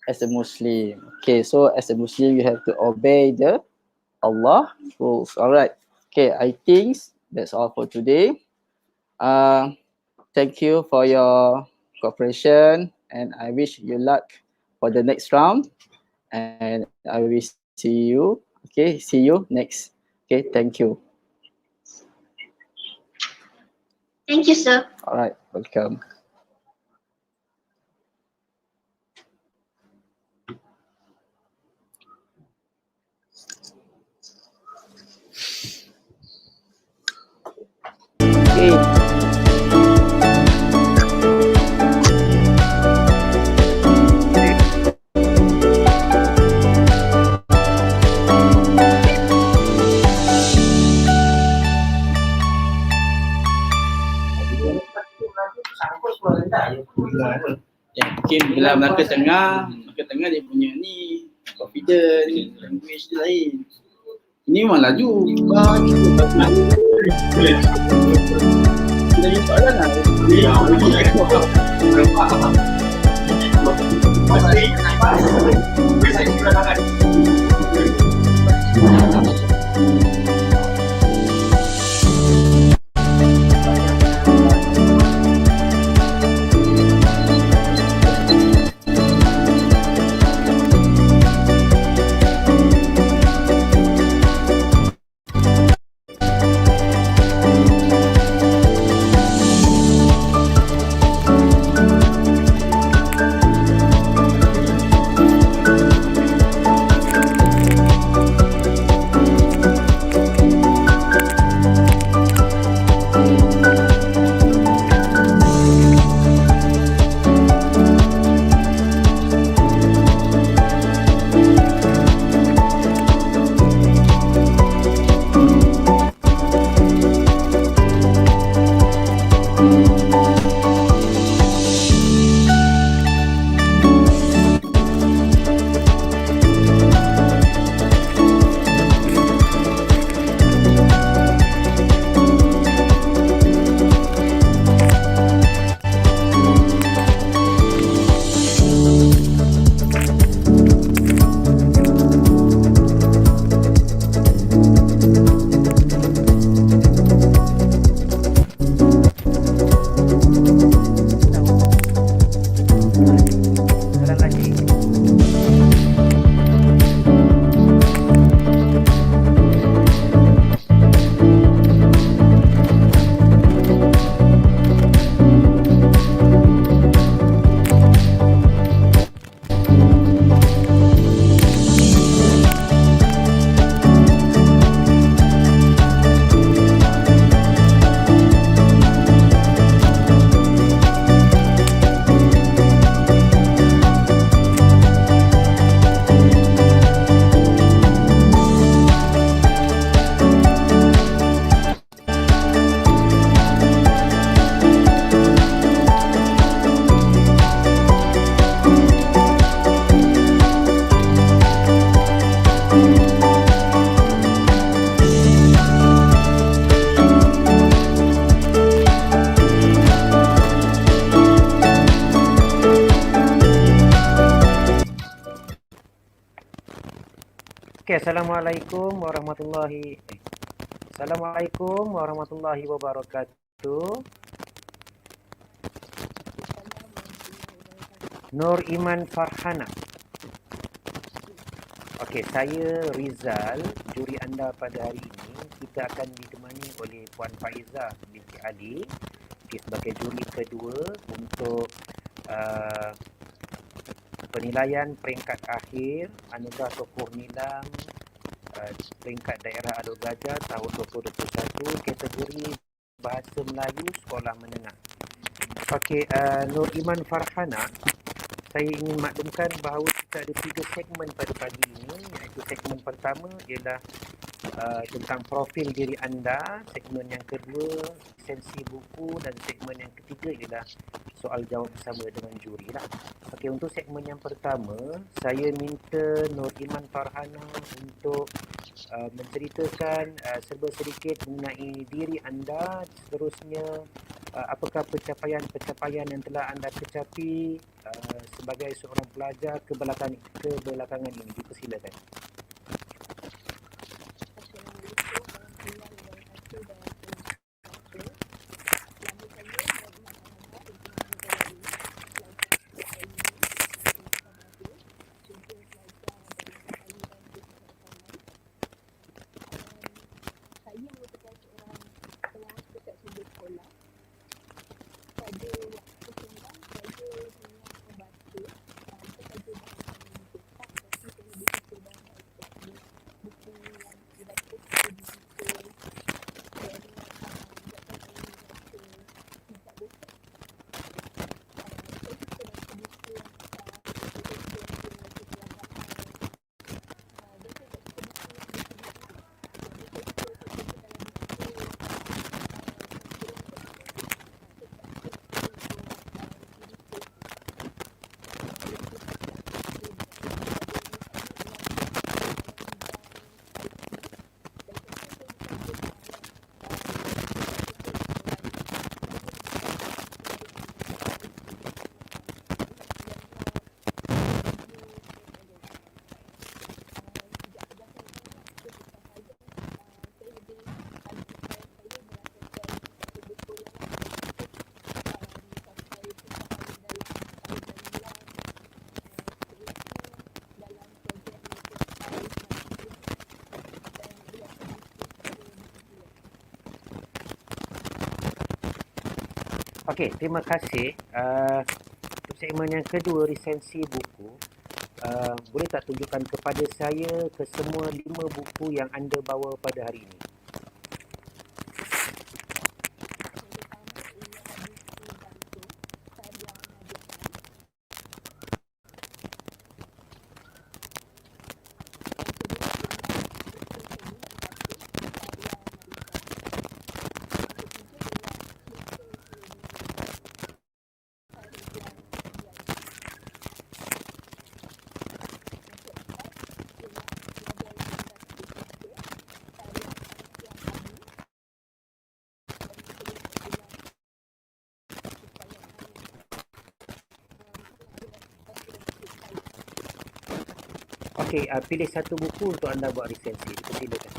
[SPEAKER 7] As a Muslim. Okay, so as a Muslim, you have to obey the Allah rules. All right. Okay, I think that's all for today. Thank you for your cooperation, and I wish you luck for the next round. And I will see you. Okay, see you next. Okay, thank you.
[SPEAKER 9] Thank you, sir.
[SPEAKER 7] All right, welcome. Okay.
[SPEAKER 10] Mungkin bila Melaka Tengah dia punya ni confident, language dia lain. Ini memang laju. Jadi soalan lah.
[SPEAKER 6] Jalan lagi. Okay, Assalamualaikum warahmatullahi wabarakatuh. Nur Iman Farhana. Okey, saya Rizal, juri anda pada hari ini. Kita akan ditemani oleh Puan Faiza binti Ali, sebagai juri kedua untuk penilaian peringkat akhir anugerah Tokoh Nilam peringkat daerah Alor Gajah tahun 2021, kategori Bahasa Melayu Sekolah Menengah. Okey, Nur Iman Farhana, saya ingin maklumkan bahawa kita ada 3 segmen pada pagi ini, iaitu segmen pertama ialah tentang profil diri anda, segmen yang kedua lisensi buku, dan segmen yang ketiga ialah soal jawab bersama dengan juri lah. Okey, untuk segmen yang pertama, saya minta Nur Iman Farhana untuk menceritakan serba sedikit mengenai diri anda, seterusnya apakah pencapaian yang telah anda kecapi sebagai seorang pelajar kebelakangan ini. Dipersilakan. Okey, terima kasih. Untuk segmen yang kedua, lisensi buku, boleh tak tunjukkan kepada saya kesemua 5 buku yang anda bawa pada hari ini? Okey, pilih satu buku untuk anda buat resensi. Silakan.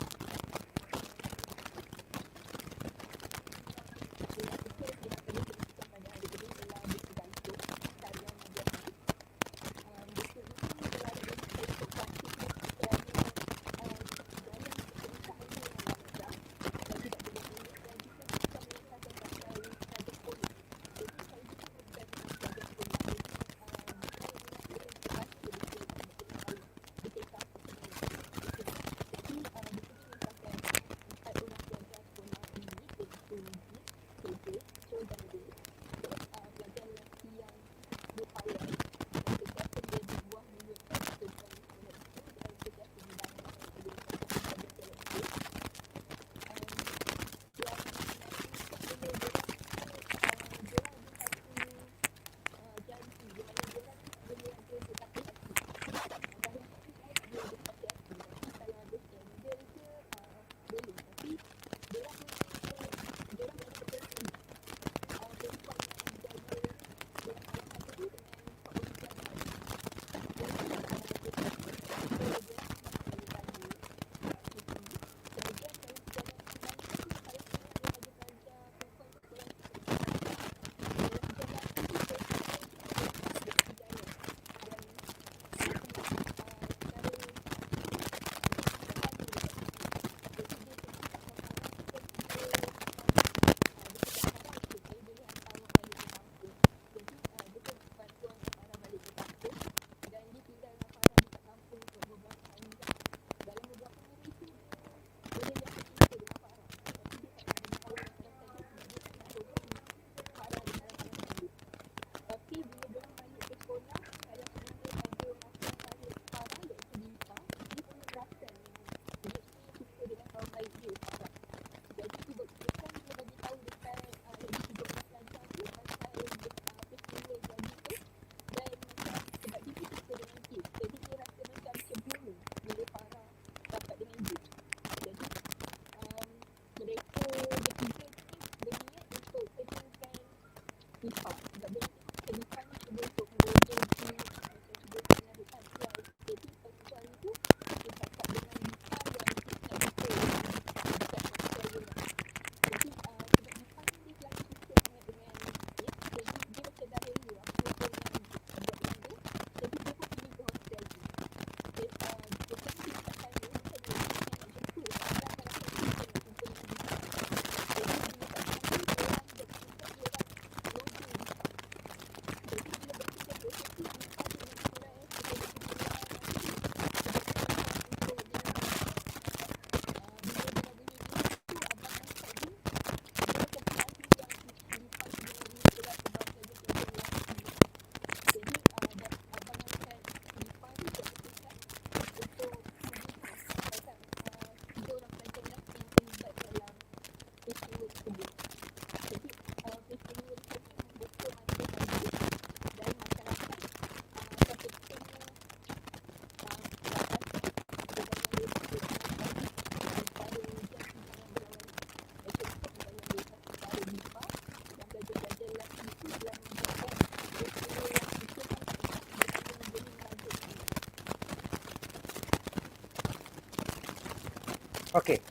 [SPEAKER 6] Okey,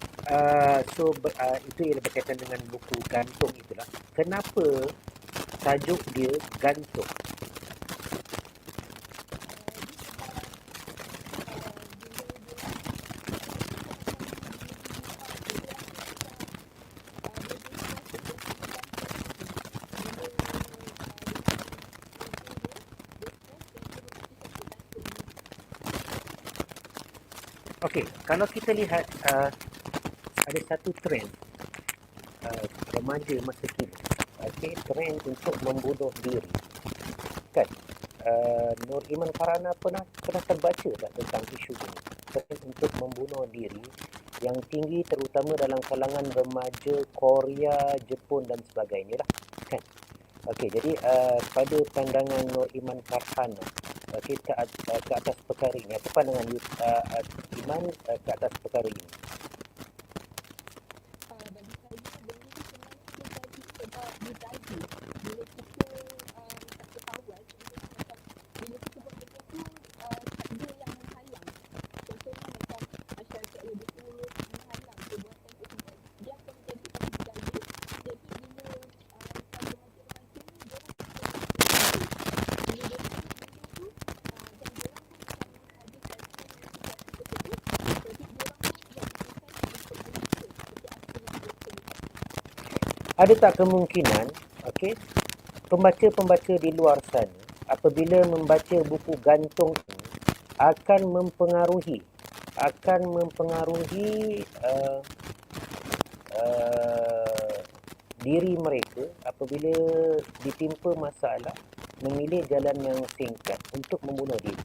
[SPEAKER 6] itu ialah berkaitan dengan buku gantung itulah. Kenapa tajuk dia gantung? Okey, kalau kita lihat ada satu trend remaja masa kini, okey, trend untuk membunuh diri. Kan? Nur Iman Farhana pernah terbaca tak tentang isu ini? Trend untuk membunuh diri yang tinggi terutama dalam kalangan remaja Korea, Jepun dan sebagainya lah. Kan? Okey, jadi pada pandangan Nur Iman Farhana, okey, ke atas perkara ini, apa pandangan Iman ke atas perkara ini? Ada tak kemungkinan, okey, pembaca-pembaca di luar sana apabila membaca buku gantung ini akan mempengaruhi diri mereka apabila ditimpa masalah memilih jalan yang singkat untuk membunuh diri?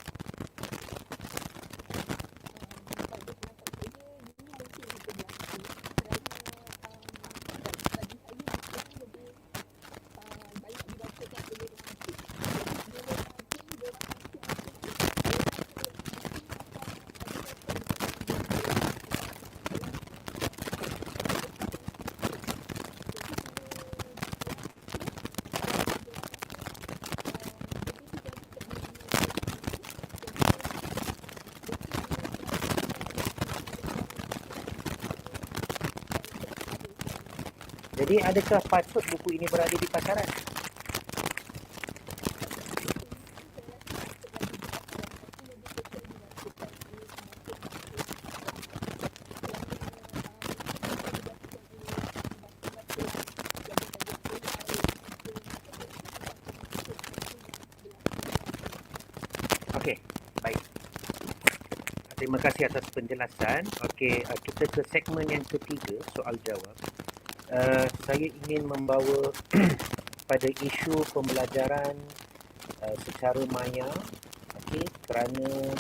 [SPEAKER 6] Jadi adakah patut buku ini berada di pasaran? Okey, baik. Terima kasih atas penjelasan. Okey, kita ke segmen yang ketiga, soal jawab. Saya ingin membawa pada isu pembelajaran secara maya, okey, kerana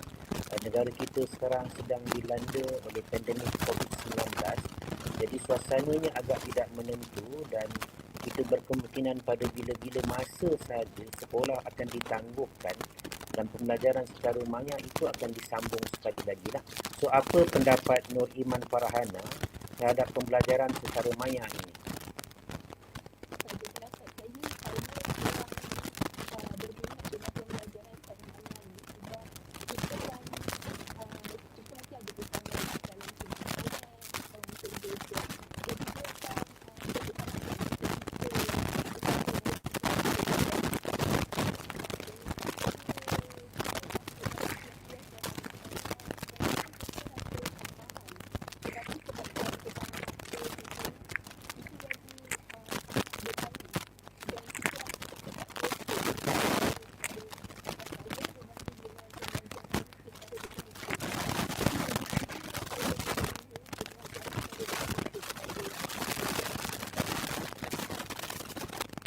[SPEAKER 6] negara kita sekarang sedang dilanda oleh pandemik COVID-19. Jadi suasananya agak tidak menentu dan kita berkemungkinan pada bila-bila masa saja sekolah akan ditangguhkan dan pembelajaran secara maya itu akan disambung sekali lagi lah. So, apa pendapat Nur Iman Farhana terhadap pembelajaran secara maya ini?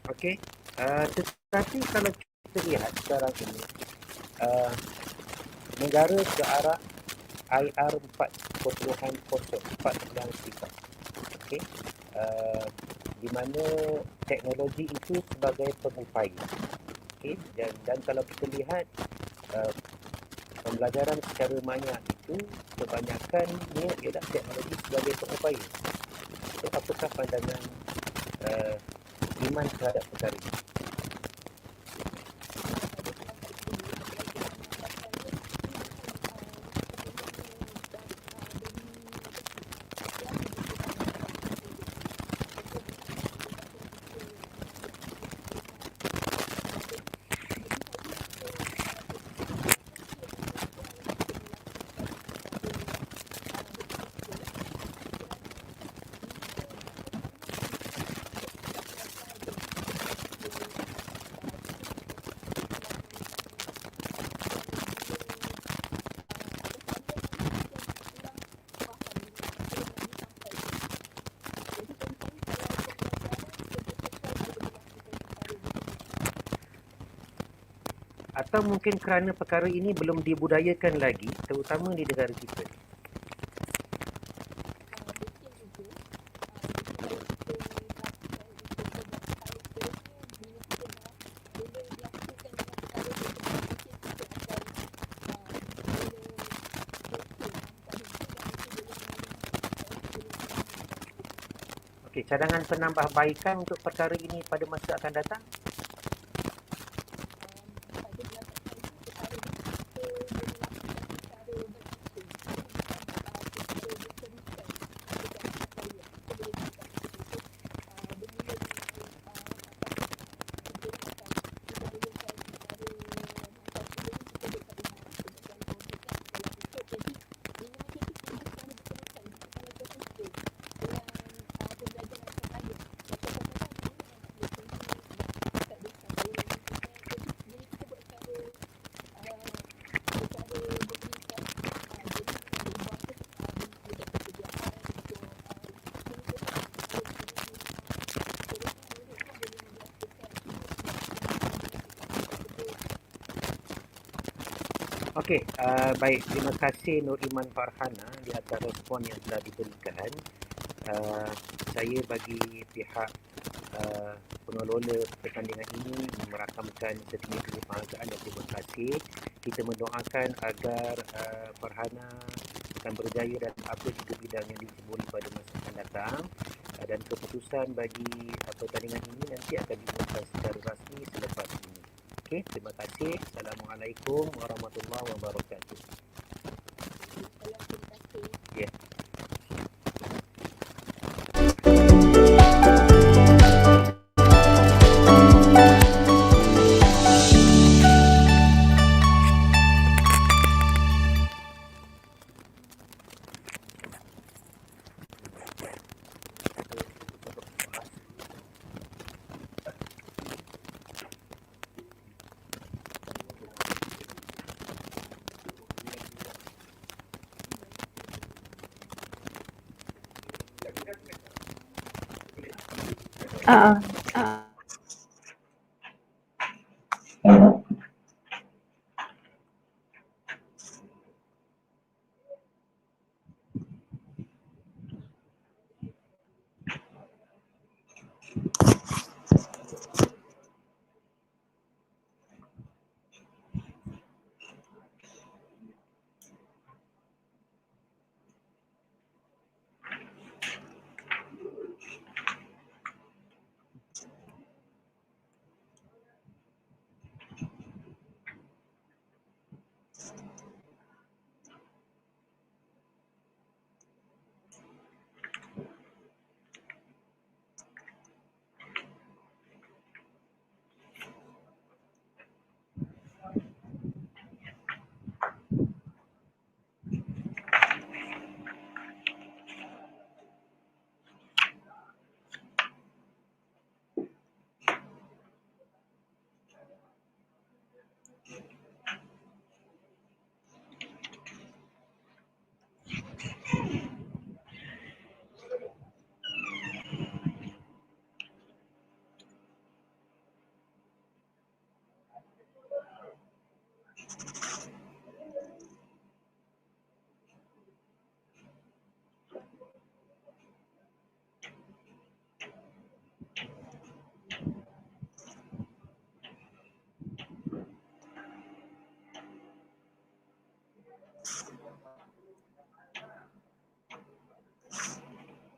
[SPEAKER 6] Okey, tetapi kalau kita lihat sekarang ini, negara ke arah IR 4.0, okey, di mana teknologi itu sebagai pengupaya, okey, dan kalau kita lihat pembelajaran secara maya itu kebanyakannya ialah teknologi sebagai pengupaya. So, apakah pandangan Iman terhadap perkara ini? atau mungkin kerana perkara ini belum dibudayakan lagi, terutama di negara kita? Okey, cadangan penambahbaikan untuk perkara ini pada masa akan datang? Okey, baik. Terima kasih Nur Iman Farhana di atas respon yang telah diberikan. Saya bagi pihak pengelola pertandingan ini merakamkan setinggi-tinggi penghargaan dan terima kasih. Kita mendoakan agar Farhana akan berjaya dalam apa juga bidang yang diceburi pada masa akan datang, dan keputusan bagi pertandingan ini nanti akan diumumkan secara rasmi selepas ini. Okey, terima kasih. Assalamualaikum warahmatullahi wabarakatuh. Ya.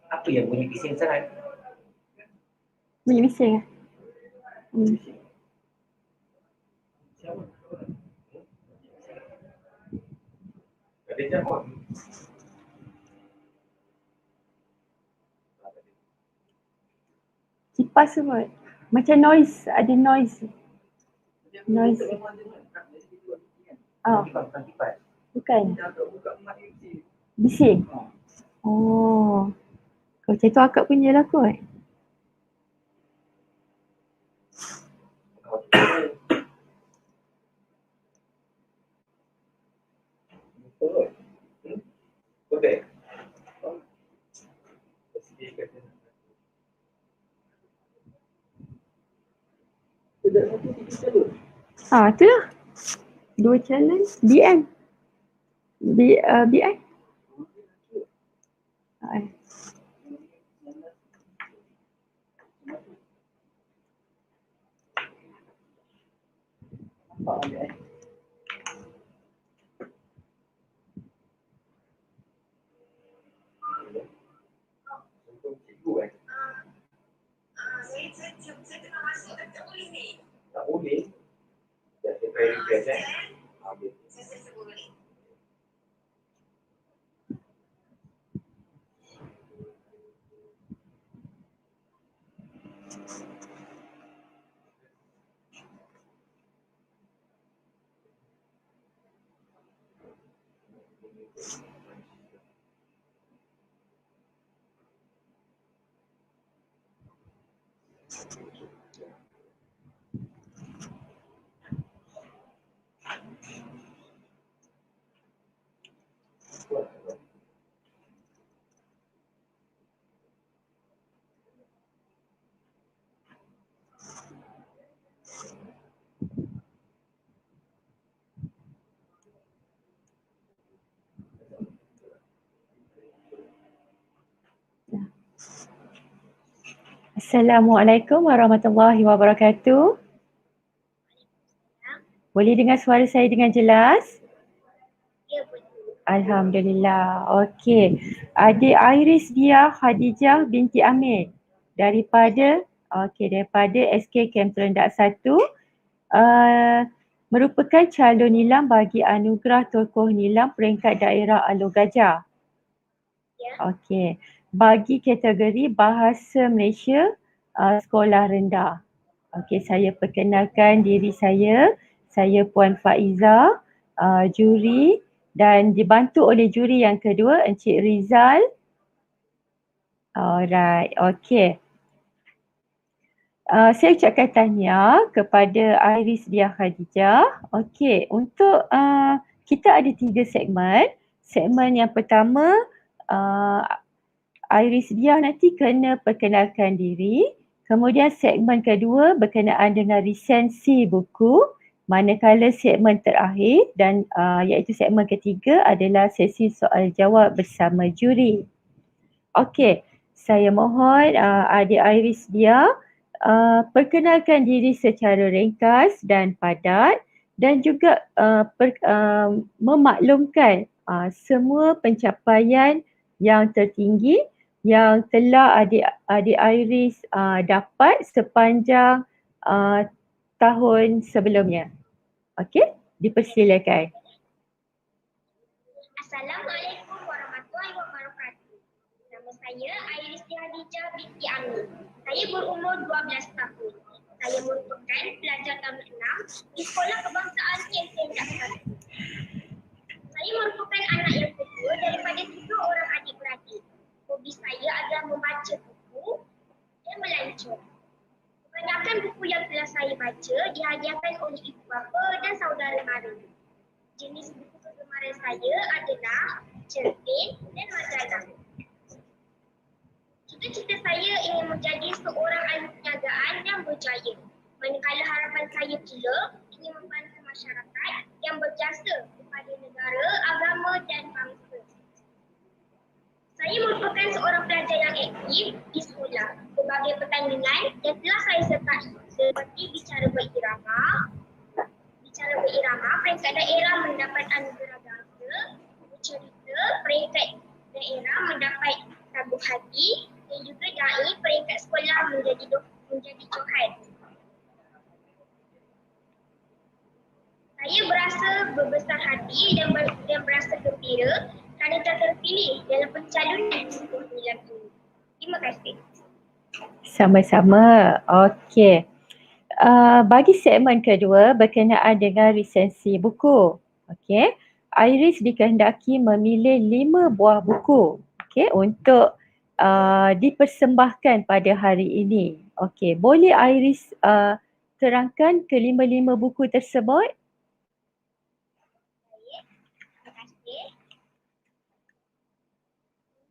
[SPEAKER 6] Apa yang bunyi bising sangat?
[SPEAKER 3] Bunyi bising.
[SPEAKER 6] Ada jawab.
[SPEAKER 3] Kipas semua. Macam noise, ada noise. Noise. Oh, bukan. Bising. Oh. Kalau macam tu akak punya lah kot. Tu lah. Dua calon BM. BI. Assalamualaikum warahmatullahi wabarakatuh. Boleh dengar suara saya dengan jelas?
[SPEAKER 9] Ya, boleh.
[SPEAKER 3] Alhamdulillah. Okey. Adik Iris dia Khadijah binti Amir daripada SK Kem Terendak 1 merupakan calon Nilam bagi anugerah Tokoh Nilam Peringkat Daerah Alor Gajah.
[SPEAKER 9] Ya.
[SPEAKER 3] Okey. Bagi kategori Bahasa Malaysia Sekolah Rendah. Okey, saya perkenalkan diri saya. Saya Puan Faiza, juri, dan dibantu oleh juri yang kedua Encik Rizal. Alright, okey. Saya ucapkan tahniah kepada Iris Dia Khadijah. Okey, untuk kita ada 3 segmen. Segmen yang pertama, Iris Dia nanti kena perkenalkan diri. Kemudian segmen kedua berkenaan dengan resensi buku. Manakala segmen terakhir dan iaitu segmen ketiga adalah sesi soal jawab bersama juri. Okey, saya mohon adik Iris Dia perkenalkan diri secara ringkas dan padat dan juga memaklumkan semua pencapaian yang tertinggi yang telah adik Iris dapat sepanjang tahun sebelumnya. Okey, dipersilakan.
[SPEAKER 9] Assalamualaikum warahmatullahi wabarakatuh. Nama saya Iris Khadijah binti Amir. Saya berumur 12 tahun. Saya merupakan pelajar tahun 6 di Sekolah Kebangsaan Kem Terendak 1. Saya merupakan anak yang kedua daripada 3 orang adik-beradik. Hobi saya adalah membaca buku dan melancong. Kebanyakan buku yang telah saya baca dihadiahkan oleh ibu bapa dan saudara mara. Jenis buku kegemaran saya adalah cerpen dan majalah. Cita-cita saya ingin menjadi seorang ahli perniagaan yang berjaya. Manakala harapan saya pula ingin membantu masyarakat yang berjasa kepada negara, agama dan bangsa. Saya merupakan seorang pelajar yang aktif di sekolah. Berbagai pertandingan yang telah saya sertai seperti bicara berirama, peringkat daerah mendapat anugerah bangsa, bercerita, peringkat daerah mendapat tabung hati dan juga dai peringkat sekolah menjadi johan. Saya berasa berbesar hati dan berasa gembira kerana telah terpilih dalam pencalonan Tokoh Nilam ini. Terima kasih.
[SPEAKER 3] Sama-sama. Okey. Bagi segmen kedua berkenaan dengan resensi buku. Okey. Iris dikehendaki memilih 5 buah buku. Okey, untuk dipersembahkan pada hari ini. Okey, boleh Iris terangkan ke-5 buku tersebut?
[SPEAKER 9] Terima kasih.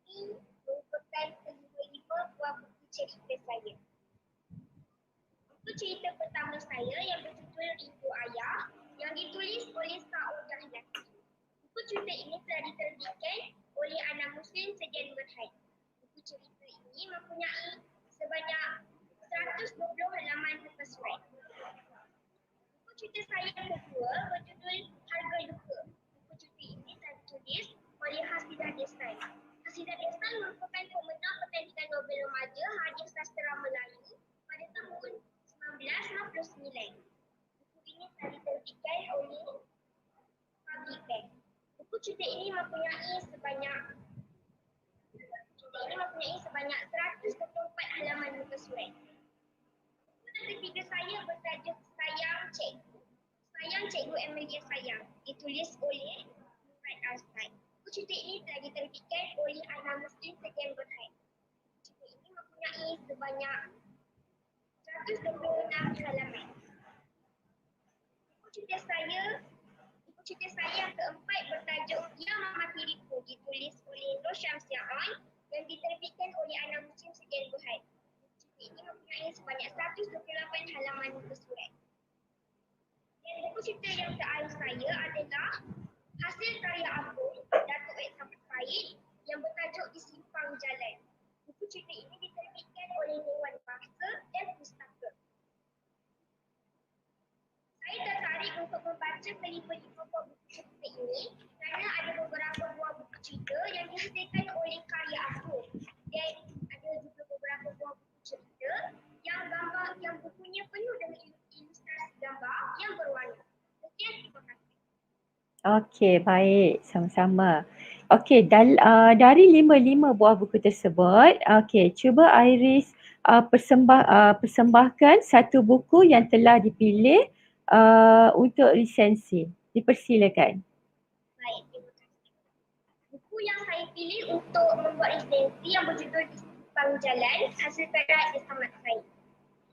[SPEAKER 9] Ini merupakan ke-5 buah buku cerita saya. Buku cerita pertama saya yang berjudul Rindu Ayah yang ditulis oleh
[SPEAKER 11] cerita ini telah diterbitkan oleh anak Muslim sekian berhad. Buku cerita ini mempunyai sebanyak 120 halaman muka surat. Buku cerita saya yang kedua berjudul Harga Duka. Buku cerita ini telah ditulis oleh Hasidah Desai. Hasidah Desai merupakan pemenang pertandingan Nobel Remaja Hadiah Sastera Melayu pada tahun 1969. Buku ini telah diterbitkan oleh Pagi. Buku cerita ini mempunyai sebanyak 124 halaman muka surat. Buku ketiga saya bertajuk Sayang Cikgu. Sayang Cikgu Amelia Sayang, ditulis oleh Murad Azhar. Buku cerita ini telah diterbitkan oleh anak Muslim sekian berhad. Buku cerita ini mempunyai sebanyak 126 halaman. Buku cerita saya yang keempat bertajuk Yang Memati Diriku, ditulis oleh Nur Syamsiah yang diterbitkan oleh anak Muslim sekian berhad. Buku cerita ini mempunyai sebanyak 128 halaman muka surat. Dan buku cerita yang terakhir saya adalah Hasil Karya Agung Datuk Samad Said yang bertajuk Di Simpang Jalan. Buku cerita ini diterbitkan oleh Dewan Bahasa dan Pustaka. Saya tertarik untuk membaca kelima-lima buah buku cerita ini kerana ada beberapa buah buku cerita yang dihasilkan oleh karya agung dan ada juga beberapa buah buku cerita yang bukunya penuh dengan ilustrasi gambar yang berwarna. Sekian, terima kasih.
[SPEAKER 3] Okey, baik. Sama-sama. Okey, dari 5 buah buku tersebut, okey, cuba Iris persembahkan satu buku yang telah dipilih untuk resensi. Dipersilakan.
[SPEAKER 11] Baik, terima kasih. Buku yang saya pilih untuk membuat resensi yang berjudul Di Simpang Jalan hasil karya Samad Said.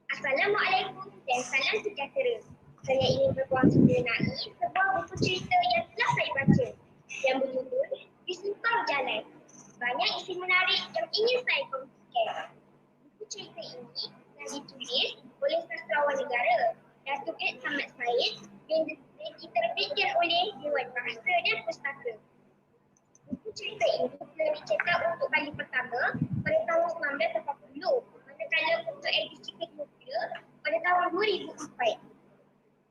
[SPEAKER 11] Assalamualaikum dan salam sejahtera. Saya ingin berkongsi mengenai sebuah buku cerita yang telah saya baca yang berjudul Di Simpang Jalan. Banyak isi menarik yang ingin saya kongsikan. Buku cerita ini telah ditulis oleh sastrawan negara Datuk Samad Said yang diterbitkan oleh Dewan Bahasa dan Pustaka. Buku cerita ini telah dicetak untuk kali pertama pada tahun 1980, manakala untuk edisi kedua pada tahun 2004.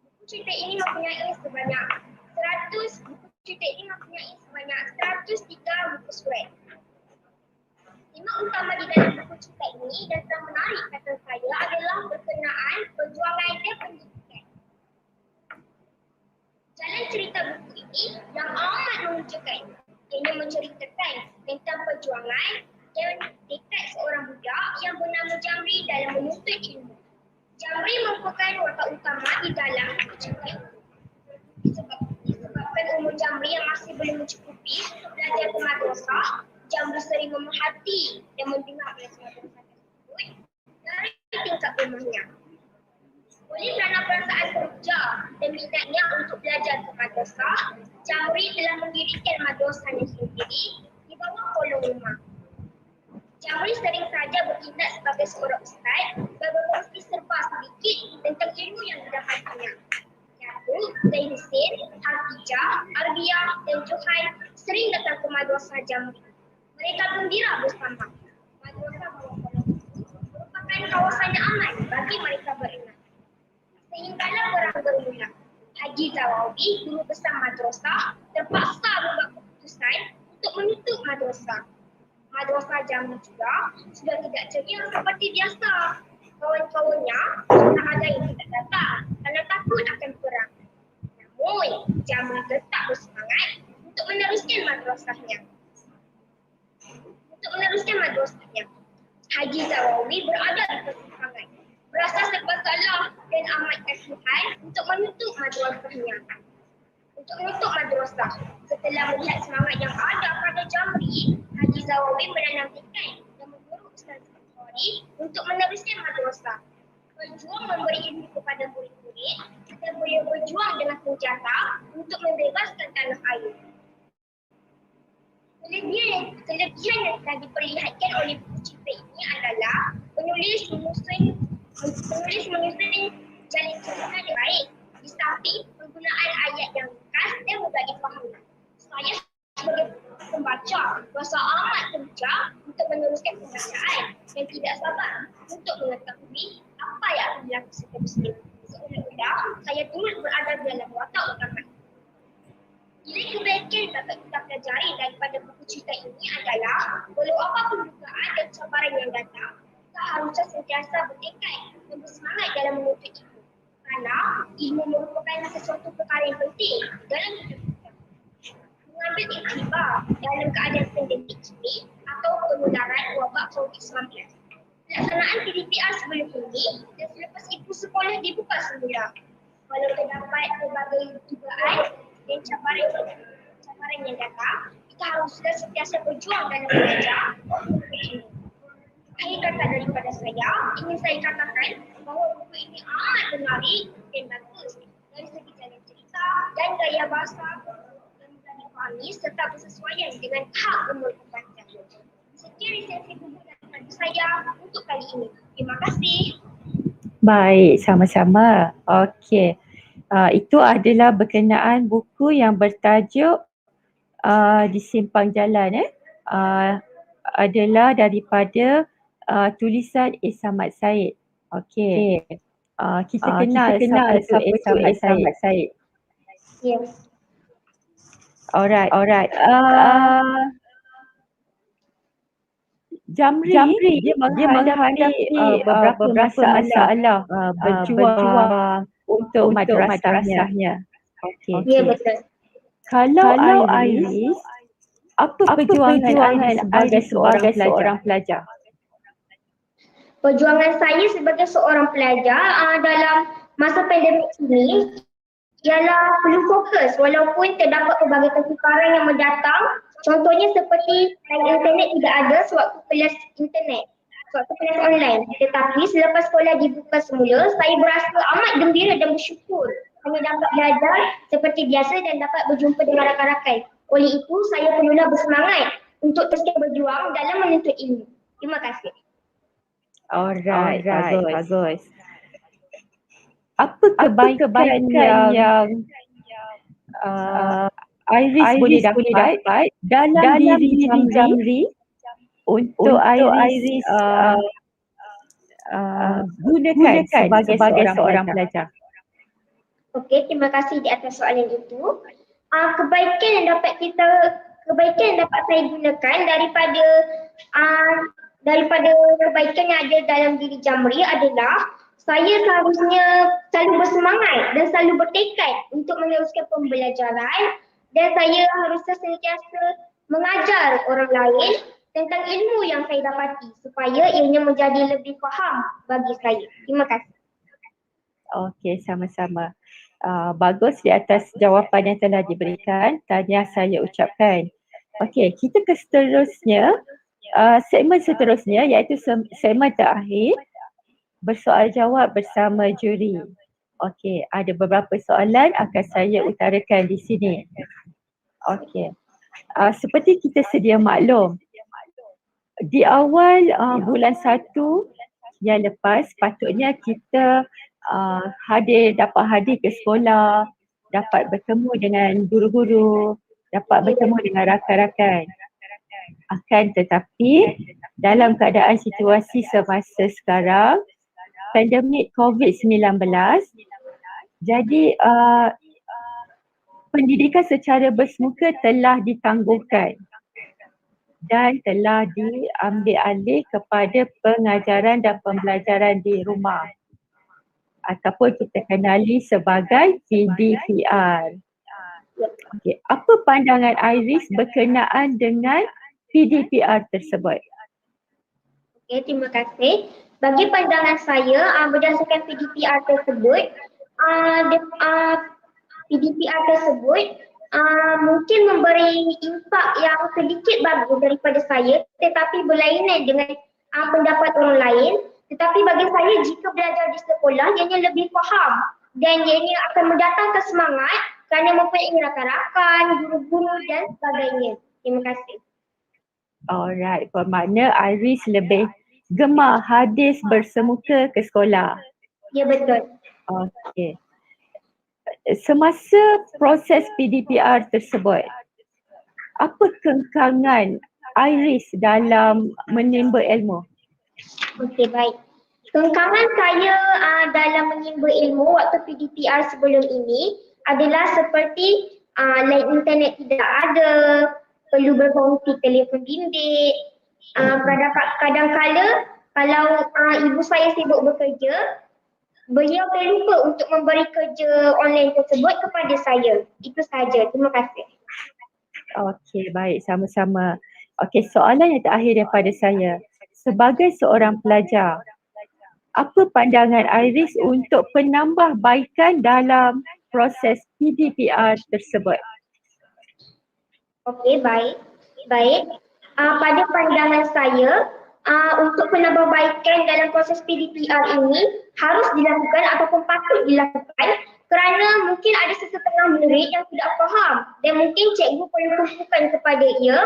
[SPEAKER 11] Buku cerita ini mempunyai sebanyak 103 buku surat. Tema utama di dalam buku cerita ini dan telah menarik kata saya adalah berkenaan perjuangan dan pendidikan. Jalan cerita buku ini yang amat menunjukkan, ianya menceritakan tentang perjuangan dan tekad seorang budak yang bernama Jamri dalam menuntut ilmu. Jamri merupakan watak utama di dalam buku cerita ini. Disebabkan umur Jamri yang masih belum mencukupi untuk belajar ke madrasah, Jamri sering memerhati dan mendengar pelajaran madrasah tersebut dari tingkat rumahnya. Oleh kerana perasaan kerja dan minatnya untuk belajar ke madrasah, Jamri telah mendirikan madrasahnya sendiri di bawah kolong rumah. Jamri sering saja bertindak sebagai seorang ustaz dan berkongsi serba sedikit tentang ilmu yang didapatnya. Yakub, Zain Hussein, Hafijah, Arbiah dan Johan sering datang ke madrasah Jamri. Mereka gembira bersama. Madrasah bawah kolong itu merupakan kawasan yang aman bagi mereka berenang. Sehinggalah perang bermula. Haji Zawawi, guru besar madrasah, terpaksa membuat keputusan untuk menutup madrasah. Madrasah Jamri juga sudah tidak ceria seperti biasa. Kawan-kawannya sudah ada yang tidak datang kerana takut akan perang. Namun, Jamri tetap bersemangat untuk meneruskan madrasahnya. Haji Zawawi berada di persimpangan, merasa serba salah dan amat kasihan untuk menutup madrasahnya. Setelah melihat semangat yang ada pada Jamri, Haji Zawawi menanam tekad dan menyuruh Ustaz Bukhari untuk meneruskan madrasah. Berjuang memberi ilmu kepada murid-murid dan boleh berjuang dengan senjata untuk membebaskan tanah air. Kelebihan yang telah diperlihatkan oleh buku cerita ini adalah penulis menyusun jalan cerita yang baik, di samping penggunaan ayat yang ringkas dan mudah difahami. Saya tidak sabar untuk mengetahui apa yang akan berlaku seterusnya. Seolah-olah saya turut berada dalam watak utama. Nilai kebaikan yang dapat kita pelajari daripada buku cerita ini adalah walau apapun dugaan dan cabaran yang datang, kita harusnya sentiasa bertekad dan bersemangat dalam menuntut ilmu. Kerana ilmu merupakan sesuatu perkara yang penting dalam hidup kita. Mengambil iktibar dalam keadaan pandemik ini atau penularan wabak COVID-19. Pelaksanaan PDPR sebelum ini dan selepas itu sekolah dibuka semula. Walau terdapat berbagai dugaan dan cabaran yang datang, kita haruslah sentiasa berjuang dalam belajar. Akhir kata daripada saya, ingin saya katakan bahawa buku ini amat menarik dan bagus dari segi jalan cerita dan gaya bahasa yang mudah dipahami serta bersesuaian dengan hak umur pembaca. Sekian resensi buku daripada saya untuk kali ini. Terima kasih.
[SPEAKER 3] Baik, sama-sama. Okey. Itu adalah berkenaan buku yang bertajuk Di Simpang Jalan. Adalah daripada tulisan Samad Said. Okey. Kita kenal siapa Samad Said.
[SPEAKER 11] Yes.
[SPEAKER 3] Alright. Jamri dia menghadapi beberapa masalah berjuang untuk madrasahnya. Okey.
[SPEAKER 11] Ya, betul.
[SPEAKER 3] Kalau Iris, apa perjuangan Iris sebagai seorang pelajar?
[SPEAKER 11] Perjuangan saya sebagai seorang pelajar dalam masa pandemik ini ialah perlu fokus walaupun terdapat pelbagai kesukaran yang mendatang. Contohnya seperti internet tidak ada sewaktu kelas online. Tetapi selepas sekolah dibuka semula, saya berasa amat gembira dan bersyukur hanya dapat belajar seperti biasa dan dapat berjumpa dengan rakan-rakan. Oleh itu, saya perlulah bersemangat untuk terus berjuang dalam menuntut ilmu. Terima kasih.
[SPEAKER 3] Alright, bagus. Apa kebaikan yang Iris boleh dapat dalam diri Jamri untuk Iris gunakan sebagai seorang pelajar?
[SPEAKER 11] Okey, terima kasih di atas soalan itu. Kebaikan yang dapat saya gunakan daripada kebaikan yang ada dalam diri Jamri adalah saya seharusnya selalu bersemangat dan selalu bertekad untuk meneruskan pembelajaran dan saya harusnya sentiasa mengajar orang lain tentang ilmu yang saya dapati supaya ianya menjadi lebih faham bagi saya. Terima kasih.
[SPEAKER 3] Okey, sama-sama. Bagus di atas jawapan yang telah diberikan. Tahniah saya ucapkan. Okey, kita ke seterusnya. Segmen seterusnya iaitu segmen terakhir. Bersoal jawab bersama juri. Okey, ada beberapa soalan akan saya utarakan di sini. Okey. Seperti kita sedia maklum, di awal bulan 1 yang lepas patutnya kita dapat hadir ke sekolah, dapat bertemu dengan guru-guru, dapat bertemu dengan rakan-rakan. Akan tetapi dalam keadaan situasi semasa sekarang, pandemik COVID-19, jadi pendidikan secara bersemuka telah ditangguhkan dan telah diambil alih kepada pengajaran dan pembelajaran di rumah ataupun kita kenali sebagai PDPR. Okay. Apa pandangan Iris berkenaan dengan PDPR tersebut?
[SPEAKER 11] Okey, terima kasih. Bagi pandangan saya, berdasarkan PDPR tersebut, mungkin memberi impak yang sedikit bagus daripada saya tetapi berlainan dengan pendapat orang lain. Tetapi bagi saya, jika belajar di sekolah, ianya lebih faham dan ianya akan mendatangkan semangat kerana mempunyai rakan-rakan, guru-guru dan sebagainya. Terima kasih.
[SPEAKER 3] Alright, bermakna Iris lebih gemar hadir bersemuka ke sekolah.
[SPEAKER 11] Ya, betul.
[SPEAKER 3] Okey. Semasa proses PDPR tersebut, apa kengkangan Iris dalam menimba ilmu?
[SPEAKER 11] Okey, baik. Kengkaman saya dalam menimba ilmu waktu PDPR sebelum ini adalah seperti line internet tidak ada, perlu berkongsi telefon bimbit. Kadang-kala kalau ibu saya sibuk bekerja, beliau terlupa untuk memberi kerja online tersebut kepada saya. Itu saja. Terima kasih.
[SPEAKER 3] Okey, baik, sama-sama. Okey, soalan yang terakhir daripada saya. Sebagai seorang pelajar, apa pandangan Iris untuk penambahbaikan dalam proses PDPR tersebut?
[SPEAKER 11] Okey, baik. Baik. Pada pandangan saya, untuk penambahbaikan dalam proses PDPR ini harus dilakukan ataupun patut dilakukan kerana mungkin ada sesetengah murid yang tidak faham dan mungkin cikgu perlu tumpukan kepada ia.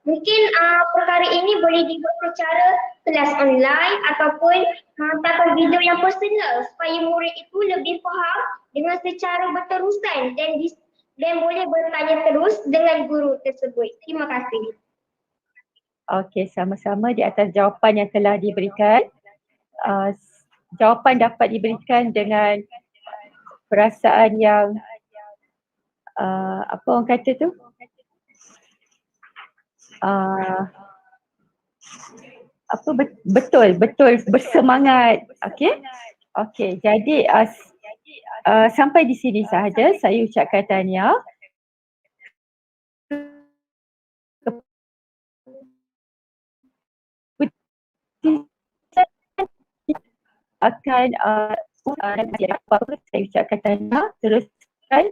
[SPEAKER 11] Mungkin perkara ini boleh dibuat secara kelas online ataupun hantaran video yang personal supaya murid itu lebih faham dengan secara berterusan dan boleh bertanya terus dengan guru tersebut. Terima kasih.
[SPEAKER 3] Okey, sama-sama di atas jawapan yang telah diberikan. Jawapan dapat diberikan dengan perasaan yang apa orang kata tu? Betul bersemangat. Okey, jadi sampai di sini sahaja saya ucapkan tahniah akan apa-apa saya ucapkan tahniah teruskan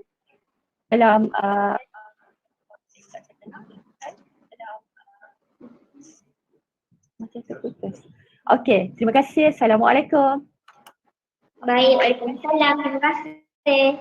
[SPEAKER 3] dalam macam terputus. Okey, terima kasih. Assalamualaikum.
[SPEAKER 11] Baik, waalaikumsalam. Terima kasih.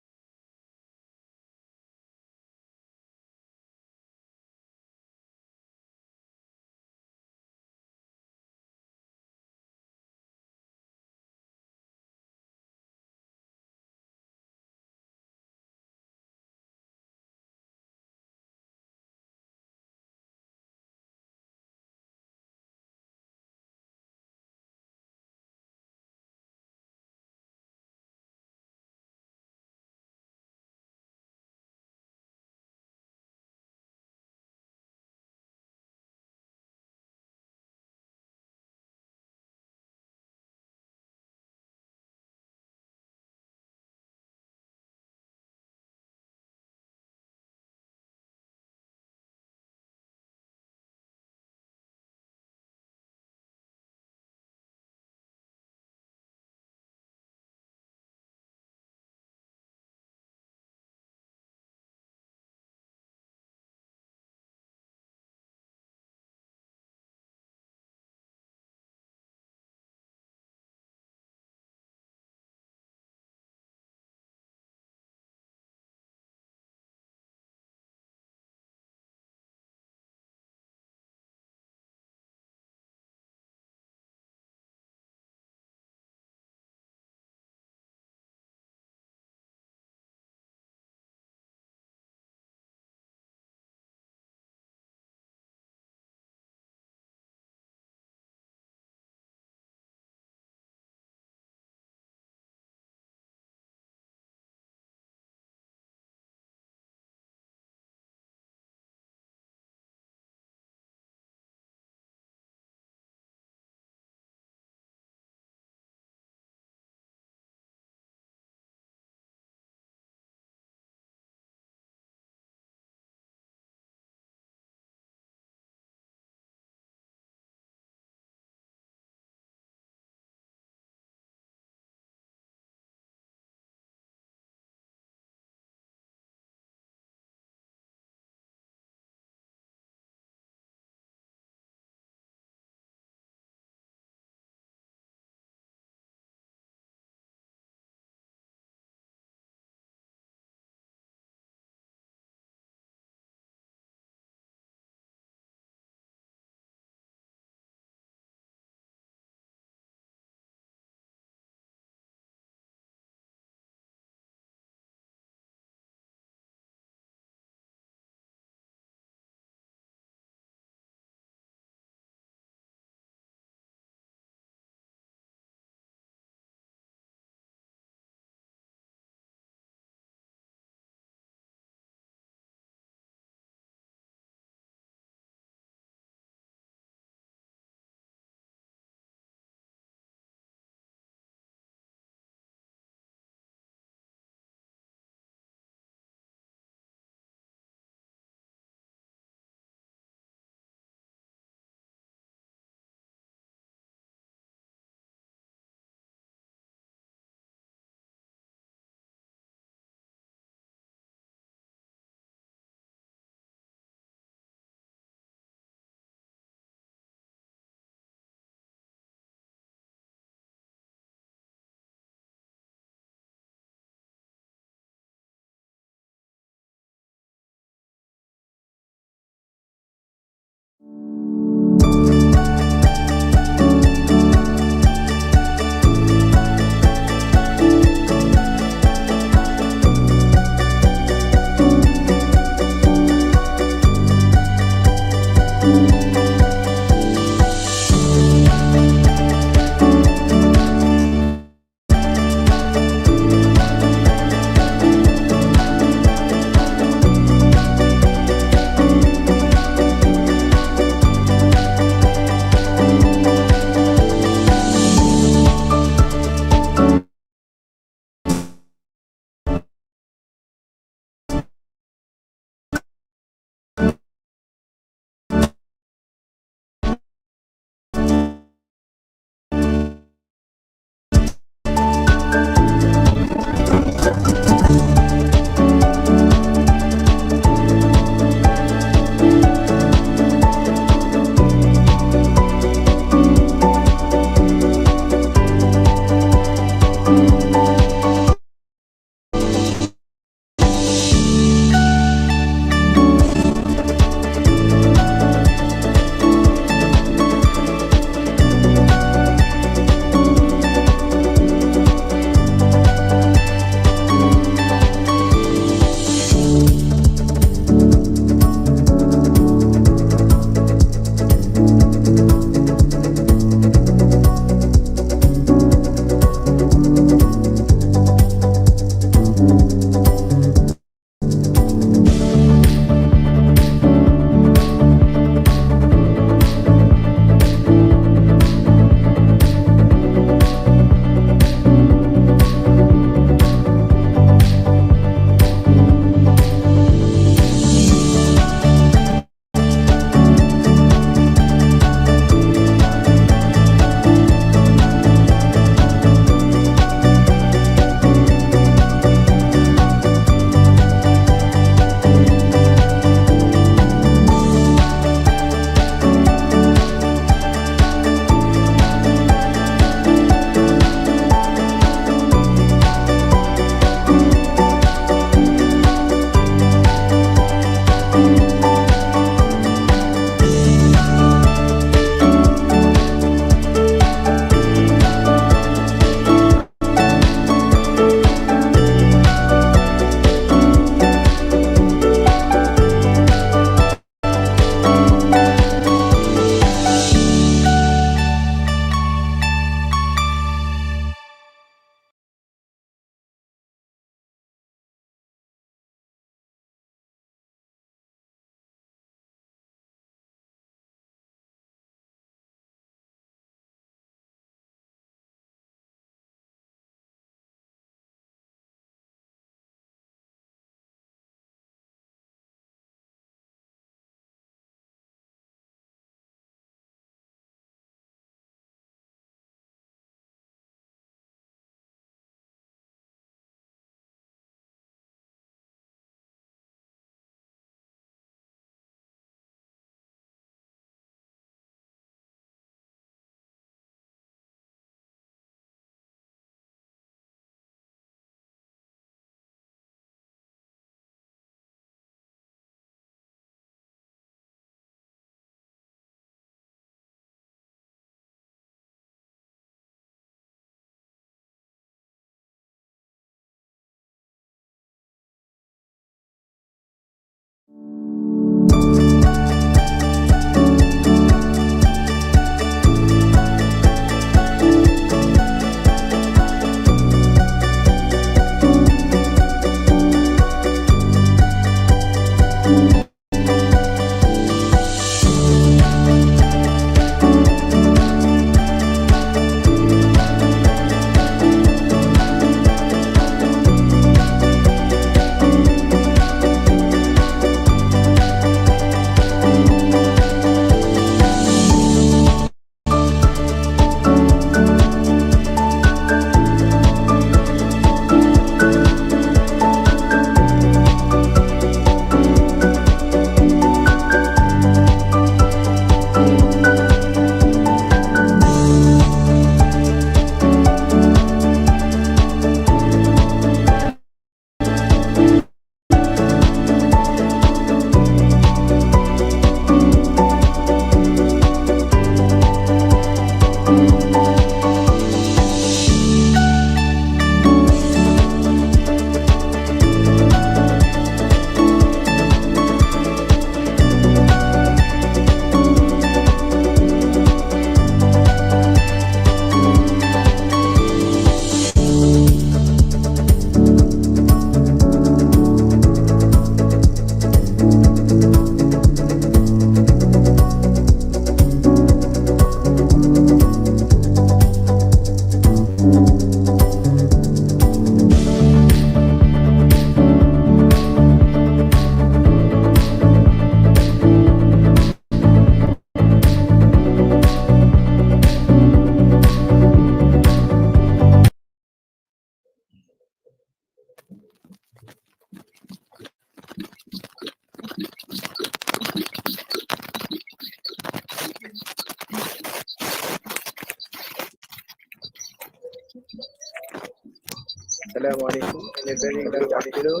[SPEAKER 6] Assalamualaikum. A very good afternoon.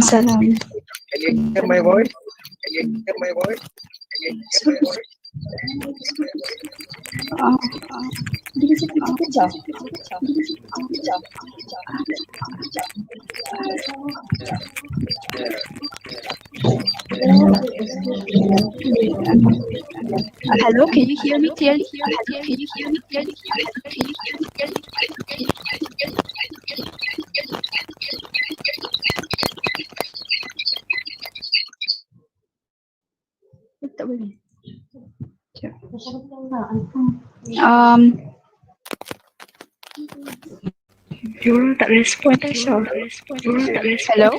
[SPEAKER 12] Salam.
[SPEAKER 6] Can you hear my voice? Can you hear my voice? Can you hear my voice?
[SPEAKER 12] Dia cakap kejap. Hello, can you hear me clearly? Tak boleh. Diorang tak respon Tasha. Hello?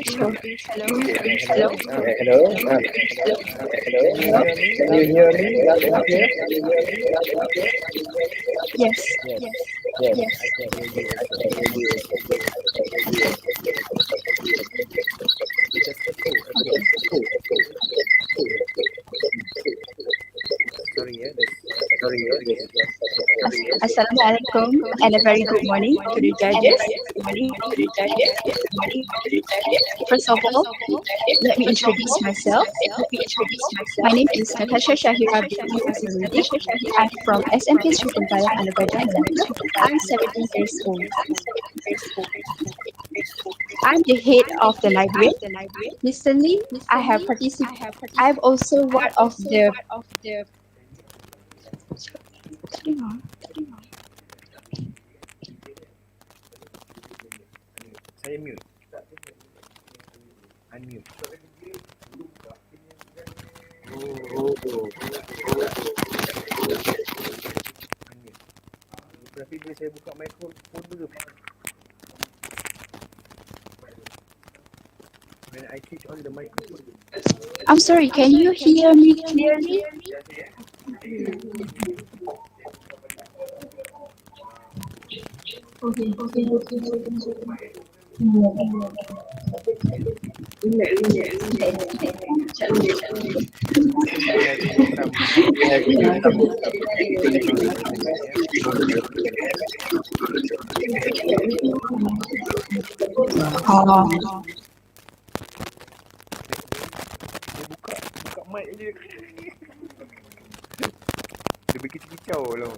[SPEAKER 6] Can you hear me?
[SPEAKER 12] Yes.
[SPEAKER 6] Yes. I can hear you.
[SPEAKER 12] Assalamualaikum and a very good morning to the judges. First of all, let me introduce myself. My name is Natasha Shahira binti Azharudi. I'm from SMP Srikuntayan Alor Gajah, Melaka. I'm 17 years old. I'm the head of the library. Recently, I'm also one of the
[SPEAKER 6] Saya mute. Unmute. Tapi bila saya buka mikrofon dulu. When I switch on the microphone.
[SPEAKER 12] I'm sorry, can you hear me clearly? Okay.
[SPEAKER 6] Buka mic je. Dia berkicau lah.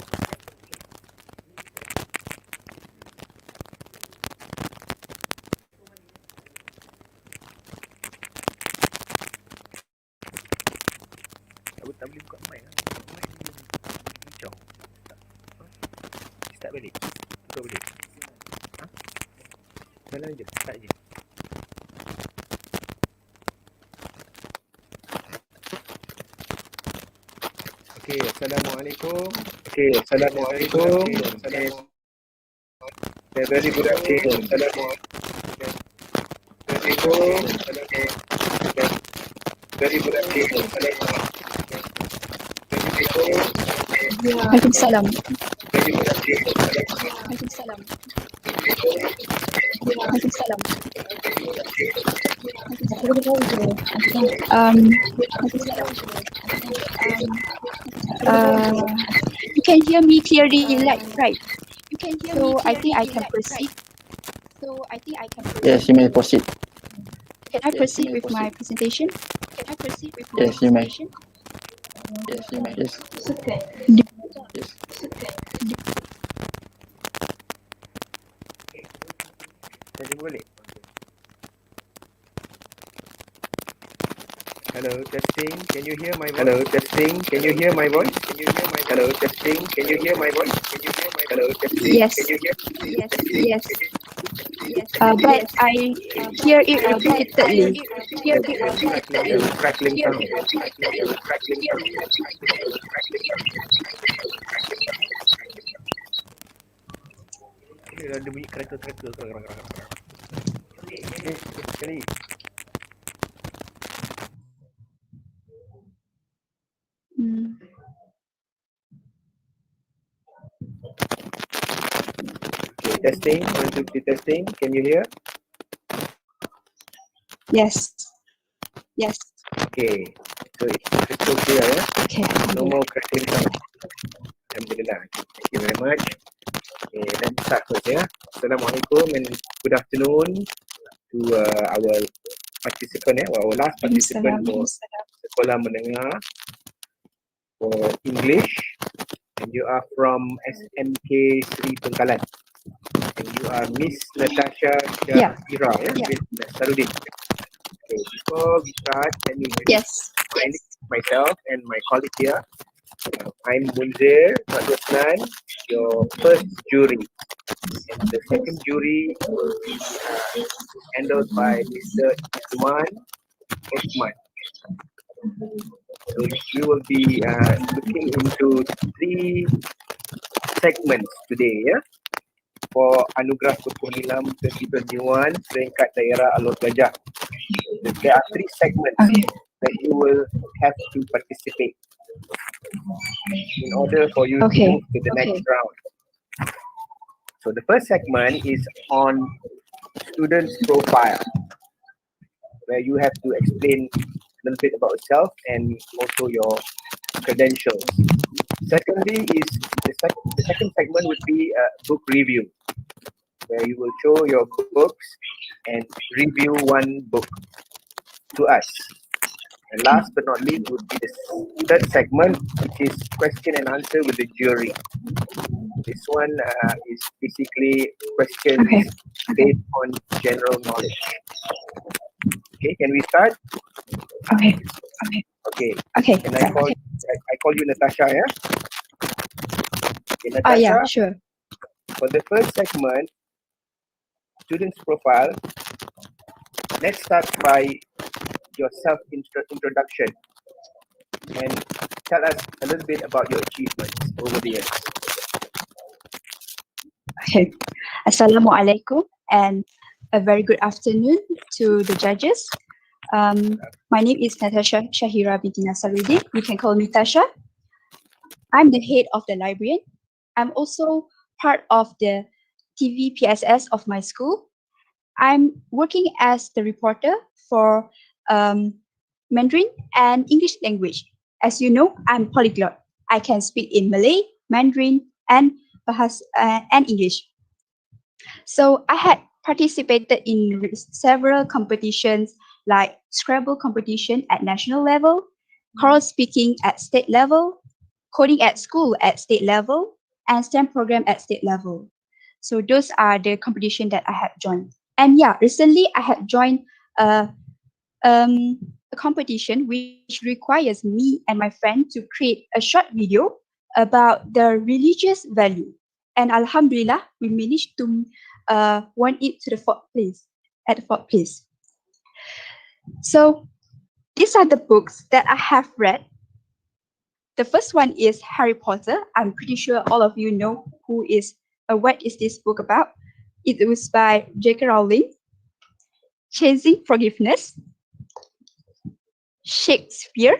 [SPEAKER 6] Tak boleh buka mic lah. Mic dia berkicau. Start balik. Buka balik. Jalan je. Start je. Okay, Assalamualaikum.
[SPEAKER 1] Assalamualaikum. Very good afternoon. Very good afternoon.
[SPEAKER 12] Waalaikumsalam. You can hear me clearly, right? So I think I can proceed.
[SPEAKER 7] Yes, you may proceed.
[SPEAKER 12] Can I proceed with my presentation?
[SPEAKER 7] Yes, you may. Yes.
[SPEAKER 6] Saya boleh. Hello, testing. Can you hear my voice?
[SPEAKER 1] Hello, testing. Can you hear my voice? Hello, testing. Can you hear my voice? Hello, testing.
[SPEAKER 12] Yes.
[SPEAKER 1] Can you hear?
[SPEAKER 12] Yes. But I hear it repeatedly.
[SPEAKER 1] Crackling sound.
[SPEAKER 6] Ada bunyi kereta-kereta tu. Sekali.
[SPEAKER 1] Okay, testing. 1, 2, 3, testing. Can you hear?
[SPEAKER 12] Yes.
[SPEAKER 1] Okay. So it's crystal clear, yeah?
[SPEAKER 12] Okay.
[SPEAKER 1] No more crackling sound. Alhamdulillah. Thank you very much. Okay, let's start first, yeah? Assalamualaikum and good afternoon to our participant, our last participant for sekolah menengah for English, and you are from SMK Sri Bengkalan, and you are Miss Natasha Shahira, Miss Sarudin. Okay, before we start, let me introduce myself and my colleague here. I'm Munzir Madhusnan, your first jury, and the second jury will be handled by Mr. Isman Osman. So we will be looking into 3 segments today, yeah, for Anugerah Tokoh Nilam 2021 Peringkat Daerah Alor Gajah. There are 3 segments that you will have to participate in order for you to move to the next round. So the first segment is on student's profile, where you have to explain a little bit about yourself and also your credentials. Secondly is the second segment would be a book review, where you will show your books and review one book to us. And last but not least would be the third segment, which is question and answer with the jury. This one is basically questions based on general knowledge. Okay, can we start? Okay. Can I call you Natasha, yeah? Okay, Natasha.
[SPEAKER 12] Yeah, sure.
[SPEAKER 1] For the first segment, student's profile, let's start by your self-introduction and tell us a little bit about your achievements over the years.
[SPEAKER 12] Okay. Assalamualaikum and a very good afternoon to the judges. My name is Natasha Shahira binti Nasaruddin. You can call me Tasha. I'm the head of the librarian. I'm also part of the TV PSS of my school. I'm working as the reporter for Mandarin and English language. As you know, I'm polyglot. I can speak in Malay, Mandarin, and English. So I had participated in several competitions like Scrabble competition at national level, choral speaking at state level, coding at school at state level, and STEM program at state level. So those are the competition that I had joined. And yeah, recently I had joined a competition which requires me and my friend to create a short video about the religious value. And Alhamdulillah, we managed to won it to the 4th place. So these are the books that I have read The first one is Harry Potter. I'm pretty sure all of you know what is this book about. It was by J.K. Rowling. Chasing Forgiveness, Shakespeare,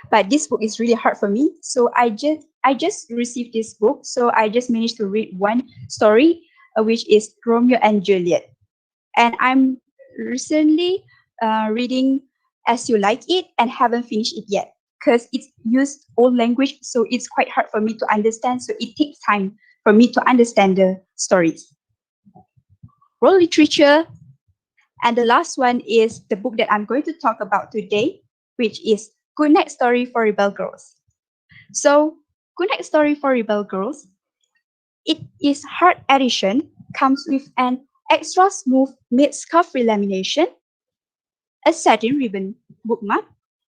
[SPEAKER 12] but this book is really hard for me. So I just received this book. So I just managed to read one story, which is Romeo and Juliet. And I'm recently reading As You Like It and haven't finished it yet because it's used old language. So it's quite hard for me to understand. So it takes time for me to understand the stories. World literature. And the last one is the book that I'm going to talk about today, which is Goodnight Story for Rebel Girls. So, Goodnight Story for Rebel Girls, it is hard edition, comes with an extra smooth mid-scuff lamination, a satin ribbon bookmark,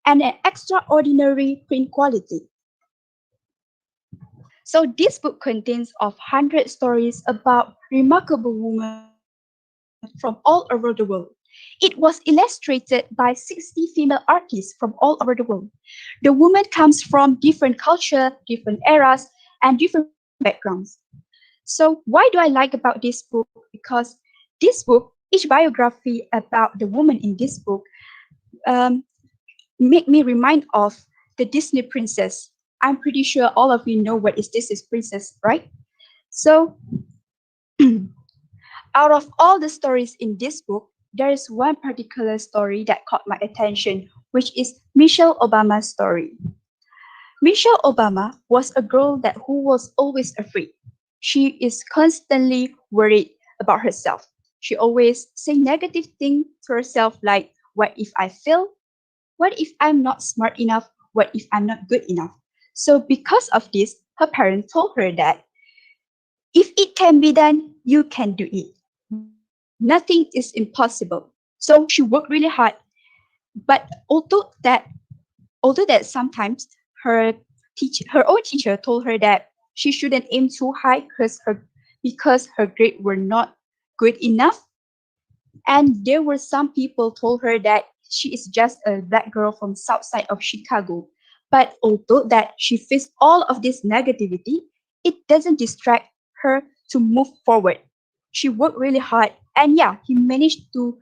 [SPEAKER 12] and an extraordinary print quality. So this book contains of 100 stories about remarkable women from all over the world. It was illustrated by 60 female artists from all over the world. The women comes from different culture, different eras, and different backgrounds. So why do I like about this book? Because this book, each biography about the woman in this book, make me remind of the Disney princess. I'm pretty sure all of you know what is Disney's princess, right? So out of all the stories in this book, there is one particular story that caught my attention, which is Michelle Obama's story. Michelle Obama was a girl who was always afraid. She is constantly worried about herself. She always say negative things to herself like, what if I fail? What if I'm not smart enough? What if I'm not good enough? So because of this, her parents told her that if it can be done, you can do it. Nothing is impossible. So she worked really hard. But although that sometimes her own teacher told her that she shouldn't aim too high because her grades were not good enough. And there were some people told her that she is just a black girl from south side of Chicago. But although that she faced all of this negativity, it doesn't distract her to move forward. She worked really hard, and yeah, he managed to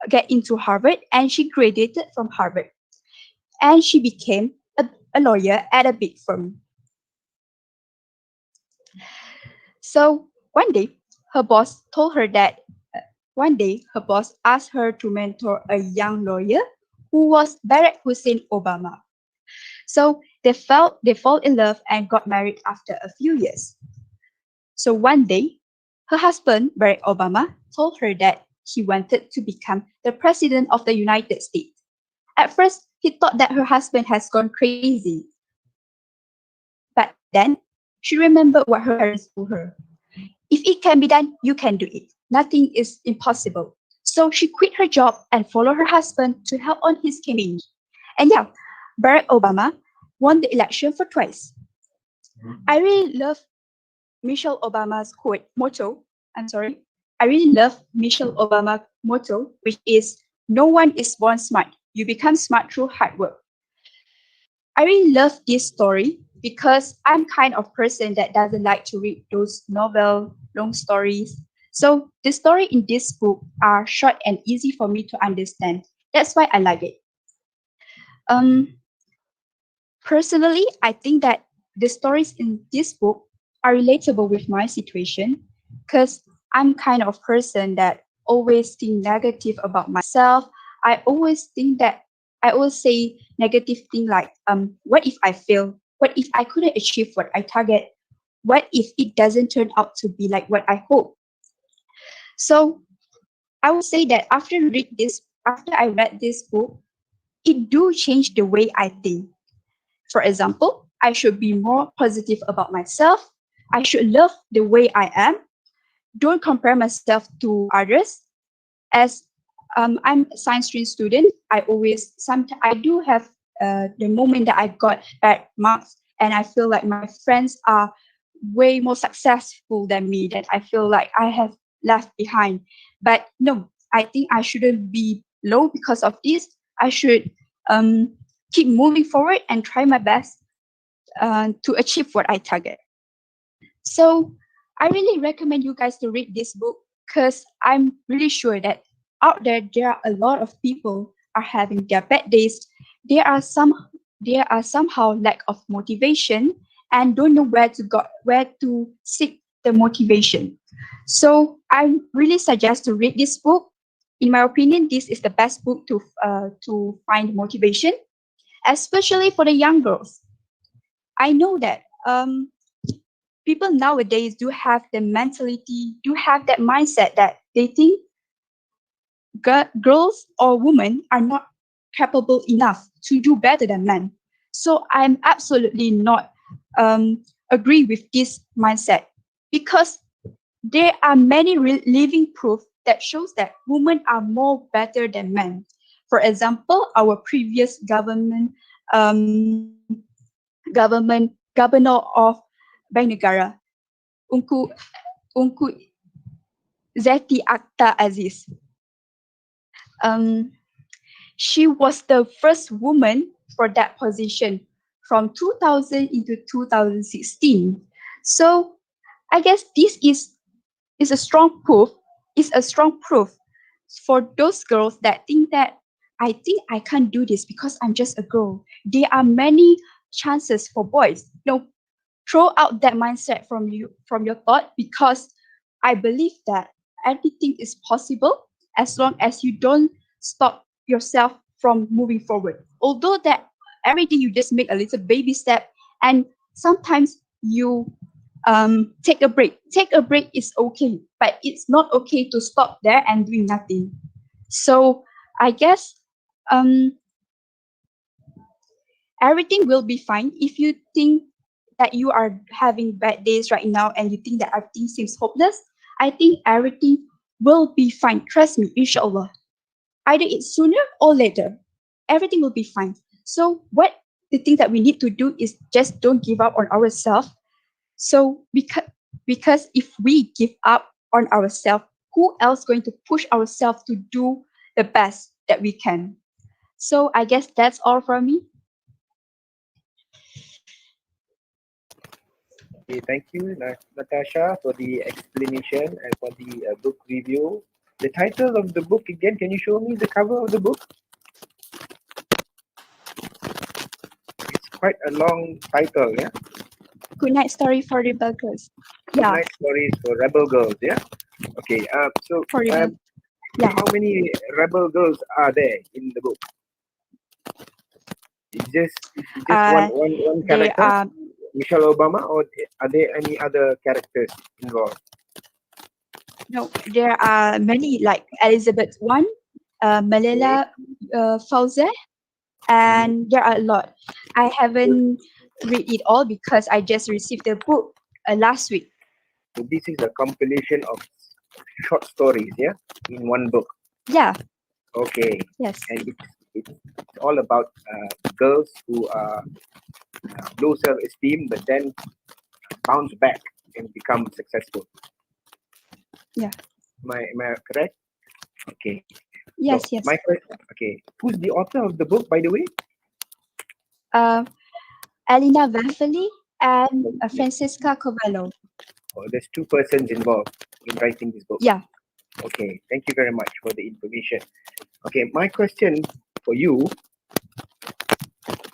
[SPEAKER 12] get into Harvard, and she graduated from Harvard. And she became a lawyer at a big firm. So one day, her boss told her that one day her boss asked her to mentor a young lawyer who was Barack Hussein Obama. So they fall in love and got married after a few years. So one day, her husband, Barack Obama, told her that he wanted to become the president of the United States. At first, he thought that her husband has gone crazy. But then, she remembered what her parents told her. If it can be done, you can do it. Nothing is impossible. So she quit her job and followed her husband to help on his campaign. And yeah, Barack Obama won the election for twice. I really love Michelle Obama's motto. I really love Michelle Obama's motto, which is no one is born smart. You become smart through hard work. I really love this story because I'm kind of person that doesn't like to read those long stories. So the story in this book are short and easy for me to understand. That's why I like it. Personally, I think that the stories in this book are relatable with my situation because I'm kind of person that always think negative about myself. I always say negative thing like, what if I fail? What if I couldn't achieve what I target? What if it doesn't turn out to be like what I hope? So I would say that after I read this book, it do change the way I think. For example, I should be more positive about myself. I should love the way I am. Don't compare myself to others. As I'm a science stream student, I do have the moment that I got bad marks and I feel like my friends are way more successful than me, that I feel like I have left behind. But no, I think I shouldn't be low because of this. I should keep moving forward and try my best to achieve what I target. So I really recommend you guys to read this book because I'm really sure that out there are a lot of people are having their bad days. There are somehow lack of motivation and don't know where to seek the motivation. So I really suggest to read this book. In my opinion, this is the best book to find motivation, especially for the young girls. I know that people nowadays do have the mentality, do have that mindset that they think girls or women are not capable enough to do better than men. So I'm absolutely not agree with this mindset because there are many living proof that shows that women are more better than men. For example, our previous governor of Bank Negara, Unku Zeti Akhtar Aziz. She was the first woman for that position from 2000 into 2016. So I guess this is a strong proof. Is a strong proof for those girls that think that I think I can't do this because I'm just a girl. There are many chances for boys. No, throw out that mindset from your thought because I believe that anything is possible as long as you don't stop yourself from moving forward. Although that everything you just make a little baby step and sometimes you take a break. Take a break is okay, but it's not okay to stop there and doing nothing. So I guess everything will be fine if you think that you are having bad days right now and you think that everything seems hopeless. I think everything will be fine. Trust me, inshallah. Either it's sooner or later. Everything will be fine. So what the thing that we need to do is just don't give up on ourselves. So because if we give up on ourselves, who else going to push ourselves to do the best that we can? So I guess that's all from me.
[SPEAKER 6] Okay, thank you, Natasha, for the explanation and for the book review. The title of the book again, can you show me the cover of the book? It's quite a long title, yeah?
[SPEAKER 12] Good night story for rebel girls.
[SPEAKER 6] Good
[SPEAKER 12] Yeah,
[SPEAKER 6] Night Stories for Rebel Girls, yeah? Okay, so
[SPEAKER 12] for rebel. Yeah.
[SPEAKER 6] how many rebel girls are there in the book? It's just one
[SPEAKER 12] They
[SPEAKER 6] character,
[SPEAKER 12] are
[SPEAKER 6] Michelle Obama, or are there any other characters involved?
[SPEAKER 12] no, there are many like Elizabeth I, Malala Fawzeh, and there are a lot. I haven't read it all because I just received the book last week.
[SPEAKER 6] So this is a compilation of short stories, yeah, in one book.
[SPEAKER 12] Yeah.
[SPEAKER 6] Okay.
[SPEAKER 12] Yes.
[SPEAKER 6] And it's all about girls who are low self-esteem, but then bounce back and become successful.
[SPEAKER 12] Yeah.
[SPEAKER 6] Am I correct? Okay.
[SPEAKER 12] Yes.
[SPEAKER 6] So
[SPEAKER 12] Yes.
[SPEAKER 6] my question. Okay. Who's the author of the book, by the way?
[SPEAKER 12] Elena Vanfeli and Francisca Covello.
[SPEAKER 6] Oh, there's two persons involved in writing this book.
[SPEAKER 12] Yeah.
[SPEAKER 6] Okay. Thank you very much for the information. Okay. My question for you,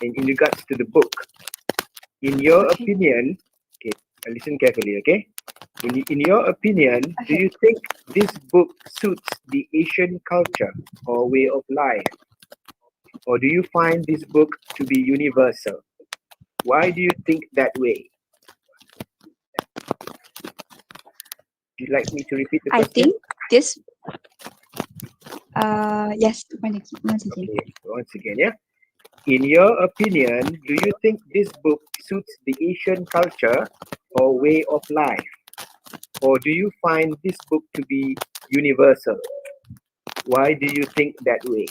[SPEAKER 6] in regards to the book, in your opinion, okay, listen carefully, okay? In your opinion, do you think this book suits the Asian culture or way of life? Or do you find this book to be universal? Why do you think that way? Would you like me to repeat the question?
[SPEAKER 12] I think this. Yes. Once again.
[SPEAKER 6] Okay, once again, yeah. In your opinion, do you think this book suits the Asian culture or way of life? Or do you find this book to be universal? Why do you think that way?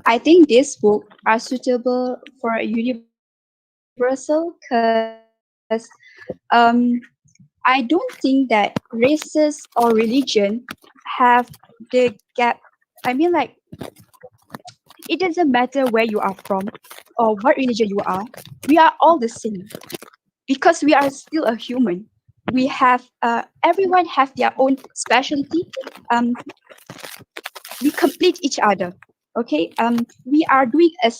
[SPEAKER 12] I think this book are suitable for a universal because I don't think that races or religion have the gap. I mean, like it doesn't matter where you are from or what religion you are. We are all the same because we are still a human. We have everyone have their own specialty. We complete each other. Okay. We are doing a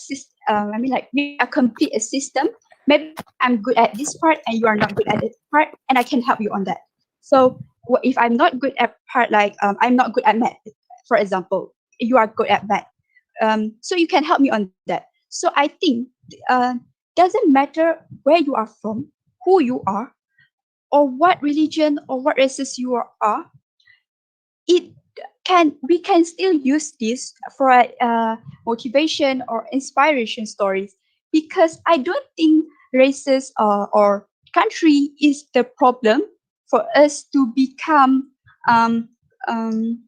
[SPEAKER 12] we are complete a system. Maybe I'm good at this part and you are not good at this part, and I can help you on that. So if I'm not good at part, like I'm not good at math, for example, you are good at math. So you can help me on that. So I think doesn't matter where you are from, who you are, or what religion or what races you are. We can still use this for motivation or inspiration stories, because I don't think races or country is the problem for us to become um, um,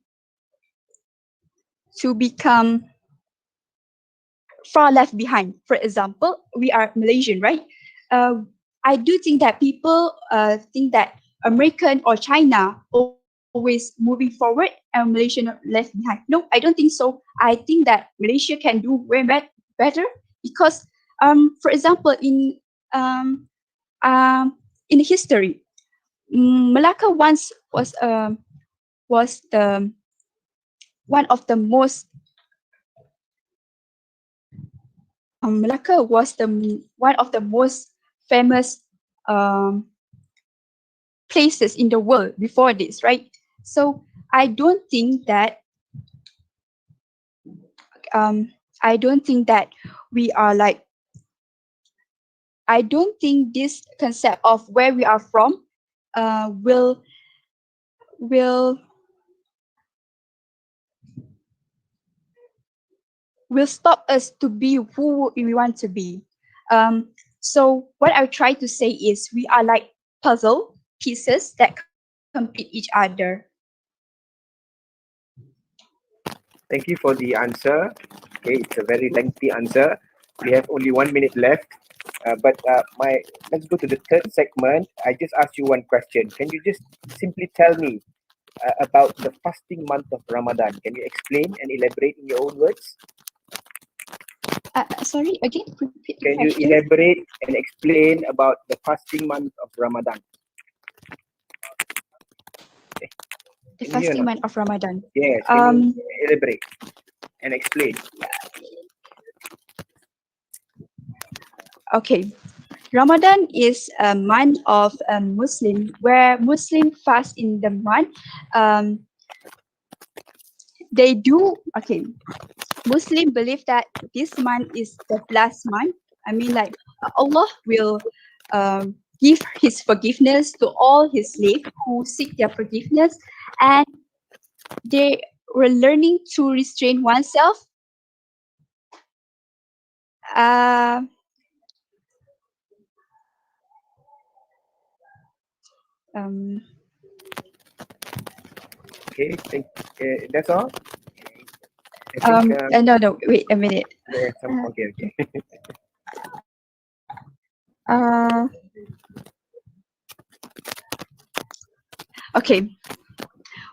[SPEAKER 12] far left behind. For example, we are Malaysian, right? I do think that people think that American or China always moving forward and Malaysia left behind. No, I don't think so. I think that Malaysia can do way better because, for example, in history, Malacca once was the one of the most Malacca was one of the most famous places in the world before this, right? So I don't think that we are like. I don't think this concept of where we are from will stop us to be who we want to be. So what I try to say is we are like puzzle pieces that complete each other.
[SPEAKER 6] Thank you for the answer. Okay, it's a very lengthy answer. We have only 1 minute left. Let's go to the third segment. I just asked you one question. Can you just simply tell me about the fasting month of Ramadan? Can you explain and elaborate in your own words?
[SPEAKER 12] Sorry, again, repeat the
[SPEAKER 6] Can you
[SPEAKER 12] question.
[SPEAKER 6] elaborate and explain about the fasting month of Ramadan?
[SPEAKER 12] The
[SPEAKER 6] Can you hear
[SPEAKER 12] fasting
[SPEAKER 6] or not?
[SPEAKER 12] month of Ramadan.
[SPEAKER 6] Yes, can you elaborate and explain?
[SPEAKER 12] Okay. Ramadan is a month of Muslim, where Muslim fast in the month. Muslim believe that this month is the last month. I mean, like Allah will give His forgiveness to all His slaves who seek their forgiveness, and they were learning to restrain oneself.
[SPEAKER 6] Okay, that's all. I think,
[SPEAKER 12] No, wait a minute.
[SPEAKER 6] Okay.
[SPEAKER 12] Okay.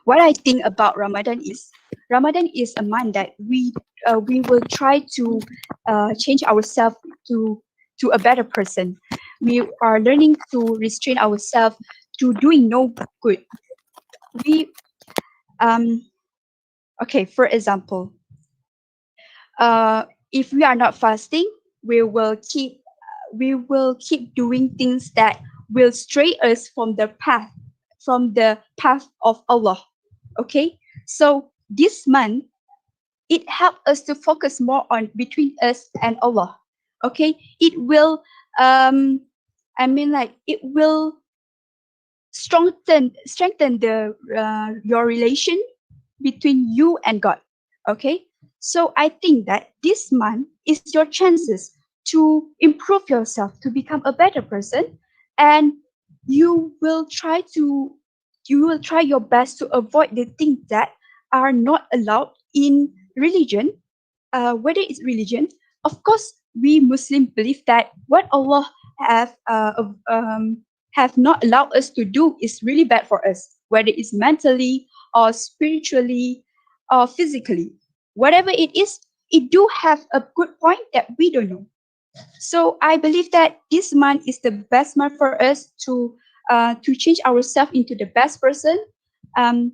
[SPEAKER 12] What I think about Ramadan is a month that we will try to change ourselves to a better person. We are learning to restrain ourselves to doing no good. Okay, for example, if we are not fasting, we will keep doing things that will stray us from the path of Allah. Okay, so this month it helps us to focus more on between us and Allah. Okay, it will it will strengthen the your relation between you and God. Okay, so I think that this month is your chances to improve yourself, to become a better person, and you will try your best to avoid the things that are not allowed in religion. Whether it's religion, of course, we Muslims believe that what Allah have not allowed us to do is really bad for us, whether it's mentally or spiritually or physically. Whatever it is, it do have a good point that we don't know. So I believe that this month is the best month for us to change ourselves into the best person. And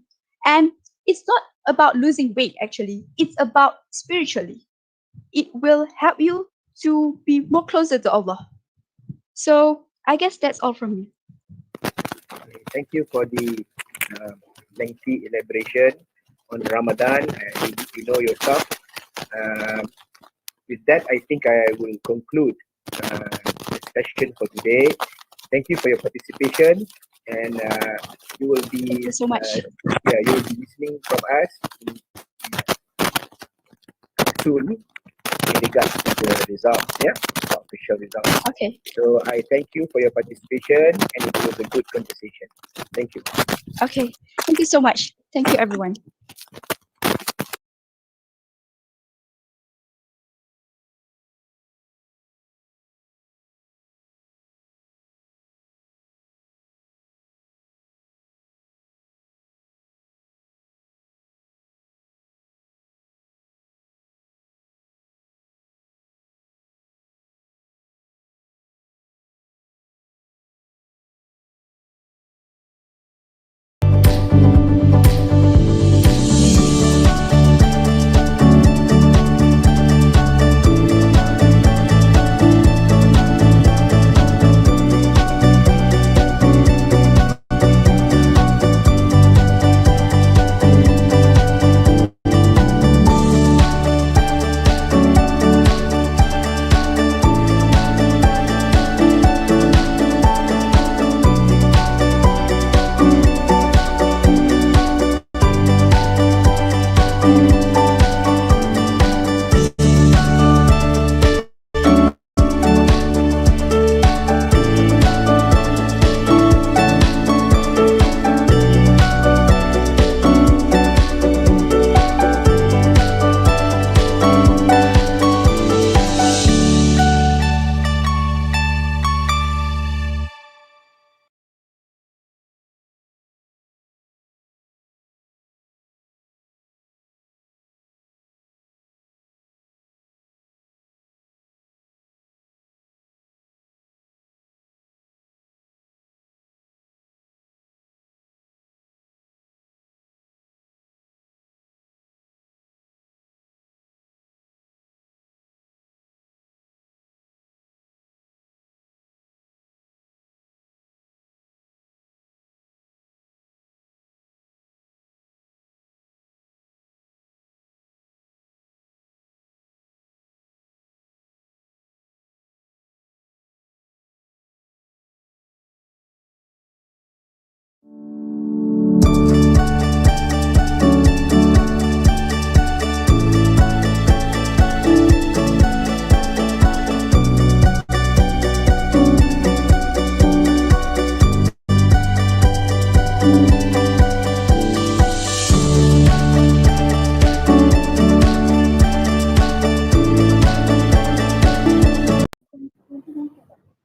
[SPEAKER 12] it's not about losing weight actually. It's about spiritually. It will help you to be more closer to Allah. So I guess that's all from me.
[SPEAKER 6] Thank you for the lengthy elaboration on Ramadan. You know your stuff. With that, I think I will conclude the session for today. Thank you for your participation, and you will be
[SPEAKER 12] Thank you so much.
[SPEAKER 6] you will be listening from us soon in regards to the results, the official results.
[SPEAKER 12] Okay.
[SPEAKER 6] So I thank you for your participation, and it was a good conversation. Thank you.
[SPEAKER 12] Okay. Thank you so much. Thank you, everyone.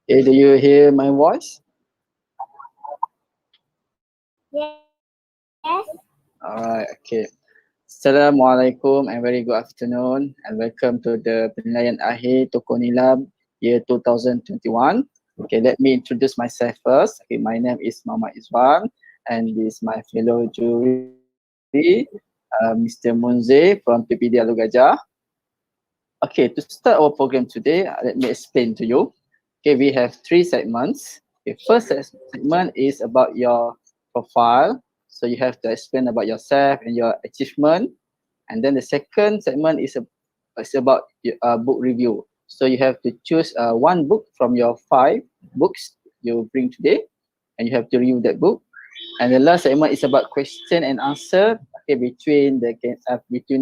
[SPEAKER 7] Okay, do you hear my voice?
[SPEAKER 11] Yes.
[SPEAKER 7] Alright, okay. Assalamualaikum and very good afternoon and welcome to the penilaian akhir Tokoh Nilam year 2021. Okay, let me introduce myself first. Okay, my name is Muhammad Izwan and this is my fellow jury, Mr. Munze from PPD Alor Gajah. Okay, to start our program today, let me explain to you. Okay, we have three segments. Okay, first segment is about your profile. So you have to explain about yourself and your achievement. And then the second segment is about book review. So you have to choose one book from your 5 books you bring today, and you have to review that book. And the last segment is about question and answer. Okay, between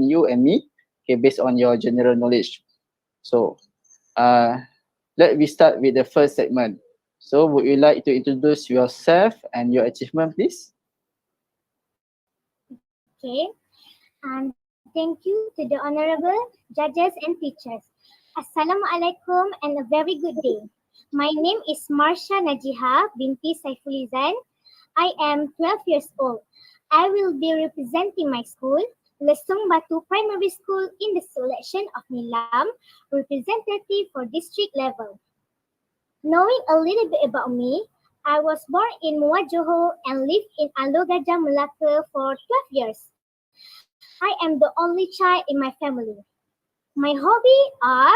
[SPEAKER 7] you and me. Okay, based on your general knowledge. So, let me start with the first segment. So, would you like to introduce yourself and your achievement, please?
[SPEAKER 11] Okay. Thank you to the honorable judges and teachers. Assalamualaikum and a very good day. My name is Marsha Najiha binti Saifulizan. I am 12 years old. I will be representing my school Lesung Batu Primary School in the selection of Nilam representative for district level. Knowing a little bit about me, I was born in Muar Johor and lived in Alor Gajah, Melaka for 12 years. I am the only child in my family. My hobby are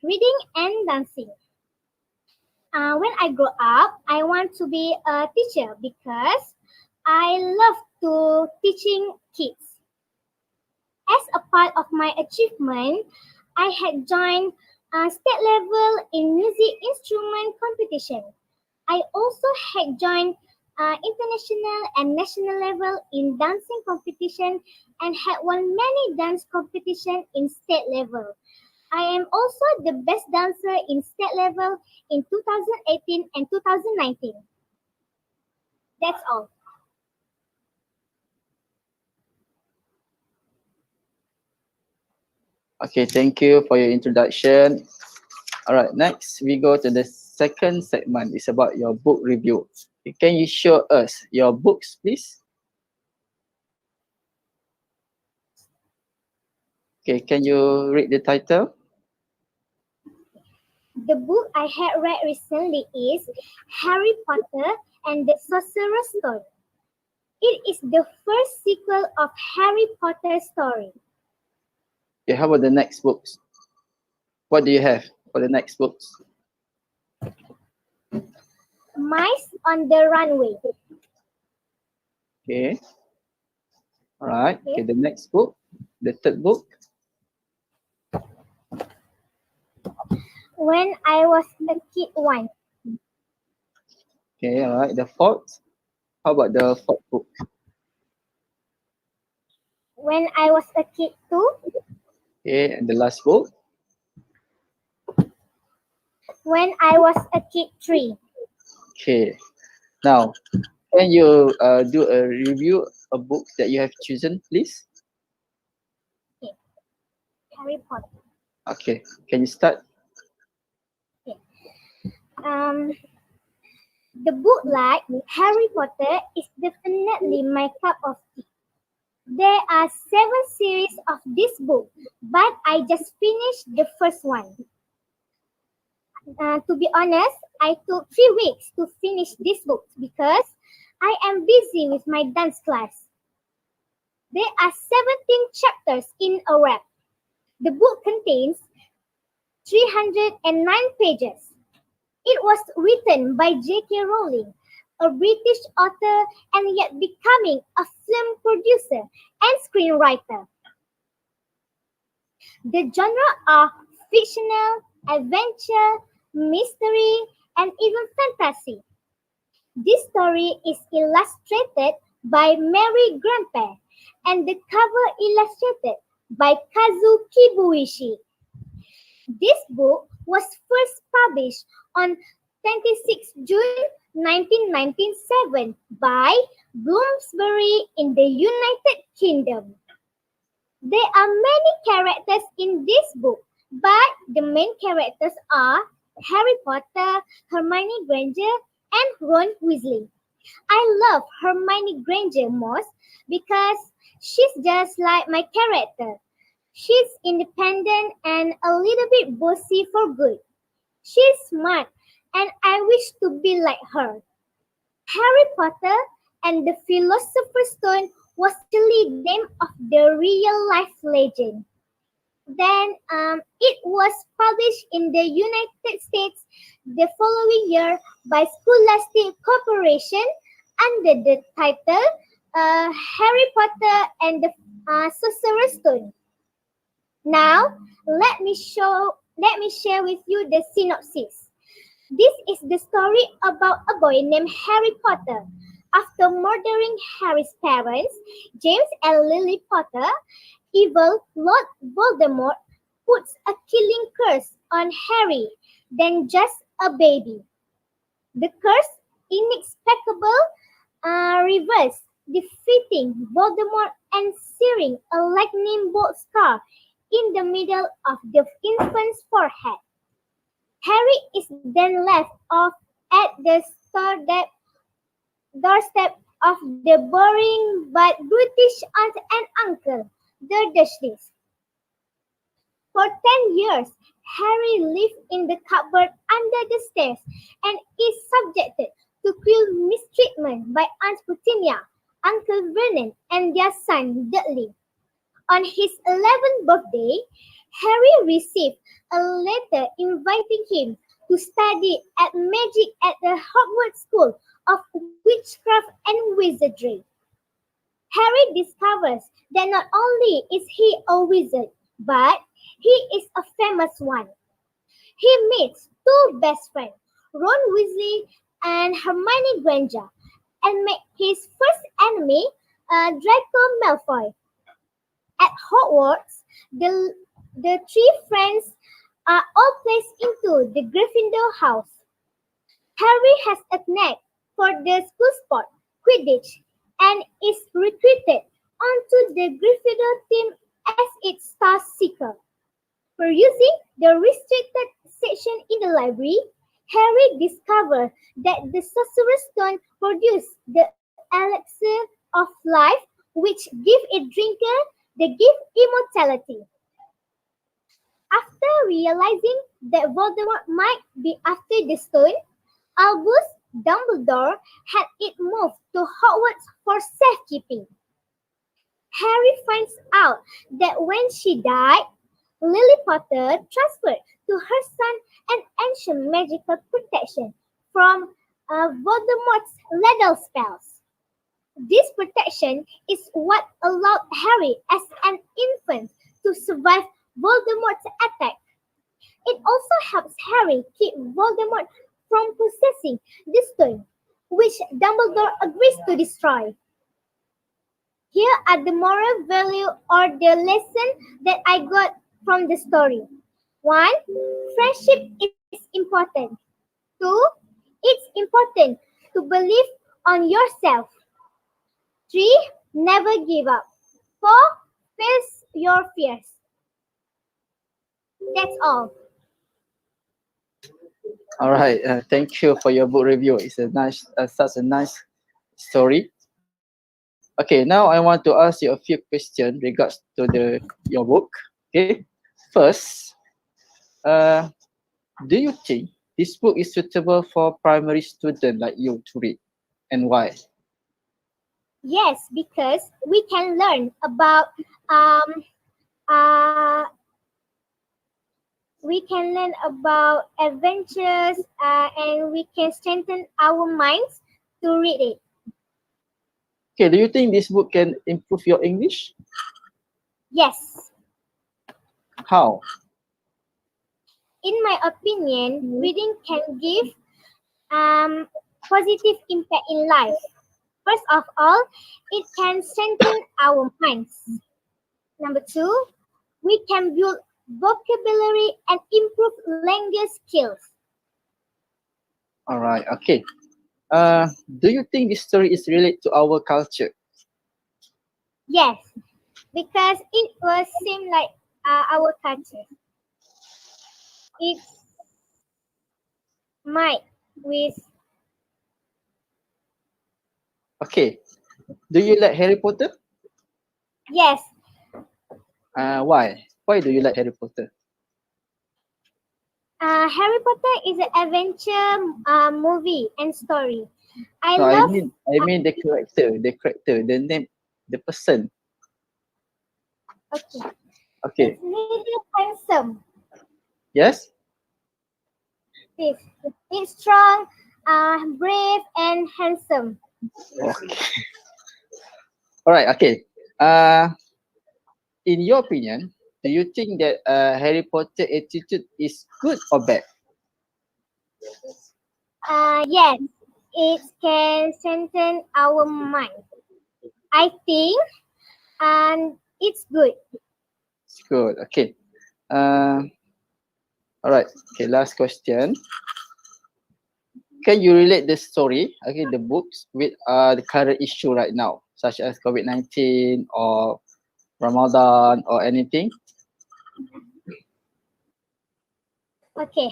[SPEAKER 11] reading and dancing. When I grow up, I want to be a teacher because I love to teaching kids. As a part of my achievement, I had joined state level in music instrument competition. I also had joined international and national level in dancing competition and had won many dance competition in state level. I am also the best dancer in state level in 2018 and 2019. That's all.
[SPEAKER 7] Okay, thank you for your introduction. All right, next we go to the second segment. It's about your book review. Can you show us your books, please? Okay, can you read the title?
[SPEAKER 11] The book I had read recently is Harry Potter and the Sorcerer's Stone. It is the first sequel of Harry Potter story.
[SPEAKER 7] Okay, how about the next books? What do you have for the next books?
[SPEAKER 11] Mice on the Runway.
[SPEAKER 7] Okay. All right. Okay, the next book, the third book.
[SPEAKER 11] When I Was a Kid Once.
[SPEAKER 7] Okay, all right. The fourth. How about the fourth book?
[SPEAKER 11] When I Was a Kid Too.
[SPEAKER 7] Okay, and the last book.
[SPEAKER 11] When I Was a Kid 3.
[SPEAKER 7] Okay. Now, can you do a review of books that you have chosen, please?
[SPEAKER 11] Okay. Harry Potter.
[SPEAKER 7] Okay. Can you start?
[SPEAKER 11] Okay. The book like Harry Potter is definitely my cup of tea. There are 7 series of this book, but I just finished the first one. To be honest, I took 3 weeks to finish this book because I am busy with my dance class. There are 17 chapters in a wrap. The book contains 309 pages. It was written by J.K. Rowling, a British author and yet becoming a film producer and screenwriter. The genre are fictional, adventure, mystery, and even fantasy. This story is illustrated by Mary Grandpa and the cover illustrated by Kazu Kibuishi. This book was first published on 26 June 1997 by Bloomsbury in the United Kingdom. There are many characters in this book, but the main characters are Harry Potter, Hermione Granger, and Ron Weasley. I love Hermione Granger most because she's just like my character. She's independent and a little bit bossy for good. She's smart and I wish to be like her. Harry Potter and the Philosopher's Stone was actually the name of the real-life legend. Then it was published in the United States the following year by Scholastic Corporation under the title Harry Potter and the Sorcerer's Stone. Now, let me share with you the synopsis. This is the story about a boy named Harry Potter. After murdering Harry's parents, James and Lily Potter, evil Lord Voldemort puts a killing curse on Harry, then just a baby. The curse inexplicable reverse, defeating Voldemort and searing a lightning bolt scar in the middle of the infant's forehead. Harry is then left off at the doorstep of the boring but British aunt and uncle, the Dursleys. For 10 years, Harry lived in the cupboard under the stairs and is subjected to cruel mistreatment by Aunt Petunia, Uncle Vernon, and their son Dudley. On his 11th birthday, Harry received a letter inviting him to study at magic at the Hogwarts School of Witchcraft and Wizardry. Harry discovers that not only is he a wizard, but he is a famous one. He meets two best friends, Ron Weasley and Hermione Granger, and makes his first enemy, Draco Malfoy. At Hogwarts, the three friends are all placed into the Gryffindor house. Harry has a knack for the school sport, Quidditch, and is recruited onto the Gryffindor team as its star seeker. Perusing the restricted section in the library, Harry discovers that the Sorcerer's Stone produces the elixir of life, which gives a drinker the gift immortality. After realizing that Voldemort might be after the stone, Albus Dumbledore had it moved to Hogwarts for safekeeping. Harry finds out that when she died, Lily Potter transferred to her son an ancient magical protection from Voldemort's lethal spells. This protection is what allowed Harry as an infant to survive Voldemort's attack. It also helps Harry keep Voldemort from possessing the stone, which Dumbledore agrees to destroy. Here are the moral value or the lesson that I got from the story. 1. Friendship is important. 2. It's important to believe on yourself. 3. Never give up. 4. Face your fears. That's all.
[SPEAKER 7] All right. Thank you for your book review. It's a nice, such a nice story. Okay, now I want to ask you a few questions regards to your book. Okay, first, do you think this book is suitable for primary students like you to read, and why?
[SPEAKER 11] Yes, because we can learn about uh, adventures and we can strengthen our minds to read it.
[SPEAKER 7] Okay, do you think this book can improve your English?
[SPEAKER 11] Yes.
[SPEAKER 7] How?
[SPEAKER 11] In my opinion, reading can give positive impact in life. First of all, it can strengthen our minds. Number 2, we can build vocabulary and improve language skills.
[SPEAKER 7] All right. Okay. Do you think this story is related to our culture?
[SPEAKER 11] Yes, because it was seem like our culture. It might with.
[SPEAKER 7] Okay. Do you like Harry Potter?
[SPEAKER 11] Yes.
[SPEAKER 7] Why? Why do you like Harry Potter?
[SPEAKER 11] Harry Potter is an adventure movie and story. I
[SPEAKER 7] mean the character, the name, the person.
[SPEAKER 11] Okay.
[SPEAKER 7] Okay.
[SPEAKER 11] It's really handsome.
[SPEAKER 7] Yes?
[SPEAKER 11] It's strong, brave, and handsome.
[SPEAKER 7] Okay. All right. Okay. In your opinion, do you think that Harry Potter attitude is good or bad?
[SPEAKER 11] Yes, it can strengthen our mind. I think it's good.
[SPEAKER 7] It's good. Okay. All right. Okay. Last question. Can you relate the story, okay, the books with the current issue right now, such as COVID-19 or Ramadan or anything?
[SPEAKER 11] Okay.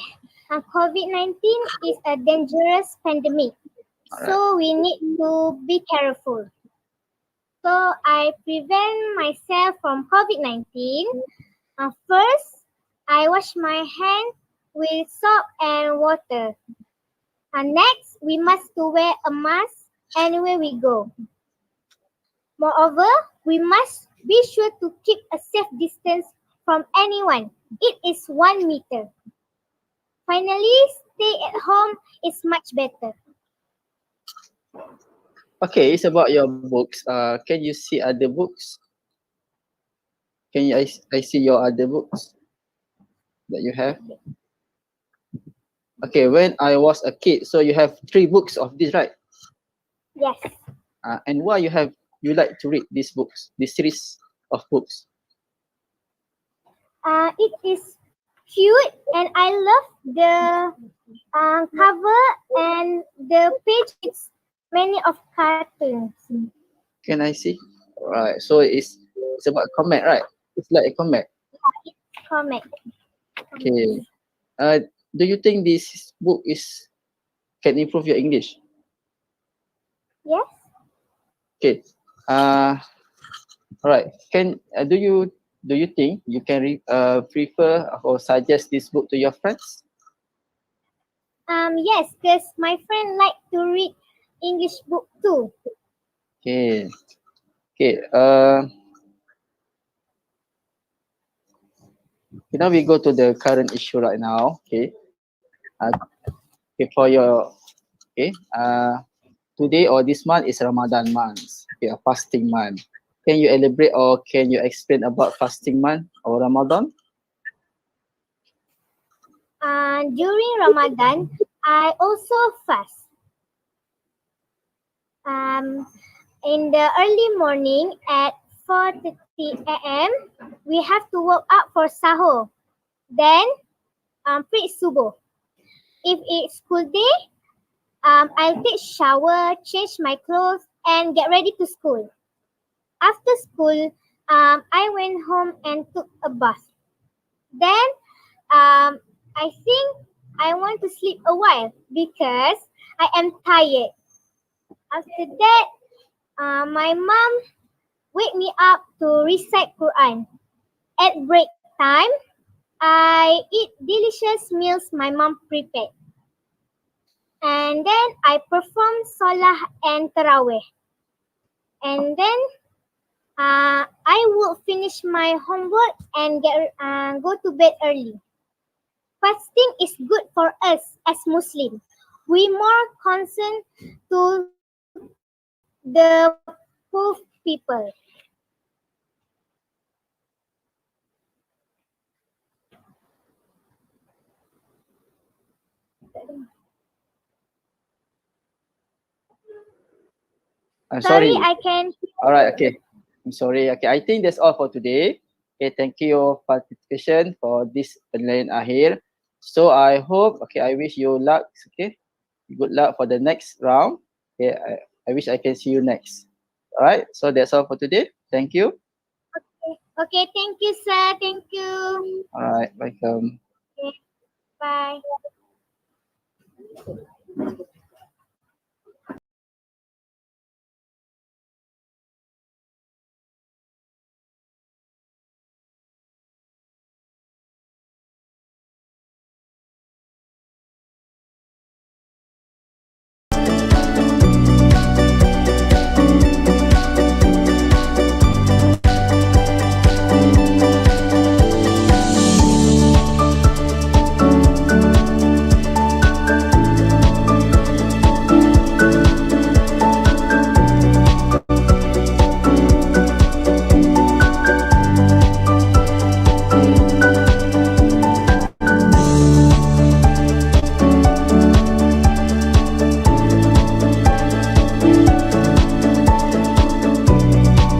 [SPEAKER 11] COVID-19 is a dangerous pandemic. So we need to be careful. So I prevent myself from COVID-19. First, I wash my hand with soap and water. Next, we must to wear a mask anywhere we go. Moreover, we must be sure to keep a safe distance from anyone. It is 1 meter. Finally, stay at home is much better.
[SPEAKER 7] Okay, it's about your books. Can you see other books? I see your other books that you have? Okay, when I was a kid, so you have 3 books of this, right?
[SPEAKER 11] Yes.
[SPEAKER 7] And why you like to read these books, this series of books?
[SPEAKER 11] It is cute and I love the cover and the page. It's many of cartoons.
[SPEAKER 7] Can I see? Alright, so it's about comic, right? It's like a comic.
[SPEAKER 11] Comic.
[SPEAKER 7] Okay. Do you think this book can improve your English?
[SPEAKER 11] Yes.
[SPEAKER 7] Okay. Alright. Do you think you can prefer or suggest this book to your friends?
[SPEAKER 11] Yes, because my friend like to read English book too.
[SPEAKER 7] Okay. Okay. Now we go to the current issue right now. Okay. Okay, for your today or this month is Ramadan month. Okay, a fasting month. Can you elaborate or can you explain about fasting month or Ramadan?
[SPEAKER 11] During Ramadan, I also fast. In the early morning at 4:30 a.m., we have to wake up for sahur. Then, pray subuh. If it's school day, I'll take shower, change my clothes, and get ready to school. After school, I went home and took a bath. Then, I think I want to sleep a while because I am tired. After that, my mom wake me up to recite Quran. At break time, I eat delicious meals my mom prepared. And then I perform Salah and Taraweh. And then I will finish my homework and go to bed early. Fasting is good for us as Muslims. We more concerned to the poor people.
[SPEAKER 7] I'm sorry.
[SPEAKER 11] I can.
[SPEAKER 7] Alright, okay. I'm sorry. Okay, I think that's all for today. Okay, thank you for participation for this online akhir. So I hope, I wish you luck. Okay, good luck for the next round. Okay, I wish I can see you next. Alright, so that's all for today. Thank you.
[SPEAKER 11] Okay, thank you, sir. Thank you.
[SPEAKER 7] Alright, welcome.
[SPEAKER 11] Okay, bye.